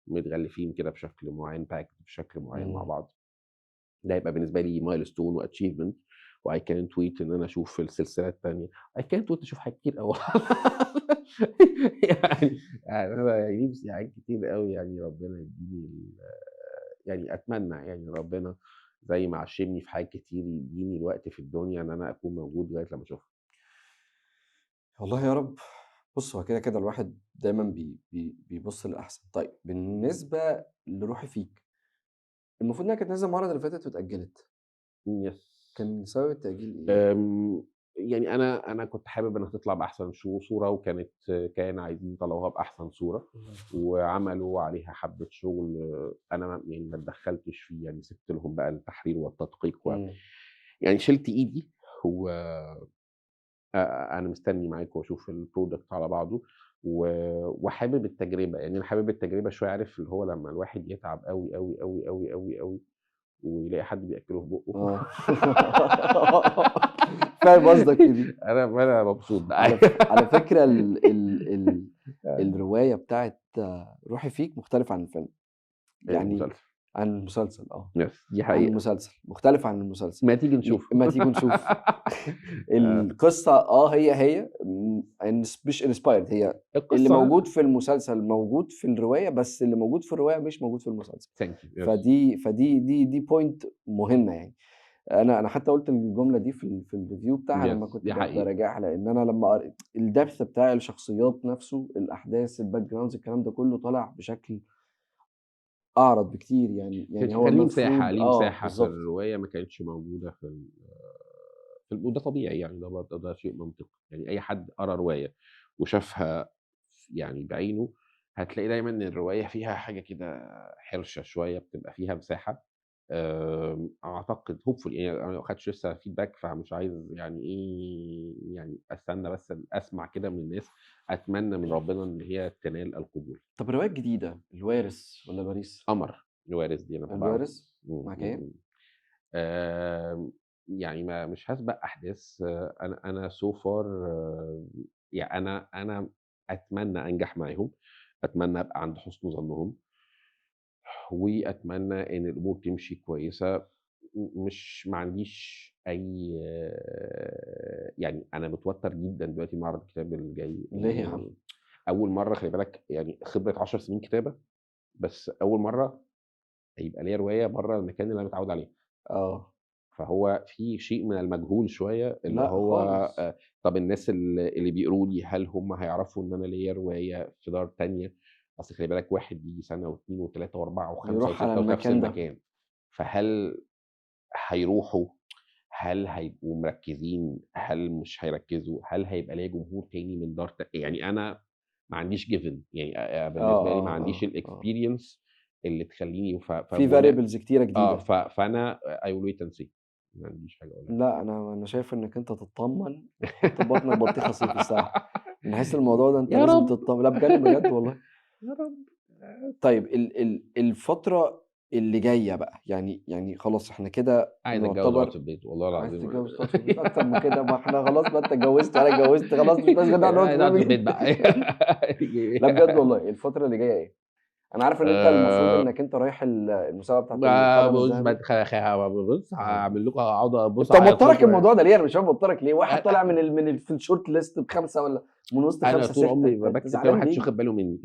متغلفين كده بشكل معيّن packed بشكل معيّن مع إمم. بعض. ده هيبقى بالنسبة لي milestone وachievement وI can't wait إن أنا أشوف السلسلة التانية. I can't wait أشوف حاجات كتير أوي. يعني أنا يعني نِفْسي حاجات كتير أوي يعني ربنا يدّيني يعني أتمنى يعني ربنا زي ما عشّمني في حاجات كتير يدّيني الوقت في الدنيا إن أنا أكون موجود لغاية لمّا أشوفها. والله يا رب. بُص، هو كده الواحد دايمًا بيبُص للأحسن. طيب بالنسبة لروحي فيك، المفروض إنها كانت نازلة المعرض اللي فاتت واتأجّلت، Yes. كان سبب التأجيل إيه؟ آمم، يعني أنا كنت حابب إنها تطلع بأحسن صورة، كان عايزين يطلعوها بأحسن صورة، الله يرحمه. وعملوا عليها حبّة شغل أنا يعني ما اتدخّلتش فيه، يعني سِبت لهم بقى التحرير والتدقيق إمم. يعني شِلت إيدي و أنا مستني معاك وأشوف الproduct على بعضه، وحابب التجربة، يعني أنا حابب التجربة شوية عارف اللي هو لمّا الواحد يتعب أوي، أوي، أوي، أوي، أوي، أوي، ويلاقي حد بيأكله في بُقّه. آه. فاهم قصدك في دي. أنا مبسوط بقى. على فكرة ال آه، الرواية بتاعة روحي فيك مختلفة عن الفيلم، يعني المسلسل. عن المسلسل يس دي عن حقيقة. المسلسل، مختلفة عن المسلسل. ما تيجي نشوف. ما تيجوا نشوف. آه، القصة هي مش inspired، هي اللي القصة موجود في المسلسل موجود في الرواية، بس اللي موجود في الرواية مش موجود في المسلسل. thank you yes. فدي point مهمة يعني. أنا حتى قُلت الجملة دي في الreview بتاعها لمّا يس كنت دي حقيقة. باراجعها، لإن أنا لمّا الdepth بتاع الشخصيات نفسه، الأحداث، الbackgrounds، الكلام ده كله طالع بشكل أعرض بكتير يعني هو كان ليه مساحة، المفروض ليه مساحة في بالضبط. الرواية ما كانتش موجودة وده طبيعي يعني ده شيء منطقي، يعني أي حد قرا رواية وشافها يعني بعينه، هتلاقي دايمًا إن الرواية فيها حاجة كده حرشة شوية، بتبقى فيها مساحة. أعتقد hopefully يعني أنا ما خدتش لسه feedback فمش عايز يعني إيه، يعني أستنى بس أسمع كده من الناس، أتمنى من ربنا إن هي تنال القبول. طب الرواية الجديدة، الوارث والّا باريس؟ قمر الوارث دي أنا طبعًا الوارث إمم، معاك إمم، إيه؟ إمم. يعني ما مش هاسبق أحداث، أنا so far أنا أتمنى أنجح معاهم، أتمنى أبقى عند حُسن ظنهم، وأتمنى إن الأمور تمشي كويسة. مش ما عنديش أي يعني أنا متوتر جدًا دلوقتي معرض الكتاب اللي جاي، ليه يا عم؟ أول مرّة خلي بالك يعني خبرة 10 سنين كتابة، بس أول مرّة يبقى ليّا رواية برّه المكان اللي أنا متعوّد عليه. آه. فهو في شيء من المجهول شوية، اللي لأ هو خالص. طَب الناس اللي بيقروا لي هل هم هيعرفوا إن أنا ليّا رواية في دار تانية؟ أصل خلي بالك واحد بييجي سَنة و2 و3 و4 و5 يروح على و6 وفي نفس المكان ده. المكان، فهل هيروحوا، هل هيبقوا مركّزين، هل مش هيركّزوا، هل هيبقى ليّا جمهور تاني من دار يعني أنا ما عنديش given يعني بالنسبة لي ما عنديش آه. الexperience اللي تخلّيني في فبناء variables كتيرة جديدة. فأنا I will wait and see ما عنديش حاجة أقولها. لأ، أنا شايف إنك أنت تطمّن وتحط في بطنك بطيخة صيفي الصراحة. من حيث الموضوع ده أنت يا لازم رب، تطمن. لأ بجد، بجد والله. يا رب. طيب الفترة اللي جاية بقى، يعني خلاص إحنا كده عايز أتجوّز وأقعد في نعتبر. البيت والله عايز العظيم. تتجوّز تقعد في البيت أكتر من كده؟ ما إحنا خلاص بقى، أنت اتجوّزت وأنا اتجوّزت، خلاص مش عايزين نقعد في عايز أقعد في البيت البيت. بقى. لأ بجد والله، الفترة اللي جاية إيه؟ أنا عارف إن أنت المفروض آآ إنك أنت رايح المسابقة بتاعة ما القلم بُص الذهبي. بت خ خ بُص آه. هاعمل لكم، هاقعد بُص أنت أعيّط موتّرك لكم. الموضوع ده ليه؟ أنا مش فاهم موتّرك ليه؟ واحد أ طالع من في الshort list ب5 والّا من وسط أنا 5، طول 6، عمري أنت باكتب كده ما زعلان حدش ليه؟ واخد باله منّي.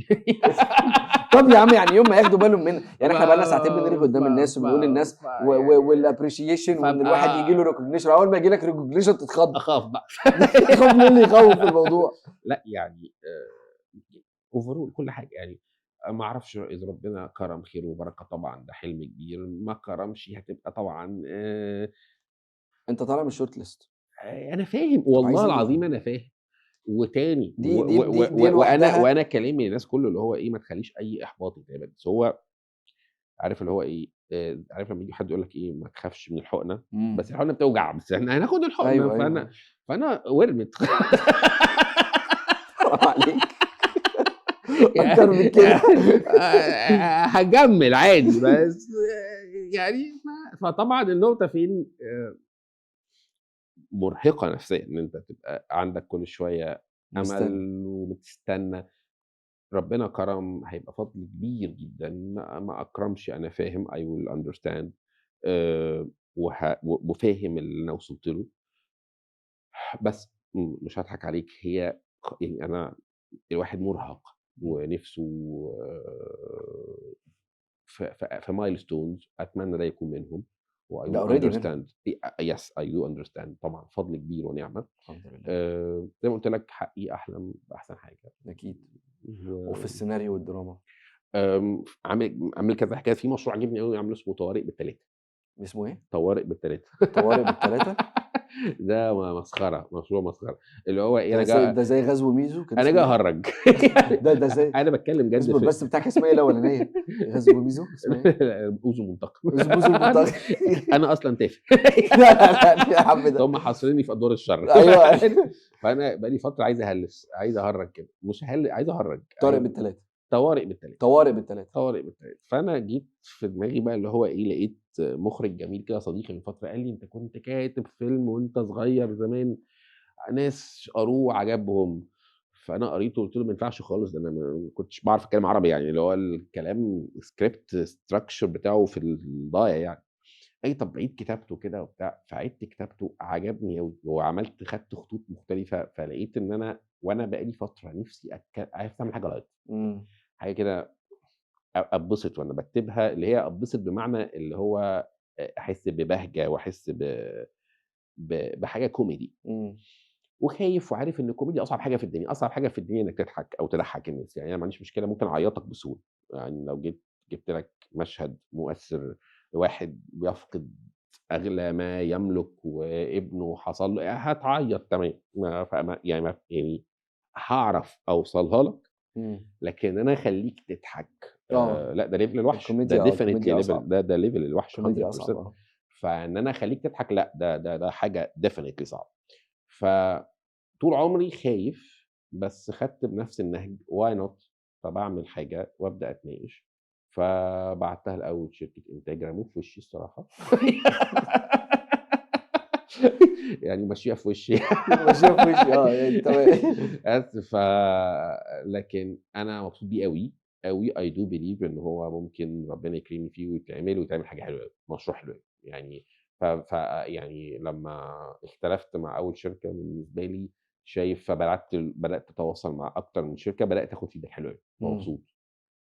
طب يا عم، يعني يوم ما ياخدوا بالهم يعني إحنا بقى لنا ساعتين بنرغي ما ف قدّام الناس ف وبنقول للناس فيعني والappreciation وإن الواحد فابقى ييجي له recognition، أول ما ييجي لك recognition تتخض. أخاف بقى. تخاف من إيه اللي يخوّف في الموضوع؟ لأ يعني overall كل حاجة يعني. ما أعرفش إذا ربنا كرم خير وبركة طبعًا ده حلم كبير، ما كرمش هتبقى طبعًا أنت طالع من الshort list. أنا فاهم طب والله عايزين العظيم إيه؟ أنا فاهم. وتاني دي دي دي دي وأنا لوحدها. كلامي للناس كله اللي هو إيه، ما تخلّيش أي إحباط يتعبك، بس هو عارف اللي هو إيه، عارف لمّا ييجي حد يقول لك إيه، ما تخافش من الحقنة، إمم. بس الحقنة بتوجع، بس إحنا هناخد الحقنة. أيوه، أيوه، أيوه. فأنا ورمت. حرام عليك. يعني أكتر من كده. هاكمّل عادي، بس يعني فطبعًا النقطة فين، مرهقة نفسيًا إن أنت تبقى عندك كل شوية مستني. أمل وبتستنى. ربنا كرم هيبقى فضل كبير جدًا، ما أكرمش أنا فاهم I will understand. وفاهم اللي أنا وصلت له. بس مش هاضحك عليك، هي يعني أنا الواحد مُرهَق ونِفْسه في milestones أتمنى ده يكون منهم وI ده will already منهم. understand. yes I do understand طبعًا فضل كبير ونعمة. الحمد لله. زي ما قُلت لك حقي أحلم بأحسن حاجة. أكيد. وفي و السيناريو والدراما. عامل كذا حكاية، في مشروع عاجبني أوي عامله اسمه طوارئ بال3. اسمه إيه؟ طوارئ بال3. طوارئ بال3. ده مسخرة، مشروع مسخرة. اللي هو إيه، ده زي غزو ميزو، كان أنا جاي اسمه إيه؟ أهرّج. ده زي أنا باتكلّم جَد اسم في البث بتاعك اسمها إيه الأولانية؟ غزو ميزو، اسمها إيه؟ أوزو منتقم. بوزو المطاغي. أنا أصلًا تافه. لا، لا، لا، ليه يا عم ده؟ هُم حاصرينّي في أدوار الشر. أيوه. فأنا بقى لي فترة عايز أهلِّس، عايز أهرّج كده، مش عايز أهرّج، طارق بال3. طوارئ بال3. طوارئ بال3. طوارئ بال3. فأنا جيت في دماغي بقى اللي هو إيه، لقيت مُخرِج جميل كده صديقي من فترة قال لي: "أنت كنت كاتب فيلم وأنت صغير زمان، ناس قاروه وعجبهم." فأنا قريته قُلت له: "ما ينفعش خالص، ده أنا ما كنتش باعرف أتكلم عربي يعني، اللي هو الكلام script structure بتاعه في الضايع يعني." قال لي: "طب عيد كتابته كده وبتاع." فعِدت كتابته، عجبني أوي، خدت خطوط مختلفة، فلقيت إن أنا وأنا بقى لي فترة نِفْسي عايز أعمل حاجة light، إمم. حاجة كده أتبسط وأنا باكتبها، اللي هي أتبسط بمعنى اللي هو أحس ببهجة وأحس بحاجة كوميدي. إمم. وخايف وعارف إن الكوميديا أصعب حاجة في الدنيا، أصعب حاجة في الدنيا إنك تضحك أو تضحّك الناس، يعني أنا ما عنديش مشكلة ممكن أعيّطك بسهولة، يعني لو جبت لك مشهد مؤثر لواحد بيفقد أغلى ما يملك وابنه حصل له هتعيّط تمام، ما فما يعني ما يعني هاعرف أوصلها لك. إمم. لكن أنا أخلّيك تضحك آه. لأ ده level الوحش، ده definitely الكوميديا level، أصعب. ده level الوحش الكوميديا أصعب، 100%. فإن أنا أخلّيك تضحك لأ، ده حاجة definitely صعبة. فطول عمري خايف، بس خدت بنفس النهج why not، فباعمل حاجة وأبدأ أتناقش. فبعتّها لأول شركة إنتاج رموه في وشّي الصراحة. يعني مشّيها في وشّي. ماشية في وشي، يعني تمام. بس لكن أنا مبسوط بيه أوي، أوي I do believe إن هو ممكن ربنا يكرمني فيه ويتعمل حاجة حلوة أوي، مشروع حلو أوي. يعني يعني لمّا اختلفت مع أول شركة بالنسبة لي شايف بدأت أتواصل مع أكتر من شركة، بدأت آخُد feedback حلو أوي، إمم. ومبسوط.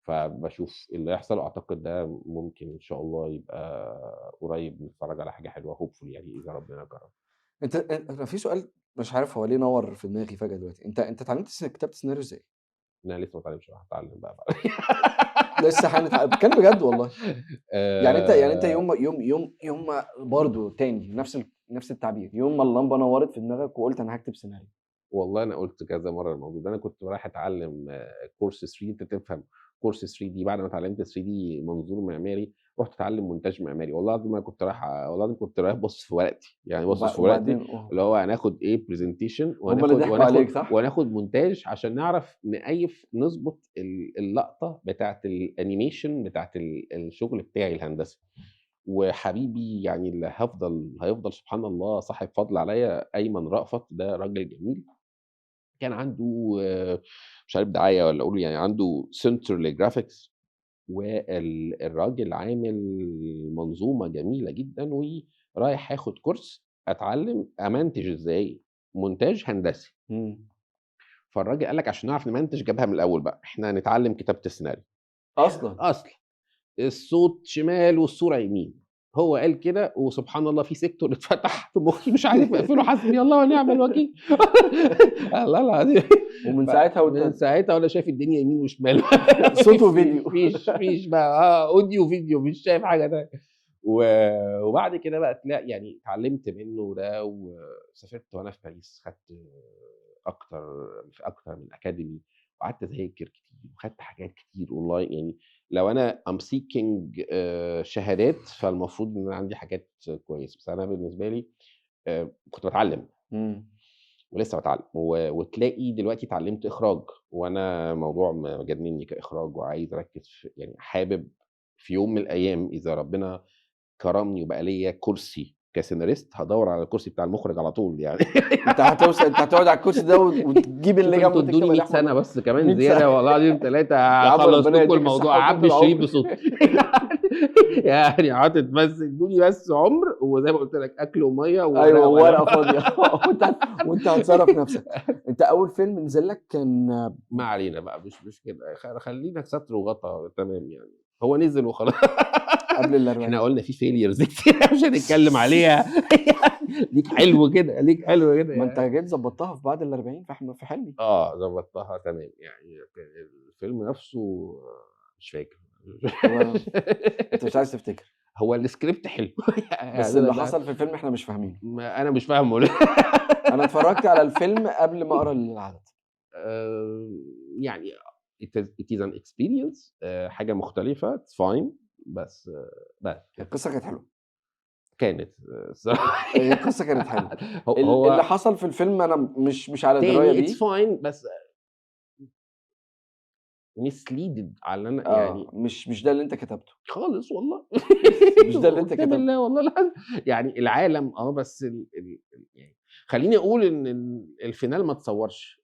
فباشوف اللي هيحصل أعتقد ده ممكن إن شاء الله يبقى قريب نتفرّج على حاجة حلوة hopefully يعني إذا ربنا كرم. أنا في سؤال مش عارف هو ليه نوّر في دماغي فجأة دلوقتي، أنت اتعلمت كتابة السيناريو إزاي؟ أنا لسه ما اتعلمتش هاتعلم بقى. لسه باتكلم بجد والله. يعني أنت آآ يوم ما يوم ما برضه تاني نفس التعبير، يوم ما اللمبة نوّرت في دماغك وقُلت أنا هاكتب سيناريو. والله أنا قُلت كذا مرّة الموضوع ده، أنا كنت رايح أتعلّم course 3 أنت تفهم، كورس 3D بعد ما اتعلمت 3D منظور معماري، رُحت أتعلم مونتاج معماري. والله العظيم أنا كنت رايح والله العظيم كنت رايح باصص في ورقتي، يعني باصص في ورقتي وبعدين اللي هو هناخد إيه presentation هم اللي ضحكوا عليك صح؟ وهناخد مونتاج عشان نعرف نضبط اللقطة بتاعة الanimation بتاعة الشغل بتاعي الهندسي. وحبيبي يعني اللي هيفضل سبحان الله صاحب فضل عليّا أيمن رأفت، ده راجل جميل. كان عنده مش عارف دعاية والّا أقول يعني عنده center لgraphics الراجل عامل منظومة جميلة جدًا، ورايح آخد كورس أتعلم أمنتج إزاي مونتاج هندسي. إمم. فالراجل قال لك عشان نعرف نمنتج جابها من الأول بقى، إحنا هنتعلم كتابة السيناريو. أصلًا! أصلًا الصوت شمال والصورة يمين، هو قال كده وسبحان الله في سيكتور اتفتح في مخي مش عارف أقفله، حسبي الله ونعم الوكيل. والله العظيم. ومن ساعتها من ساعتها وأنا شايف الدنيا يمين وشمال. صوت وفيديو. فيش بقى أوديو وفيديو مش شايف حاجة تانية. وبعد كده بقى يعني اتعلمت منه ده، وسافرت وأنا في باريس خدت أكتر في أكتر من أكاديمي، وقعدت أذاكر كتير وخدت حاجات كتير أونلاين. يعني لو أنا I'm seeking شهادات، فالمفروض إن أنا عندي حاجات كويسة، بس أنا بالنسبة لي كنت باتعلم إمم. ولسه باتعلم، وتلاقي دلوقتي اتعلمت إخراج، وأنا موضوع مجنني كإخراج وعايز أركّز يعني حابب في يوم من الأيام إذا ربنا كرمني وبقى ليّا كرسي كسيناريست، هادوّر على الكرسي بتاع المخرج على طول يعني. أنت هتقعد على الكرسي ده وتجيب اللي شوف أنتم جنبه ادّوني تكتب 100 عليه أحمد سَنة بس كمان 100 زيادة سنة. والله العظيم 3 يا عم هاخلّص ربنا لكم يديك الموضوع، الصحة وطول أعبّي الشريط العمر. بصوتي. يعني عاطف بس ادّوني بس عُمر، وزي ما قُلت لك أكل ومَيّة أيوه، وورقة وقلم. وورقة فاضية. وأنت هتصرّف نفسك. أنت أول فيلم نزل لك كان ما علينا بقى مش كده، خلّينا ستر وغطا تمام يعني، هو نزل وخلاص. قبل إحنا ال40. قُلنا في failures كتير مش هنتكلم عليها. ليك حلو كده، ليك حلو كده ما أنت يعني. جيت ضبّطتها في بعد ال40 في حلمي. ضبطتها تمام، يعني الفيلم نفسه مش فاكر. ولا أنت مش عايز تفتكر، هو الscript حلو. بس يعني اللي حصل في الفيلم إحنا مش فاهمينه. أنا مش فاهمه. أنا اتفرّجت على الفيلم قبل ما أقرا العدد. يعني it is an experience حاجة مختلفة it's fine بس بس كده. القصة كانت حلوة. كانت الصراحة. القصة كانت حلوة. اللي هو حصل في الفيلم أنا مش على دراية تاني it's بيه. fine بس misleaded على اللي أنا يعني مش ده اللي أنت كتبته. خالص والله. مش ده اللي أنت قدّام كتبته. الله والله العظيم. يعني العالم بس يعني خلّيني أقول إن الفينال ما اتصوّرش،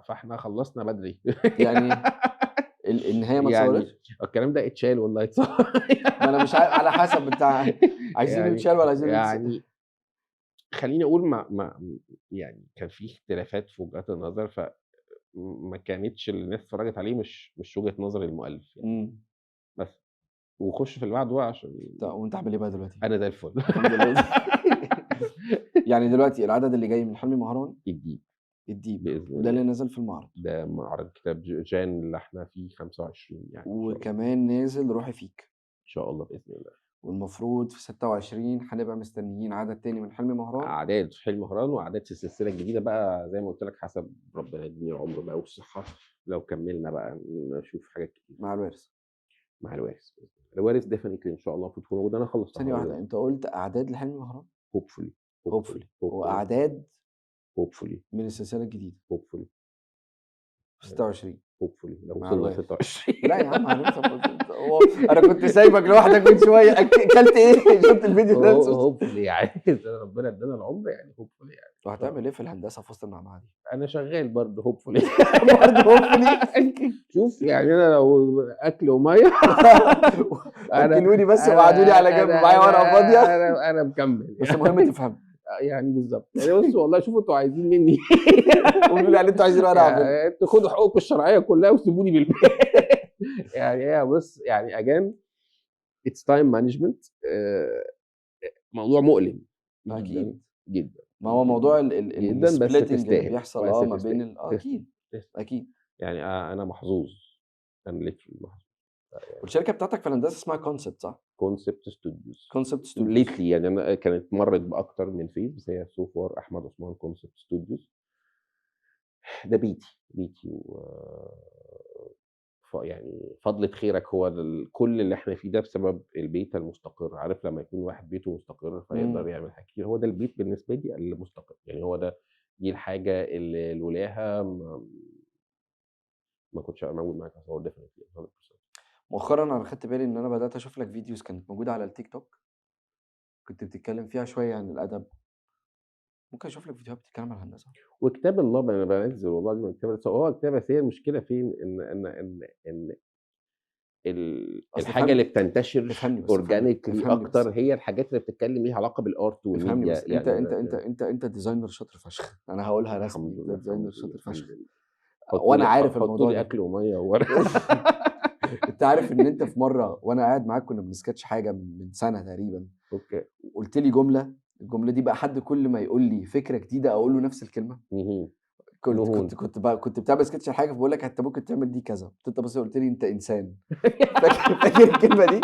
فإحنا خلّصنا بدري. يعني النهاية ما يعني اتصوّرتش؟ الكلام ده اتشال والله اتصوّر. ما أنا مش على حسب أنت عايزينه يعني يتشال والّا عايزينه يعني خلّيني أقول ما يعني كان في اختلافات في وجهات النظر، ما كانتش اللي الناس اتفرّجت عليه مش وجهة نظر المؤلف يعني، إمم. بس. وخُش في اللي بعده بقى عشان وأنت عامل إيه بقى دلوقتي؟ أنا زي الفل. الحمد لله. يعني دلوقتي العدد اللي جاي من حلمي مهران الديب الديب، بإذن وده اللي الله. نزل في المعرض، ده معرض كتاب جان اللي إحنا فيه 25 يعني إن شاء الله. وكمان نازل روحي فيك، إن شاء الله بإذن الله. والمفروض في 26 هنبقى مستنيين عدد تاني من حلمي مهران. أعداد في حلم مهران وأعداد في السلسلة الجديدة بقى زي ما قُلت لك حسب ربنا يديني العمر بقى والصحة، لو كمّلنا بقى نشوف حاجات كتير مع الوارث. مع الوارث بإذن الله. الوارث definitely إن شاء الله المفروض تكون موجودة، أنا خلّصتها ثانية واحدة، already أنت قُلت أعداد لحلمي مهران؟ hopefully، hopefully، hopefully hopefully، وأعداد hopefully، من السلسلة الجديدة hopefully، في 26 hopefully لو مع وصلنا الوارث. ل26. لأ يا عم هو أنا كنت سايبك لوحدك من شوية كلت إيه؟ شُفت الفيديو ده hopefully يعني إذا ربنا ادّانا العمر يعني hopefully يعني إن شاء وهتعمل الله. إيه في الهندسة في وسط المعمعة دي؟ أنا شغّال برضه hopefully. برضه hopefully. شوف يعني أنا لو أكل ومَيّة. أنا أكلوني بس وقعدوني على أنا جنب أنا معايا ورقة فاضية. أنا مكمّل. بس المهم تفهموا. يعني بالضبط. يعني بُصّوا والله شوفوا أنتم عايزين منّي قولوا لي اللي أنتم عايزينه وأنا هاعمله. يعني أنتم خدوا حقوقكم الشرعية كلّها وسيبوني يعني هي بُص يعني again it's time management موضوع مؤلم جدًا، أكيد. جدًا، ما هو جدًا، موضوع جدًا بس الsplitting اللي تستاهل، بيحصل بس ما بين تستاهل، تستاهل، أكيد، تستاهل. أكيد. يعني أنا محظوظ، أنا literally محظوظ. والشركة بتاعتك في الهندسة اسمها concept صح؟ concept studios concept studios. lately يعني أنا كانت مرّت بأكتر من phase بس هي so far أحمد عثمان concept studios. ده بيتي يعني فضلة خيرك هو كل اللي إحنا فيه ده بسبب البيت المستقر. عارف لمّا يكون واحد بيته مستقر فيقدر إمم. يعمل حاجات كتير، هو ده البيت بالنسبة لي المستقر، يعني هو ده دي الحاجة اللي لولاها ما كنتش هابقى موجود معاك هو definitely 100%. مؤخرًا أنا خدت بالي إن أنا بدأت أشوف لك فيديوز كانت موجودة على التيك توك، كنت بتتكلم فيها شوية عن الأدب، ممكن أشوف لك فيديوهات بتتكلم عن الهندسة؟ وكتاب الله أنا بانزّل والله العظيم كتاب بس هو كتاب بس هي المشكلة فين؟ إن أصل الحاجة اللي افهمني بتنتشر افهمني بس، organically افهمني أكتر بس، هي الحاجات اللي بتتكلم ليها علاقة بالart افهمني والmedia بس، أنت يعني أنت أنا أنت أنت أنت ديزاينر شاطر فشخ، أنا هاقولها رسمي، الحمد أنت لله، ديزاينر الحمد لله، شاطر الحمد فشخ، لله. وأنا عارف حطّوا الموضوع لي ده. أكل ومَيّة وورق. أنت عارف إن أنت في مرة وأنا قاعد معاك كنا بنsketch حاجة من سنة تقريبًا، أوكي. وقُلت لي جملة، الجملة دي بقى حد كل ما يقول لي فكرة جديدة أقول له نفس الكلمة. اهم. كنت كنت نهون. كنت ب كنت بتعمل sketch لحاجة فباقول لك أنت ممكن تعمل دي كذا، قُمت أنت بصيت قُلت لي أنت إنسان. فاكر الكلمة دي؟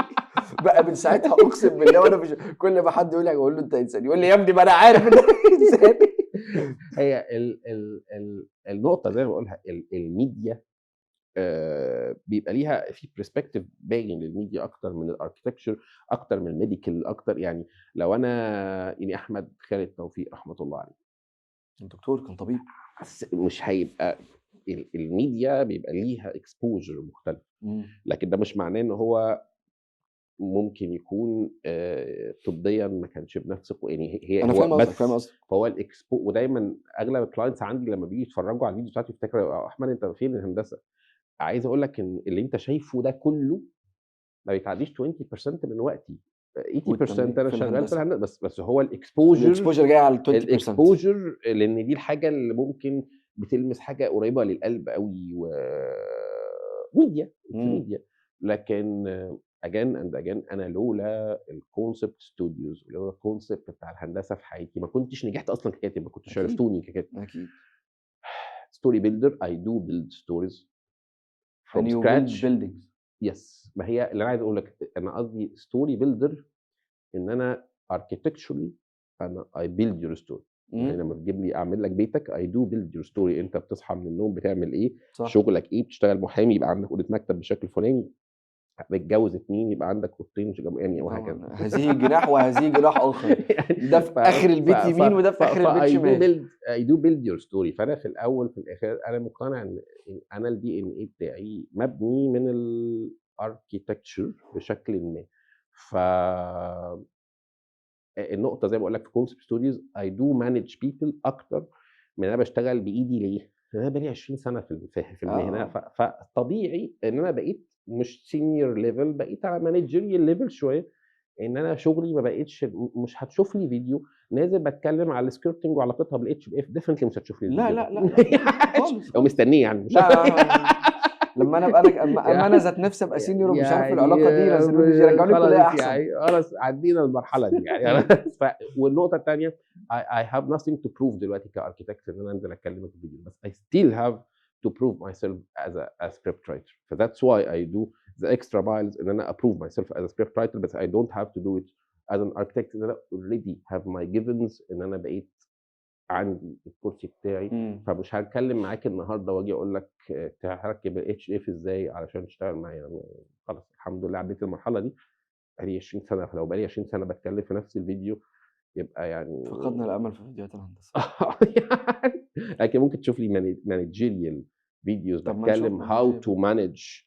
بقى من ساعتها أقسم بالله وأنا مش كل ما حد يقول لي حاجة أقول له أنت إنسان، يقول لي: "يا ابني ما أنا عارف إن أنا إنسان." هي النقطة زي ما باقولها الميديا بيبقى ليها في perspective باين للميديا أكتر من الarchitecture أكتر من الmedical أكتر يعني لو أنا يعني أحمد خالد توفيق رحمة الله عليه، الدكتور كان طبيب. مش هيبقى الميديا بيبقى ليها exposure مختلف، إمم. لكن ده مش معناه إن هو ممكن يكون طبيًا ما كانش بنفس يعني أنا هو فاهم قصدك، فاهم بس قصدك. فهو ودايمًا أغلب الclients عندي لمّا بييجوا يتفرّجوا على الفيديوز بتاعتي يفتكروا يا أحمد أنت فين الهندسة؟ عايز أقول لك إن اللي أنت شايفه ده كلّه ما بيتعدّيش 20% من وقتي، 80% والتمرين أنا في شغّال في الهندسة، بس هو الexposure الexposure جاي على ال20%. لإن دي الحاجة اللي ممكن بتلمس حاجة قريّبة للقلب أوي media it's إمم. media لكن again and again أنا لولا الconcept studios ولولا الconcept بتاع الهندسة في حياتي ما كنتش نجحت أصلًا ككاتب، ما كنتوش أكيد، عرفتوني ككاتب. أكيد. story builder I do build stories from and you build scratch. buildings. Yes ما هي اللي أنا عايز أقول لك أنا قصدي story builder إن أنا architecturally أنا I build your story يعني إمم. لمّا تجيب لي أعمل لك بيتك I do build your story أنت بتصحى من النوم بتعمل إيه، صح. شغلك إيه، بتشتغل محامي يبقى عندك أوضة مكتب بالشكل الفلاني، متجوز 2 يبقى عندك أوضتين يعني وهكذا. طبعًا هذه جناح وهذه جناح آخر، يعني ده في ف آخر ف البيت ف يمين وده في ف آخر البيت فI do شمال. build I do build your story فأنا في الأول في الآخر أنا مقتنع إن أنا الDNA بتاعي مبني من الarchitecture بشكلٍ ما. ف النقطة زي ما باقول لك في concept studios I do manage people أكتر من إن أنا باشتغل بإيدي ليه؟ لإن أنا بقى لي 20 سنة في المهنة آه. فطبيعي إن أنا بقيت مش senior level بقيت على managerial level شوية، إن أنا شغلي ما بقيتش مش هتشوف لي فيديو نازل باتكلم على الskirting وعلاقتها بالHBF definitely مش هتشوف لي لا، الفيديو ده. لا، لا، لأ، لأ، خالص، لو خالص. مستنيه يعني مش لأ، لمّا أنا أبقى أنا أمّا أنا يعني ذات نفسي أبقى senior ومش عارف يعني العلاقة دي يرجعوني الكلية خلاص أحسن. يعني خلاص عدّينا المرحلة دي يعني والنقطة التانية I have nothing to prove دلوقتي كarchitect إن أنا أنزل أتكلم في فيديو، بس I still have to prove myself as a script writer. فthat's why I do the extra miles إن أنا approve myself as a script writer بس I don't have to do it as an architect إن أنا already have my givens إن أنا بقيت عندي الكرسي بتاعي، إمم. فمش هاتكلم معاك النهارده وآجي أقول لك هاركّب الHF إزاي علشان تشتغل معايا، خلاص الحمد لله عدّيت المرحلة دي، بقى لي 20 سنة، فلو بقى لي 20 سنة باتكلم في نفس الفيديو يبقى يعني فقدنا الأمل في فيديوهات الهندسة. يعني لكن ممكن تشوف لي managerial videos طب ما نشوف باتكلم how managerial to video. manage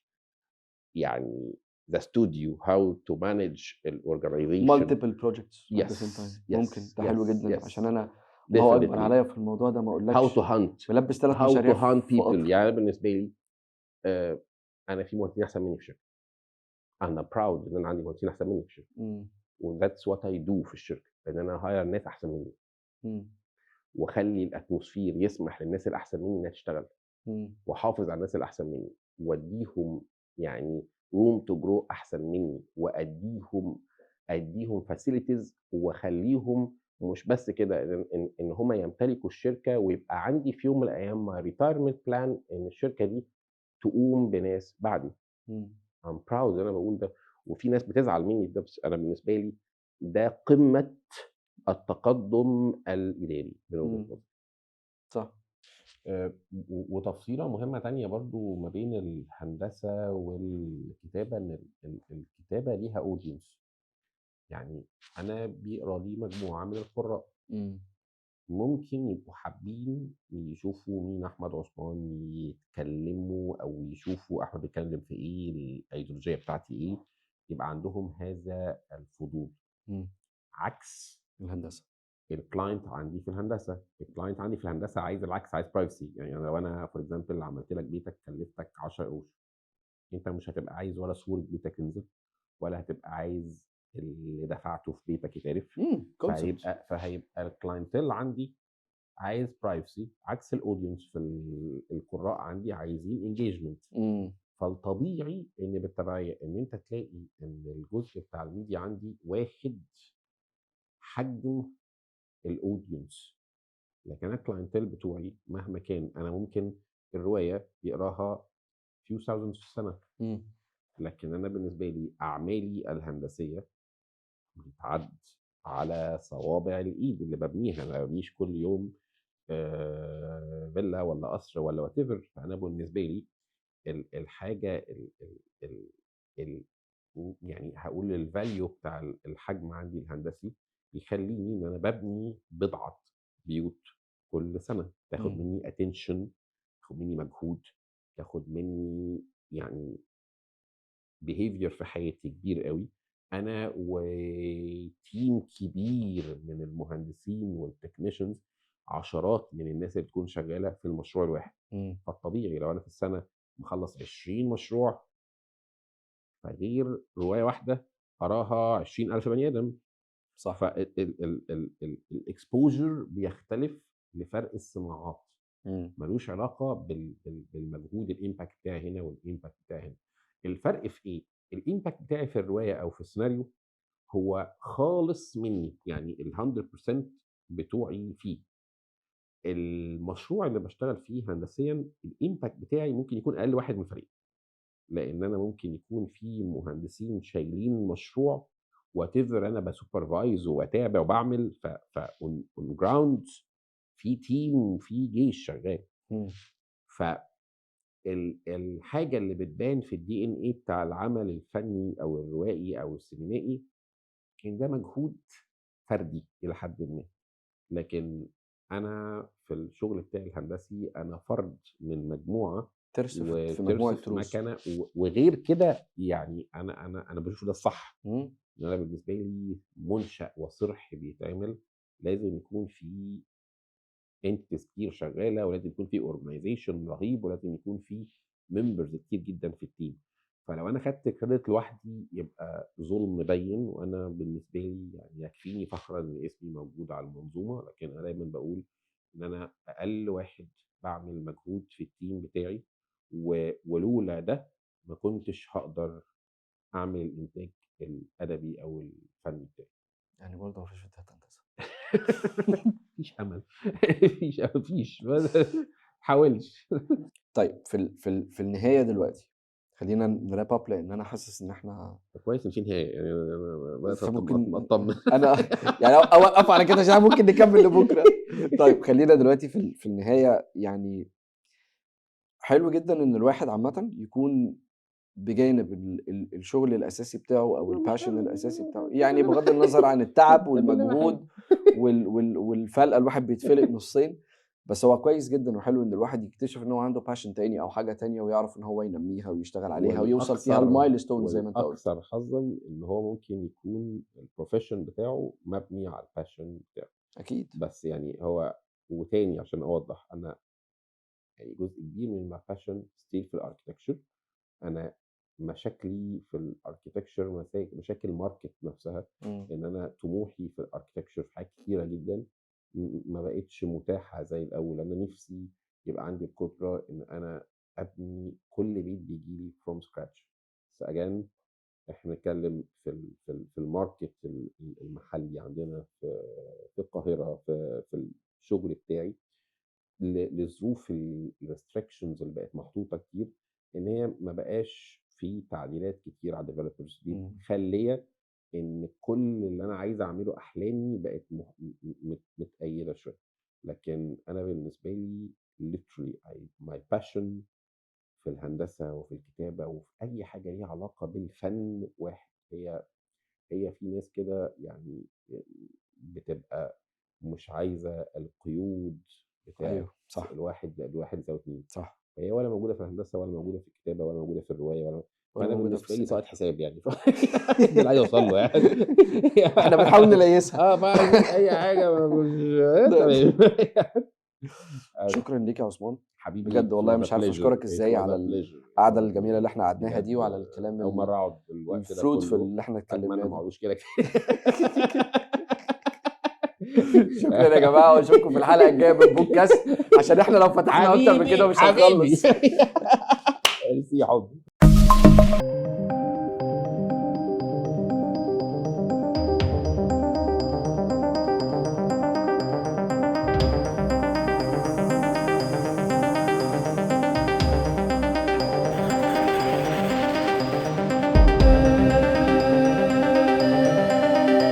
يعني the studio, how to manage الorganization. multiple projects at the same time. Yes, ممكن، yes, ده حلو yes, جدًا عشان yes. أنا الله أكبر Definitely. عليّا في الموضوع ده ما how to أقولكش، hunt ملبّس 3 how مشاريع to hunt في people قطر. يعني أنا بالنسبة لي آآ أنا في مهندسين أحسن مني في الشركة، أنا proud إن أنا عندي مهندسين أحسن مني في الشركة، إمم. وthats what I do في الشركة، إن أنا أhire ناس أحسن مني، إمم. واخلّي الatmosphere يسمح للناس الأحسن مني إنها تشتغل، إمم. واحافظ على الناس الأحسن مني، وادّيهم يعني room to grow أحسن مني، أدّيهم facilities واخلّيهم مش بس كده إن هم يمتلكوا الشركة، ويبقى عندي في يوم من الأيام my retirement plan إن الشركة دي تقوم بناس بعدي. إمم. I'm proud إن أنا باقول ده، وفي ناس بتزعل مني في ده، بس أنا بالنسبة لي ده قمة التقدُّم الإداري من وجهة إمم. نظري. صح. وتفصيلة مهمة تانية برضه ما بين الهندسة والكتابة، إن الكتابة ليها audience. يعني أنا بيقرا لي مجموعة من القُرّاء، إمم. ممكن يبقوا حابين يشوفوا مين أحمد عثمان، يتكلموا أو يشوفوا أحمد بيتكلم في إيه، الأيديولوجية بتاعتي إيه، يبقى عندهم هذا الفضول. إمم. عكس الهندسة. الclient عندي في الهندسة، الclient عندي في الهندسة عايز العكس، عايز privacy. يعني أنا لو أنا for example عملت لك بيتك كلفتك 10 قروش، أنت مش هتبقى عايز ولا صورة بيتك تنزل، ولا هتبقى عايز اللي دفعته في بيتك يتعرف. concept. فهيبقى الclientele عندي عايز privacy، عكس الaudience في القراء عندي عايزين engagement. إمم. فالطبيعي إن بالتبعية إن أنت تلاقي إن الجزء بتاع الميديا عندي واخد حجم الaudience. لكن أنا الclientele بتوعي مهما كان، أنا ممكن الرواية يقراها few thousands في السنة، إمم. لكن أنا بالنسبة لي أعمالي الهندسية بتتعد على صوابع الإيد اللي بابنيها. أنا ما بابنيش كل يوم فيلا والّا قصر والّا whatever. فأنا بالنسبة لي الحاجة ال ال ال ال يعني هاقول الvalue بتاع الحجم عندي الهندسي بيخلّيني إن أنا بابني بضعة بيوت كل سنة، تاخد إمم. منّي attention، تاخد منّي مجهود، تاخد منّي يعني behavior في حياتي كبير أوي. أنا وteam كبير من المهندسين والtechnicians، عشرات من الناس اللي بتكون شغّالة في المشروع الواحد. إمم. فالطبيعي لو أنا في السنة مخلّص 20 مشروع، فغير رواية واحدة قراها 20,000 بني آدم. صح. فال ال ال ال ال الexposure بيختلف لفرق الصناعات، إمم. مالوش علاقة بالمجهود الimpact بتاعي هنا والimpact بتاعي هنا. الفرق في إيه؟ الimpact بتاعي في الرواية أو في السيناريو هو خالص منّي، يعني ال100% بتوعي فيه. المشروع اللي باشتغل فيه هندسيًا الimpact بتاعي ممكن يكون أقل واحد من الفريق، لإن أنا ممكن يكون في مهندسين شايلين المشروع whatever، أنا باsupervise وباتابع وباعمل on ground في team وفي جيش شغال. إمم. ف الحاجة اللي بتبان في الDNA بتاع العمل الفني أو الروائي أو السينمائي إن ده مجهود فردي إلى حدٍ ما. لكن أنا في الشغل بتاعي الهندسي أنا فرد من مجموعة ترس في وترس مجموعة في تروس. مكنة، وغير كده يعني أنا باشوف ده الصح. إمم. إن أنا بالنسبة لي منشأ وصرح بيتعمل لازم يكون في entities كتير شغالة، ولازم يكون في organization رهيب، ولازم يكون في members كتير جدًا في الteam. فلو أنا خدت credit لوحدي يبقى ظلم بَيِّن، وأنا بالنسبة لي يعني يكفيني فخرًا إن اسمي موجود على المنظومة. لكن أنا دايمًا باقول إن أنا أقل واحد باعمل مجهود في الteam بتاعي، ولولا ده ما كنتش هاقدر أعمل الإنتاج الأدبي أو الفني بتاعي. يعني برضه ما فيش فيديوهات هندسة. ما فيش أمل، ما فيش ما حاولش. طيب في النهاية دلوقتي، خلّينا نwrap up لإن أنا حاسس إن إحنا كويس إن في نهاية، يعني أنا بدأت فممكن أتطمن. أنا يعني أوقّف على كده عشان ممكن نكمّل لبُكرة. طيب خلّينا دلوقتي في النهاية يعني حلو جدًا إن الواحد عامةً يكون بجانب الشغل الأساسي بتاعه أو مش الpassion الأساسي بتاعه، طب يعني بغض النظر عن التعب طب اللي بحب. والمجهود والفلقة الواحد بيتفلق نُصّين، بس هو كويس جدًا وحلو إن الواحد يكتشف إن هو عنده passion تاني أو حاجة تانية ويعرف إن هو ينمّيها ويشتغل عليها ويوصل فيها لmilestones زي ما أنت قُلت. والأكثر حظًا إن هو ممكن يكون الprofession بتاعه مبني على الpassion بتاعه. أكيد. بس يعني هو وتاني عشان أوضّح، أنا يعني جزء كبير من my passion still في الarchitecture. أنا مشاكلي في الarchitecture مشاكل market نفسها، إمم. إن أنا طموحي في الarchitecture في حاجات كتيرة جدًا ما بقتش متاحة زي الأول. أنا نِفْسي يبقى عندي القدرة إن أنا أبني كل بيت بييجي لي from scratch. بس again إحنا بنتكلم في الmarket المحلي عندنا في القاهرة في الشغل بتاعي. لظروف الrestrictions اللي بقت محطوطة كتير، إن هي ما بقاش في تعديلات كتير على الdevelopers دي إمم. مخلية إن كل اللي أنا عايز أعمله أحلامي بقت متقيدة شوية. لكن أنا بالنسبة لي literally my passion في الهندسة وفي الكتابة وفي أي حاجة ليها علاقة بالفن واحد. هي في ناس كده يعني بتبقى مش عايزة القيود بتاعة أيوه صح، الواحد زائد واحد يساوي 2. صح، فهي ولا موجودة في الهندسة ولا موجودة في الكتابة ولا موجودة في الرواية ولا ولا فأنا موجودة في بالنسبة لي سواء السيناريو. حساب يعني ده اللي عايز أوصل له يعني. إحنا بنحاول نليّسها. فعايزين أي حاجة مش تمام. شكرًا ليك يا عثمان، حبيبي بجد it والله was a مش عارف pleasure أشكرك it إزاي was على a pleasure it القعدة was a الجميلة اللي إحنا pleasure قعدناها دي بجد. وعلى الكلام أول مرة أقعد الوقت ده الfruitful كله. اللي إحنا أتمنى اتكلمناه ما ده. اقعدوش كده شكرًا يا جماعة، وأشوفكم في الحلقة الجاية من بودكاست، عشان إحنا لو فتحنا أكتر من كده حبيبي مش حبيبي هنخلص. ميرسي يا حبي.